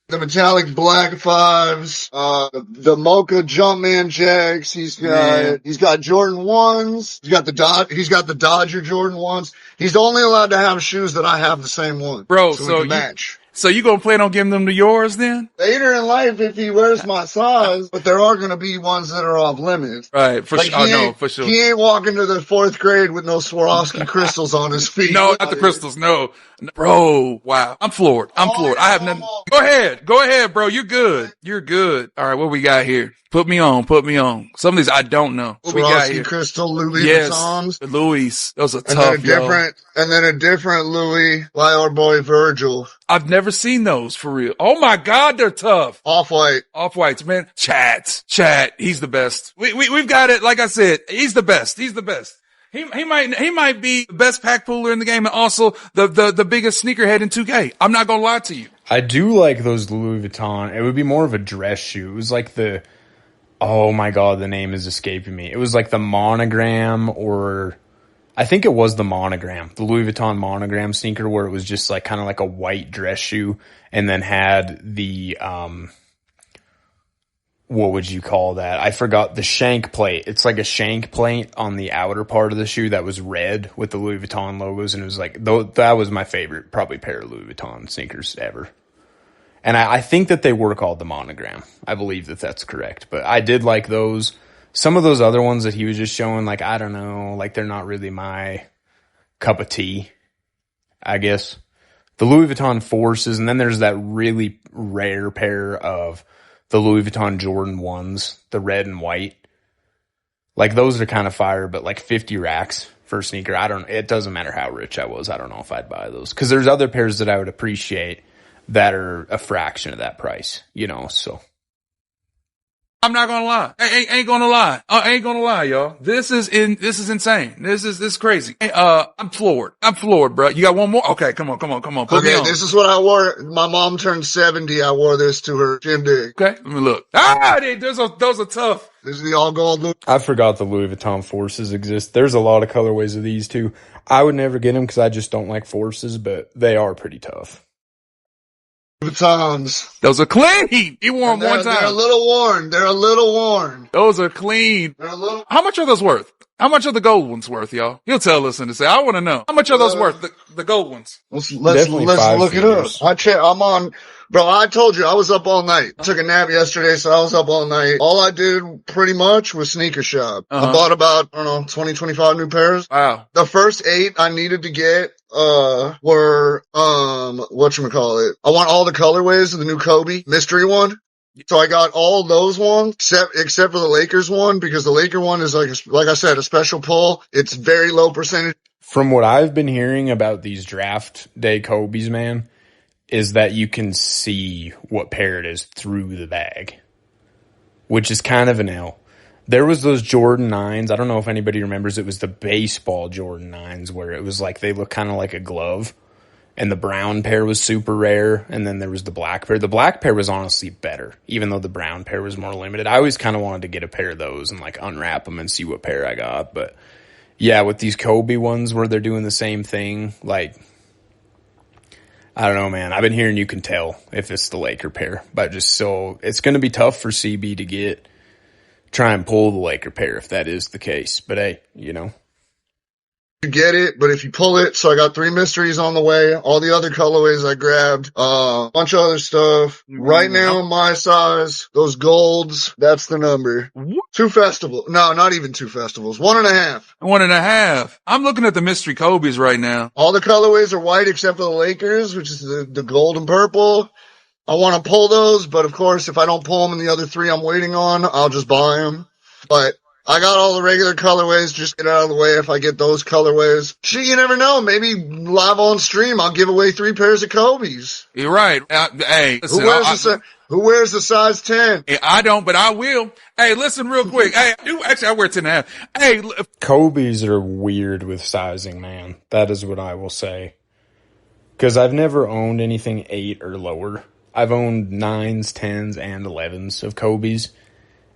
The metallic black 5s, the Mocha Jumpman Jacks. He's got Jordan 1s. He's got the Dodger Jordan 1s. He's only allowed to have shoes that I have the same one. Bro, so we can match. So you gonna plan on giving them to yours then? Later in life, if he wears my size, but there are going to be ones that are off limits. Right, for Like sure. No, for sure. He ain't walking to the 4th grade with no Swarovski crystals on his feet. No, not the crystals. No, bro. Wow, I'm floored. I have nothing. Go ahead, bro. You're good. All right, what we got here? Put me on. Some of these I don't know. What we got here? Crystal Louis Vuittons. Louis. Those are tough, and then a different Louis by our boy Virgil. I've never seen those for real. Oh my God, they're tough. Off-whites, man. Chat. He's the best. We've got it. Like I said, he's the best. He might be the best pack puller in the game and also the biggest sneakerhead in 2K. I'm not gonna lie to you. I do like those Louis Vuitton. It would be more of a dress shoe. It was like oh my God, the name is escaping me. It was like the monogram, or I think it was the monogram, the Louis Vuitton monogram sneaker, where it was just like kind of like a white dress shoe and then had the, what would you call that? I forgot, the shank plate. It's like a shank plate on the outer part of the shoe that was red with the Louis Vuitton logos. And it was like, that was my favorite probably pair of Louis Vuitton sneakers ever. And I think that they were called the monogram. I believe that that's correct. But I did like those. Some of those other ones that he was just showing, like, I don't know, like they're not really my cup of tea, I guess. The Louis Vuitton Forces, and then there's that really rare pair of the Louis Vuitton Jordan 1s, the red and white. Like, those are kind of fire, but like 50 racks for a sneaker. It doesn't matter how rich I was. I don't know if I'd buy those. Because there's other pairs that I would appreciate that are a fraction of that price, so. I'm not gonna lie. I ain't gonna lie, y'all. This is insane. This is crazy. Hey, I'm floored, bro. You got one more? Okay, come on. Put me on. This is what I wore. My mom turned 70. I wore this to her shindig. Okay, let me look. Those are tough. This is the all gold look. I forgot the Louis Vuitton Forces exist. There's a lot of colorways of these too. I would never get them because I just don't like Forces, but they are pretty tough. Vuittons. Those are clean. You wore them one time. They're a little worn. Those are clean. How much are those worth? How much are the gold ones worth, y'all? You'll tell us and say, I want to know. How much are those worth, the gold ones? Let's look it up. I'm on, bro, I told you I was up all night. I took a nap yesterday, so I was up all night. All I did pretty much was sneaker shop. I bought about, 20, 25 new pairs. Wow. The first 8 I needed to get were whatchamacallit. I want all the colorways of the new Kobe mystery one. So I got all those ones except for the Lakers one, because the Laker one is like I said, a special pull. It's very low percentage. From what I've been hearing about these draft day Kobe's, man, is that you can see what pair it is through the bag, which is kind of an L. There was those Jordan 9s. I don't know if anybody remembers. It was the baseball Jordan 9s where it was like they look kind of like a glove. And the brown pair was super rare. And then there was the black pair. The black pair was honestly better, even though the brown pair was more limited. I always kind of wanted to get a pair of those and like unwrap them and see what pair I got. But yeah, with these Kobe ones where they're doing the same thing, like, I don't know, man. I've been hearing you can tell if it's the Laker pair. But it's going to be tough for CB to try and pull the Laker pair if that is the case. But hey, You get it, but if you pull it, so I got 3 mysteries on the way. All the other colorways I grabbed, a bunch of other stuff. Right now, my size, those golds, that's the number. 2 festivals. No, not even 2 festivals. 1.5. 1.5. I'm looking at the mystery Kobe's right now. All the colorways are white except for the Lakers, which is the gold and purple. I want to pull those, but of course, if I don't pull them and the other 3 I'm waiting on, I'll just buy them. But I got all the regular colorways. Just get out of the way if I get those colorways. Shit, you never know. Maybe live on stream, I'll give away 3 pairs of Kobe's. You're right. Hey, listen, who wears the size 10? I don't, but I will. Hey, listen real quick. Hey, I wear 10.5. Hey, Kobe's are weird with sizing, man. That is what I will say. Because I've never owned anything 8 or lower. I've owned 9s, 10s, and 11s of Kobe's.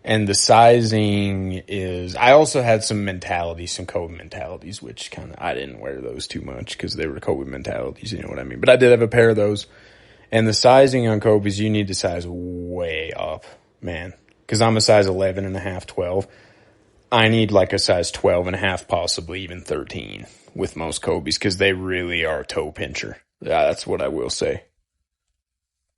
And the sizing is, I also had some Kobe mentalities, which I didn't wear those too much because they were Kobe mentalities, you know what I mean? But I did have a pair of those. And the sizing on Kobe's, you need to size way up, man. Because I'm a size 11.5, 12. I need like a size 12.5, possibly even 13 with most Kobe's because they really are a toe pincher. Yeah, that's what I will say.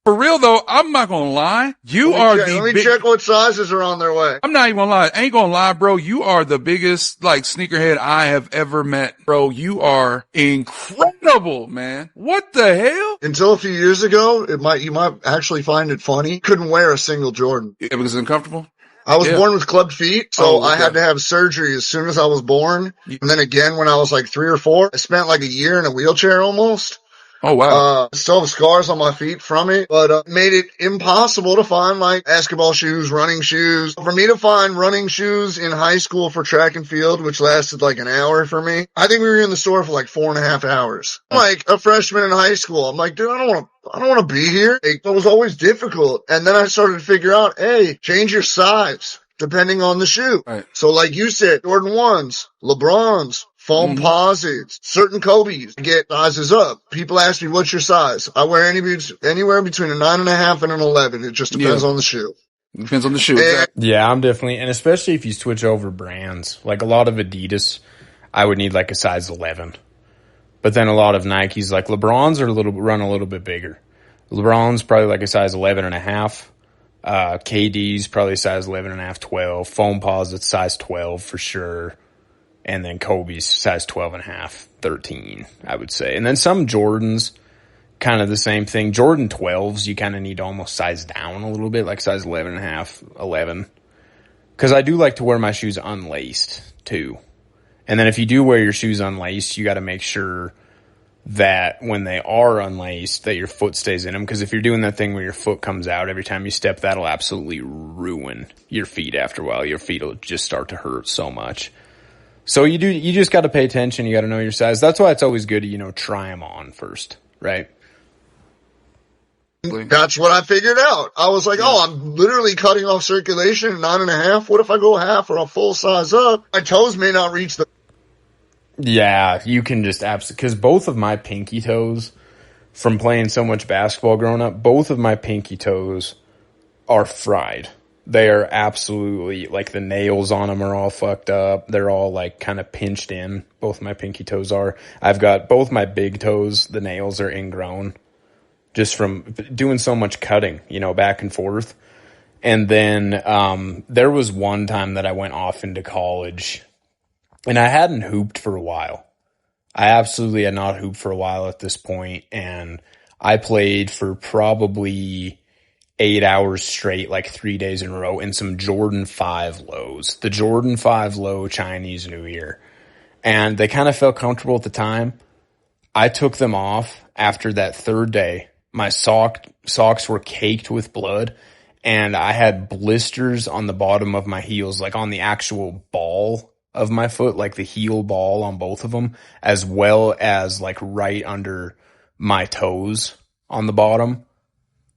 For real though, I'm not gonna lie. Let me check what sizes are on their way. I'm not even gonna lie. I ain't gonna lie, bro. You are the biggest, like, sneakerhead I have ever met. Bro, you are incredible, man. What the hell? Until a few years ago, you might actually find it funny. Couldn't wear a single Jordan. It was uncomfortable? I was born with clubbed feet, so okay. I had to have surgery as soon as I was born. And then again when I was like 3 or 4. I spent like a year in a wheelchair almost. Oh, wow. Still have scars on my feet from it, but made it impossible to find like basketball shoes, running shoes. For me to find running shoes in high school for track and field, which lasted like an hour for me, I think we were in the store for like 4.5 hours. Like a freshman in high school. I'm like, dude, I don't want to be here. It was always difficult. And then I started to figure out, hey, change your size depending on the shoe. Right. So like you said, Jordan 1s, LeBrons, foam posits, certain Kobe's, get sizes up. People ask me, what's your size? I wear anywhere between a 9.5 and an 11. It just depends on the shoe. Depends on the shoe. Exactly. Yeah, I'm definitely, and especially if you switch over brands, like a lot of Adidas, I would need like a size 11. But then a lot of Nikes, like LeBrons run a little bit bigger. LeBron's probably like a size 11.5. KD's probably size 11.5, 12. Foam posits size 12 for sure. And then Kobe's size 12.5, 13, I would say. And then some Jordans, kind of the same thing. Jordan 12s, you kind of need to almost size down a little bit, like size 11.5, 11. Because I do like to wear my shoes unlaced, too. And then if you do wear your shoes unlaced, you got to make sure that when they are unlaced, that your foot stays in them. Because if you're doing that thing where your foot comes out every time you step, that'll absolutely ruin your feet after a while. Your feet will just start to hurt so much. So you just got to pay attention. You got to know your size. That's why it's always good to, try them on first, right? That's what I figured out. I was like, I'm literally cutting off circulation at 9.5. What if I go half or a full size up? My toes may not reach the... Yeah, you can just because both of my pinky toes, from playing so much basketball growing up, both of my pinky toes are fried. They are absolutely, like, the nails on them are all fucked up. They're all, like, kind of pinched in. Both my pinky toes are. I've got both my big toes, the nails are ingrown. Just from doing so much cutting, back and forth. And then there was one time that I went off into college, and I hadn't hooped for a while. I absolutely had not hooped for a while at this point, and I played for probably 8 hours straight, like 3 days in a row, in some Jordan 5 lows. The Jordan 5 low Chinese New Year. And they kind of felt comfortable at the time. I took them off after that third day. My socks were caked with blood, and I had blisters on the bottom of my heels, like on the actual ball of my foot, like the heel ball on both of them, as well as like right under my toes on the bottom.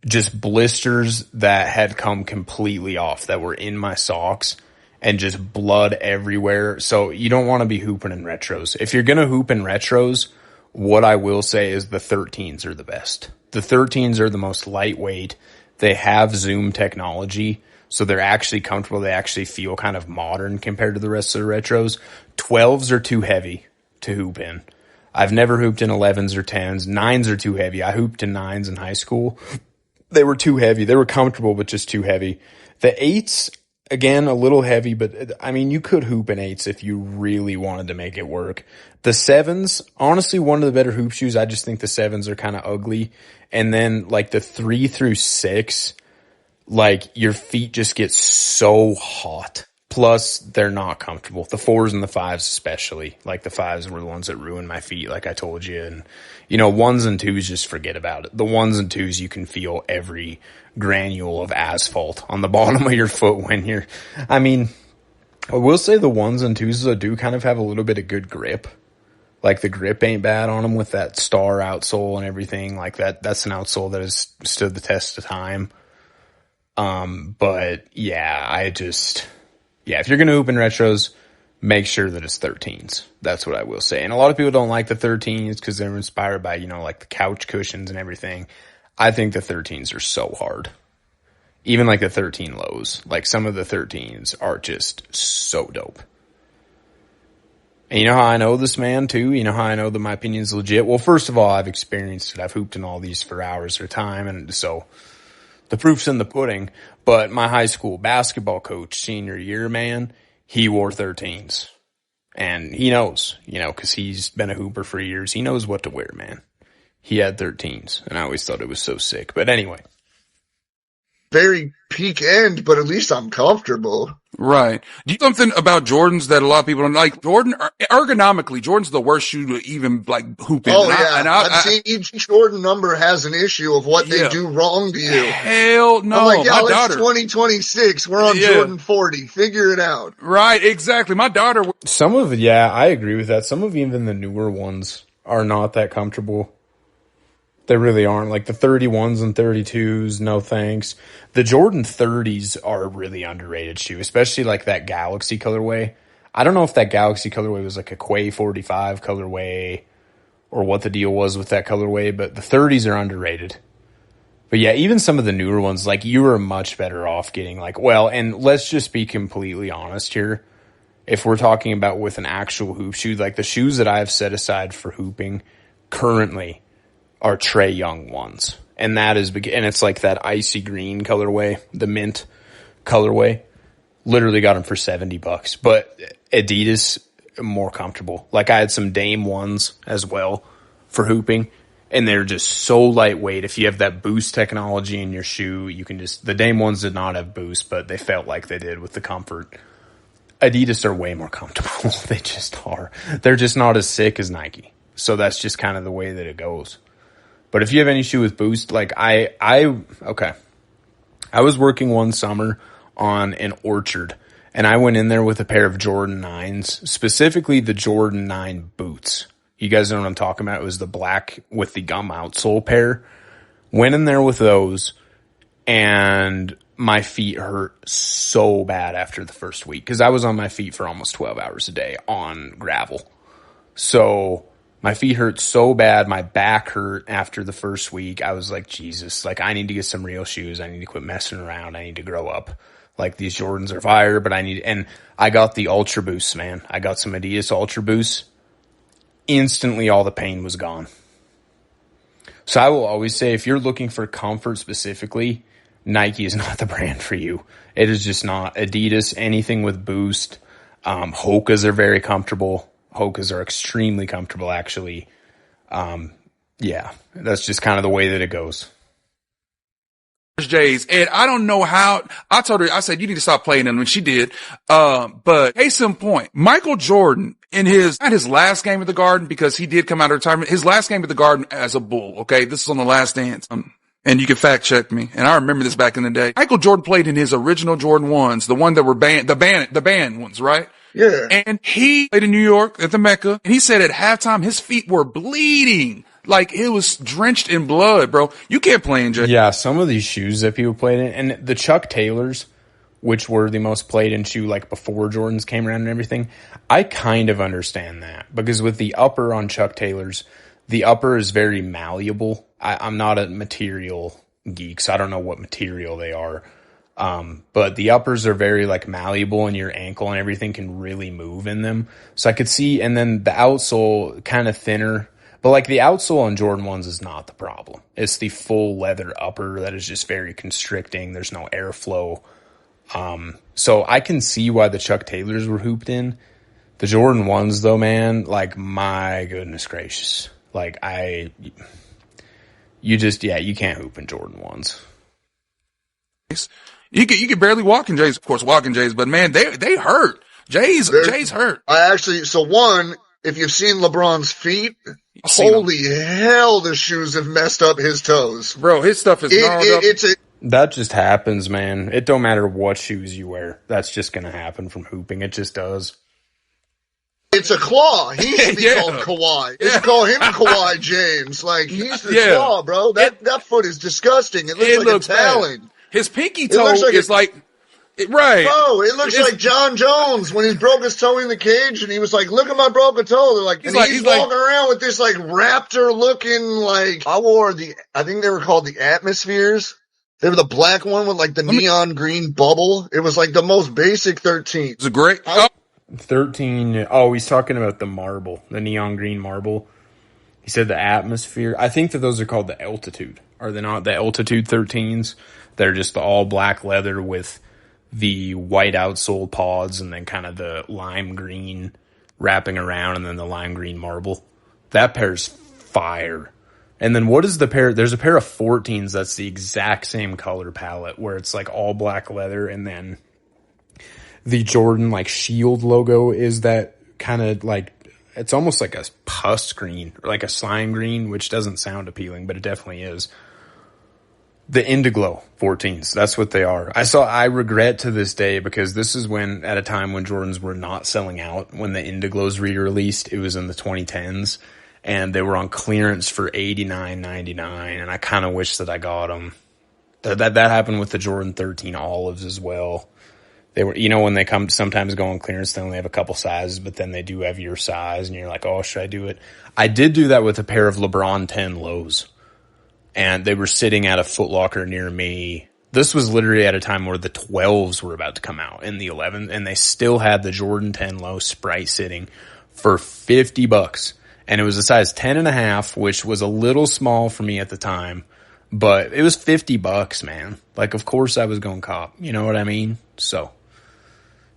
Just blisters that had come completely off, that were in my socks, and just blood everywhere. So you don't want to be hooping in retros. If you're going to hoop in retros, what I will say is the 13s are the best. The 13s are the most lightweight. They have Zoom technology, so they're actually comfortable. They actually feel kind of modern compared to the rest of the retros. 12s are too heavy to hoop in. I've never hooped in 11s or 10s. 9s are too heavy. I hooped in 9s in high school. They were too heavy. They were comfortable, but just too heavy. The 8s, again, a little heavy, but I mean, you could hoop in 8s if you really wanted to make it work. The 7s, honestly, one of the better hoop shoes. I just think the 7s are kind of ugly. And then like the 3 through 6, like your feet just get so hot. Plus, they're not comfortable. The 4s and the 5s especially. Like the 5s were the ones that ruined my feet, like I told you. And, 1s and 2s, just forget about it. The 1s and 2s, you can feel every granule of asphalt on the bottom of your foot when you're... I mean, I will say the 1s and 2s do kind of have a little bit of good grip. Like the grip ain't bad on them with that star outsole and everything. Like that's an outsole that has stood the test of time. But yeah, if you're going to hoop in retros, make sure that it's 13s. That's what I will say. And a lot of people don't like the 13s because they're inspired by, like the couch cushions and everything. I think the 13s are so hard. Even like the 13 lows. Like some of the 13s are just so dope. And you know how I know this, man, too? You know how I know that my opinion's legit? Well, first of all, I've experienced it. I've hooped in all these for hours at a time, and so the proof's in the pudding. But my high school basketball coach, senior year, man, he wore 13s. And he knows, because he's been a hooper for years. He knows what to wear, man. He had 13s, and I always thought it was so sick. But anyway. Very peak end, but at least I'm comfortable. Right. Do you something about Jordans that a lot of people don't like? Jordan, ergonomically, Jordan's the worst shoe to even like hoop in. Oh, I've seen each Jordan number has an issue of what they do wrong to you. Hell no. I'm like, my it's daughter, 2026. We're on Jordan 40. Figure it out. Right. Exactly. My daughter. Some of it, I agree with that. Some of even the newer ones are not that comfortable. They really aren't. Like the 31s and 32s, no thanks. The Jordan 30s are a really underrated shoe, especially like that Galaxy colorway. I don't know if that Galaxy colorway was like a Quay 45 colorway or what the deal was with that colorway, but the 30s are underrated. But yeah, even some of the newer ones, like you are much better off getting like, well, and let's just be completely honest here. If we're talking about with an actual hoop shoe, like the shoes that I've set aside for hooping currently are Trae Young ones. And that is, and it's like that icy green colorway, the mint colorway. Literally got them for $70, but Adidas more comfortable. Like I had some Dame ones as well for hooping, and they're just so lightweight. If you have that boost technology in your shoe, you can just, the Dame ones did not have boost, but they felt like they did with the comfort. Adidas are way more comfortable. They just are. They're just not as sick as Nike. So that's just kind of the way that it goes. But if you have any shoe with boost, like I was working one summer on an Orchard, and I went in there with a pair of Jordan 9s, specifically the Jordan 9 boots. You guys know what I'm talking about. It was the black with the gum outsole pair. Went in there with those, and my feet hurt so bad after the first week because I was on my feet for almost 12 hours a day on gravel. So my feet hurt so bad. My back hurt after the first week. I was like, Jesus, like I need to get some real shoes. I need to quit messing around. I need to grow up. Like these Jordans are fire, but and I got the Ultra Boosts, man. I got some Adidas Ultra Boosts. Instantly all the pain was gone. So I will always say, if you're looking for comfort specifically, Nike is not the brand for you. It is just not. Adidas, anything with boost. Hoka's are very comfortable. Hoka's are extremely comfortable, actually. Yeah, that's just kind of the way that it goes. J's, and I don't know how. I told her, I said, you need to stop playing them, and she did. But case in point, Michael Jordan in not his last game at the Garden, because he did come out of retirement, his last game at the Garden as a Bull. Okay. This is on The Last Dance. And you can fact check me. And I remember this back in the day. Michael Jordan played in his original Jordan 1s, the one that were banned, the banned ones, right? Yeah. And he played in New York at the Mecca, and he said at halftime his feet were bleeding. Like it was drenched in blood, bro. You can't play in J. Yeah, some of these shoes that people played in, and the Chuck Taylors, which were the most played in shoe like before Jordans came around and everything, I kind of understand that. Because with the upper on Chuck Taylors, the upper is very malleable. I'm not a material geek, so I don't know what material they are. But the uppers are very like malleable, and your ankle and everything can really move in them. So I could see, and then the outsole kind of thinner. But like the outsole on Jordan 1s is not the problem. It's the full leather upper that is just very constricting. There's no airflow. So I can see why the Chuck Taylors were hooped in. The Jordan 1s though, man, like my goodness gracious. Like you can't hoop in Jordan 1s. You can barely walk in J's, of course, walk in J's, but man, they hurt. J's hurt. If you've seen LeBron's feet, holy hell, the shoes have messed up his toes. Bro, his stuff is gnarled up. That just happens, man. It don't matter what shoes you wear. That's just going to happen from hooping. It just does. It's a claw. He should be called Kawhi. It's call him Kawhi James. Like, he's the claw, bro. That foot is disgusting. It looks like a talon. Bad. His pinky toe is like... Right. Bro, it looks like John Jones when he broke his toe in the cage and he was like, look at my broken toe. They're like, he's walking around with this like raptor looking like, I think they were called the Atmospheres. They were the black one with like the neon green bubble. It was like the most basic 13. It's a great. 13. Oh, he's talking about the marble, the neon green marble. He said the atmosphere. I think that those are called the altitude. Are they not the altitude 13s? They're just the all black leather with the white outsole pods and then kind of the lime green wrapping around and then the lime green marble. That pair's fire. And then what is the pair? There's a pair of 14s that's the exact same color palette where it's like all black leather and then the Jordan like shield logo is that kind of like, it's almost like a pus green or like a slime green, which doesn't sound appealing, but it definitely is. The Indiglo 14s, that's what they are. I regret to this day because this is when, at a time when Jordans were not selling out, when the Indiglos re-released, it was in the 2010s, and they were on clearance for $89.99, and I kind of wish that I got them. That happened with the Jordan 13 Olives as well. They were, you know, when they come sometimes go on clearance, they only have a couple sizes, but then they do have your size, and you're like, oh, should I do it? I did do that with a pair of LeBron 10 lows. And they were sitting at a Foot Locker near me. This was literally at a time where the 12s were about to come out in the 11, and they still had the Jordan 10 low Sprite sitting for $50. And it was a size 10.5, which was a little small for me at the time, but it was $50, man. Like, of course I was going cop. You know what I mean? So,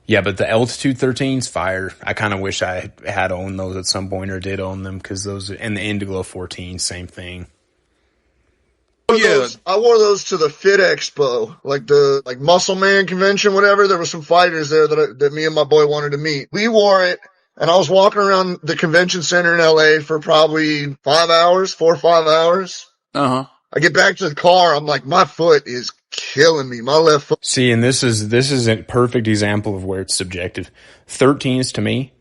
yeah, but the Altitude 13's fire. I kind of wish I had owned those at some point or did own them because those, and the Indiglo 14, same thing. Yeah, I wore those to the Fit Expo, like Muscle Man convention, whatever. There were some fighters there that me and my boy wanted to meet. We wore it, and I was walking around the convention center in LA for probably 4 or 5 hours. I get back to the car, I'm like, my foot is killing me. My left foot. See, and this is a perfect example of where it's subjective. 13s to me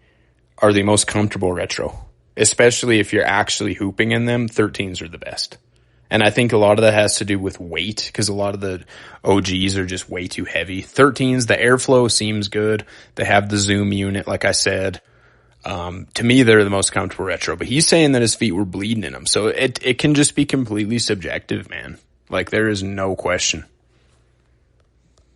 are the most comfortable retro, especially if you're actually hooping in them. 13s are the best. And I think a lot of that has to do with weight because a lot of the OGs are just way too heavy. 13s, the airflow seems good. They have the zoom unit, like I said. To me, they're the most comfortable retro. But he's saying that his feet were bleeding in them. So it can just be completely subjective, man. Like, there is no question.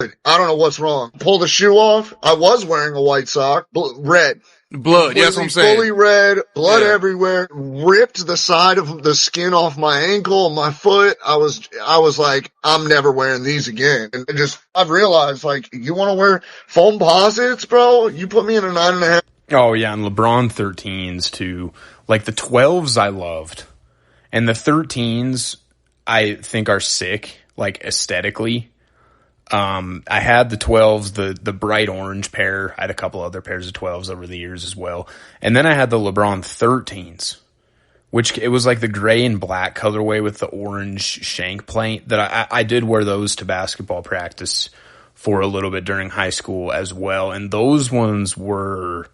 I don't know what's wrong. Pull the shoe off. I was wearing a white sock, red. Blood, yeah, that's what I'm saying. Fully red, blood everywhere, ripped the side of the skin off my ankle, my foot. I was like, I'm never wearing these again. And I've realized, like, you want to wear foam posits, bro? You put me in a 9.5. Oh, yeah, and LeBron 13s, too. Like, the 12s I loved. And the 13s, I think, are sick, like, aesthetically. I had the 12s, the bright orange pair. I had a couple other pairs of 12s over the years as well. And then I had the LeBron 13s, which it was like the gray and black colorway with the orange shank plaint that I did wear those to basketball practice for a little bit during high school as well. And those ones were,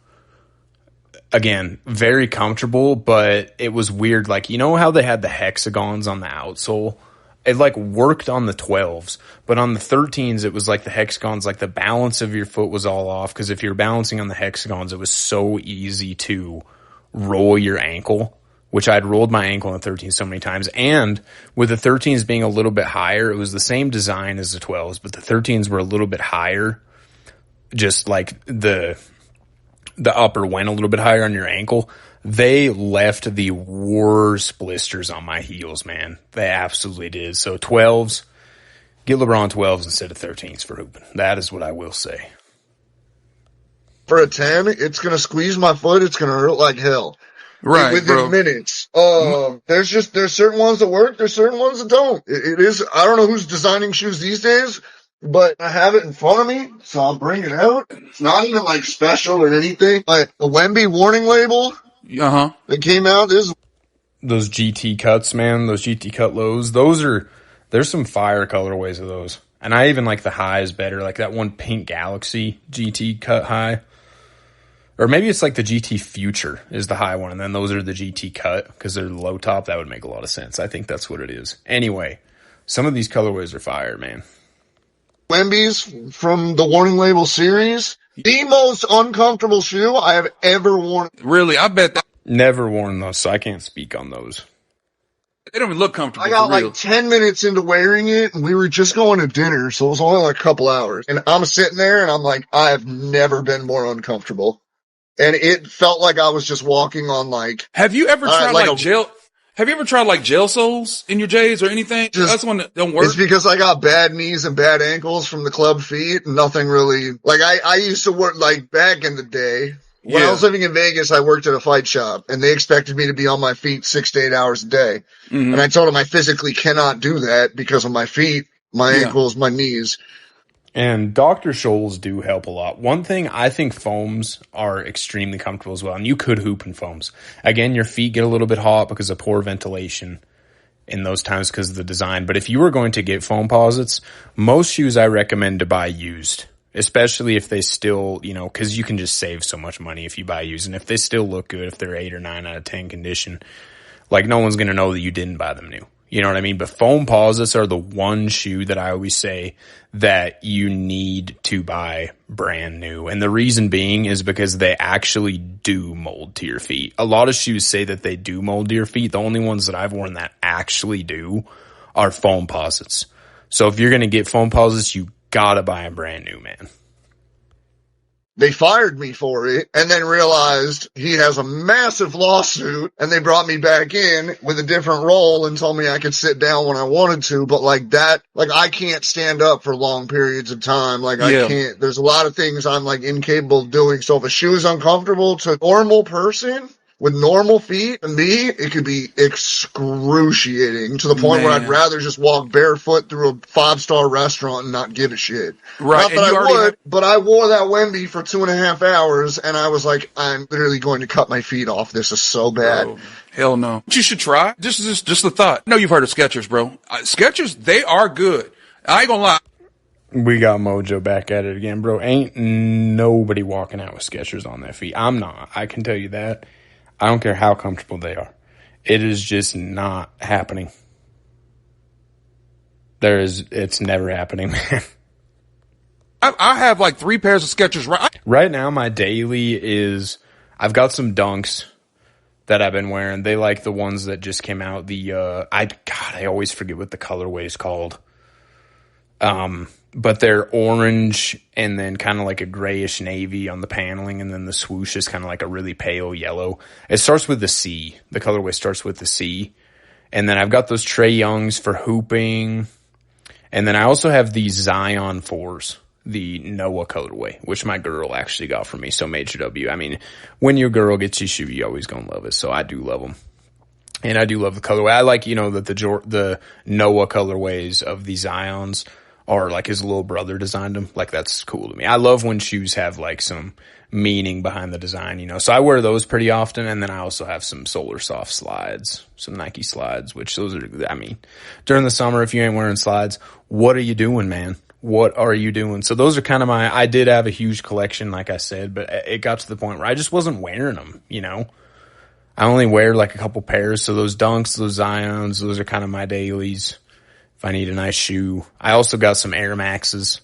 again, very comfortable, but it was weird. Like, you know how they had the hexagons on the outsole? It like worked on the 12s, but on the 13s, it was like the hexagons, like the balance of your foot was all off. Cause if you're balancing on the hexagons, it was so easy to roll your ankle, which I'd rolled my ankle on the 13s so many times. And with the 13s being a little bit higher, it was the same design as the 12s, but the 13s were a little bit higher. Just like the upper went a little bit higher on your ankle. They left the worst blisters on my heels, man. They absolutely did. So 12s, get LeBron 12s instead of 13s for hooping. That is what I will say. For a 10, it's going to squeeze my foot. It's going to hurt like hell. Right, within minutes. There's certain ones that work. There's certain ones that don't. It is, I don't know who's designing shoes these days, but I have it in front of me, so I'll bring it out. It's not even like special or anything. Like the Wemby warning label. That came out. Those GT cuts, man, those GT cut lows, there's some fire colorways of those. And I even like the highs better, like that one Pink Galaxy GT cut high. Or maybe it's like the GT Future is the high one, and then those are the GT cut because they're low top. That would make a lot of sense. I think that's what it is. Anyway, some of these colorways are fire, man. Wemby's from the warning label series. The most uncomfortable shoe I have ever worn. Really? I bet that. Never worn those, so I can't speak on those. They don't even look comfortable. I got for real. like 10 minutes into wearing it, and we were just going to dinner, so it was only like a couple hours. And I'm sitting there, and I'm like, I have never been more uncomfortable. And it felt like I was just walking on like. Have you ever tried like gel? Have you ever tried like gel soles in your J's or anything? That's one that don't work. It's because I got bad knees and bad ankles from the club feet. Nothing really, like I used to work like back in the day. When I was living in Vegas, I worked at a fight shop and they expected me to be on my feet 6 to 8 hours a day. Mm-hmm. And I told them I physically cannot do that because of my feet, my ankles, my knees. And Dr. Scholl's do help a lot. One thing, I think foams are extremely comfortable as well. And you could hoop in foams. Again, your feet get a little bit hot because of poor ventilation in those times because of the design. But if you were going to get foam posits, most shoes I recommend to buy used. Especially if they still, you know, because you can just save so much money if you buy used. And if they still look good, if they're 8 or 9 out of 10 condition, like no one's going to know that you didn't buy them new. You know what I mean? But foam posits are the one shoe that I always say that you need to buy brand new. And the reason being is because they actually do mold to your feet. A lot of shoes say that they do mold to your feet. The only ones that I've worn that actually do are foam posits. So if you're going to get foam posits, you gotta buy them brand new, man. They fired me for it and then realized he has a massive lawsuit and they brought me back in with a different role and told me I could sit down when I wanted to. But like that, like I can't stand up for long periods of time. Like I can't, there's a lot of things I'm like incapable of doing. So if a shoe is uncomfortable to a normal person with normal feet and me, it could be excruciating to the point where I'd rather just walk barefoot through a 5-star restaurant and not give a shit. Right. Not that I would, but I wore that Wemby for 2.5 hours and I was like, I'm literally going to cut my feet off. This is so bad. Bro, hell no. You should try. Just the thought. I know you've heard of Skechers, bro. Skechers, they are good. I ain't gonna lie. We got Mojo back at it again, bro. Ain't nobody walking out with Skechers on their feet. I'm not. I can tell you that. I don't care how comfortable they are. It is just not happening. It's never happening, man. I have like 3 pairs of Skechers right now. My daily is, I've got some Dunks that I've been wearing. They like the ones that just came out. I always forget what the colorway is called. But they're orange and then kind of like a grayish navy on the paneling. And then the swoosh is kind of like a really pale yellow. It starts with the C. The colorway starts with the C. And then I've got those Trae Youngs for hooping. And then I also have these Zion 4s, the Noah colorway, which my girl actually got for me. So Major W. I mean, when your girl gets you a shoe, you always gonna love it. So I do love them. And I do love the colorway. I like, that the Noah colorways of the Zions or like his little brother designed them. Like that's cool to me. I love when shoes have like some meaning behind the design, So I wear those pretty often. And then I also have some Solar Soft slides, some Nike slides, which those are, during the summer, if you ain't wearing slides, what are you doing, man? What are you doing? So those are kind of I did have a huge collection, like I said, but it got to the point where I just wasn't wearing them, I only wear like a couple pairs. So those Dunks, those Zions, those are kind of my dailies. If I need a nice shoe. I also got some Air Maxes.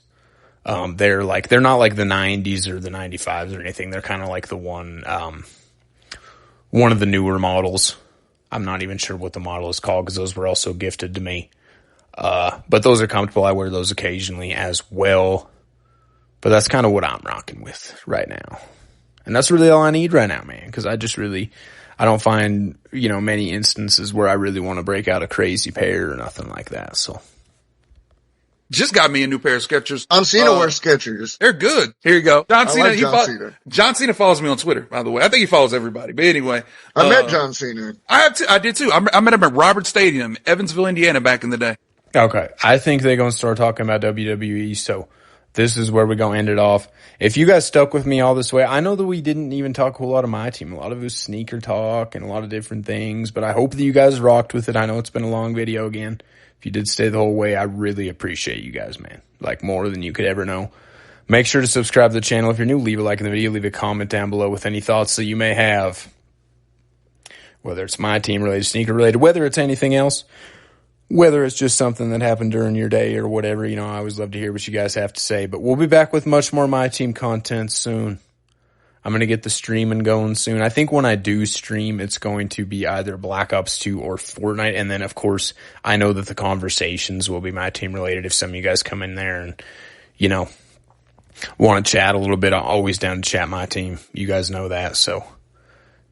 They're not like the 90s or the 95s or anything. They're kind of like the one of the newer models. I'm not even sure what the model is called because those were also gifted to me. But those are comfortable. I wear those occasionally as well. But that's kind of what I'm rocking with right now. And that's really all I need right now, man. Because I don't find, many instances where I really want to break out a crazy pair or nothing like that. So just got me a new pair of Skechers. John Cena wears Skechers. They're good. Here you go. John Cena. Cena. John Cena follows me on Twitter, by the way. I think he follows everybody. But anyway. I met John Cena. I did too. I met him at Robert Stadium, Evansville, Indiana back in the day. Okay. I think they're going to start talking about WWE. So this is where we're going to end it off. If you guys stuck with me all this way, I know that we didn't even talk a whole lot of my team. A lot of it was sneaker talk and a lot of different things, but I hope that you guys rocked with it. I know it's been a long video again. If you did stay the whole way, I really appreciate you guys, man. Like more than you could ever know. Make sure to subscribe to the channel. If you're new, leave a like in the video. Leave a comment down below with any thoughts that you may have. Whether it's my team related, sneaker related, whether it's anything else. Whether it's just something that happened during your day or whatever, I always love to hear what you guys have to say. But we'll be back with much more My Team content soon. I'm going to get the streaming going soon. I think when I do stream, it's going to be either Black Ops 2 or Fortnite. And then, of course, I know that the conversations will be My Team related if some of you guys come in there and, want to chat a little bit, I'm always down to chat my team. You guys know that. So,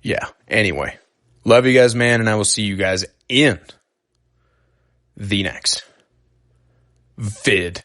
yeah. Anyway, love you guys, man, and I will see you guys in the next video.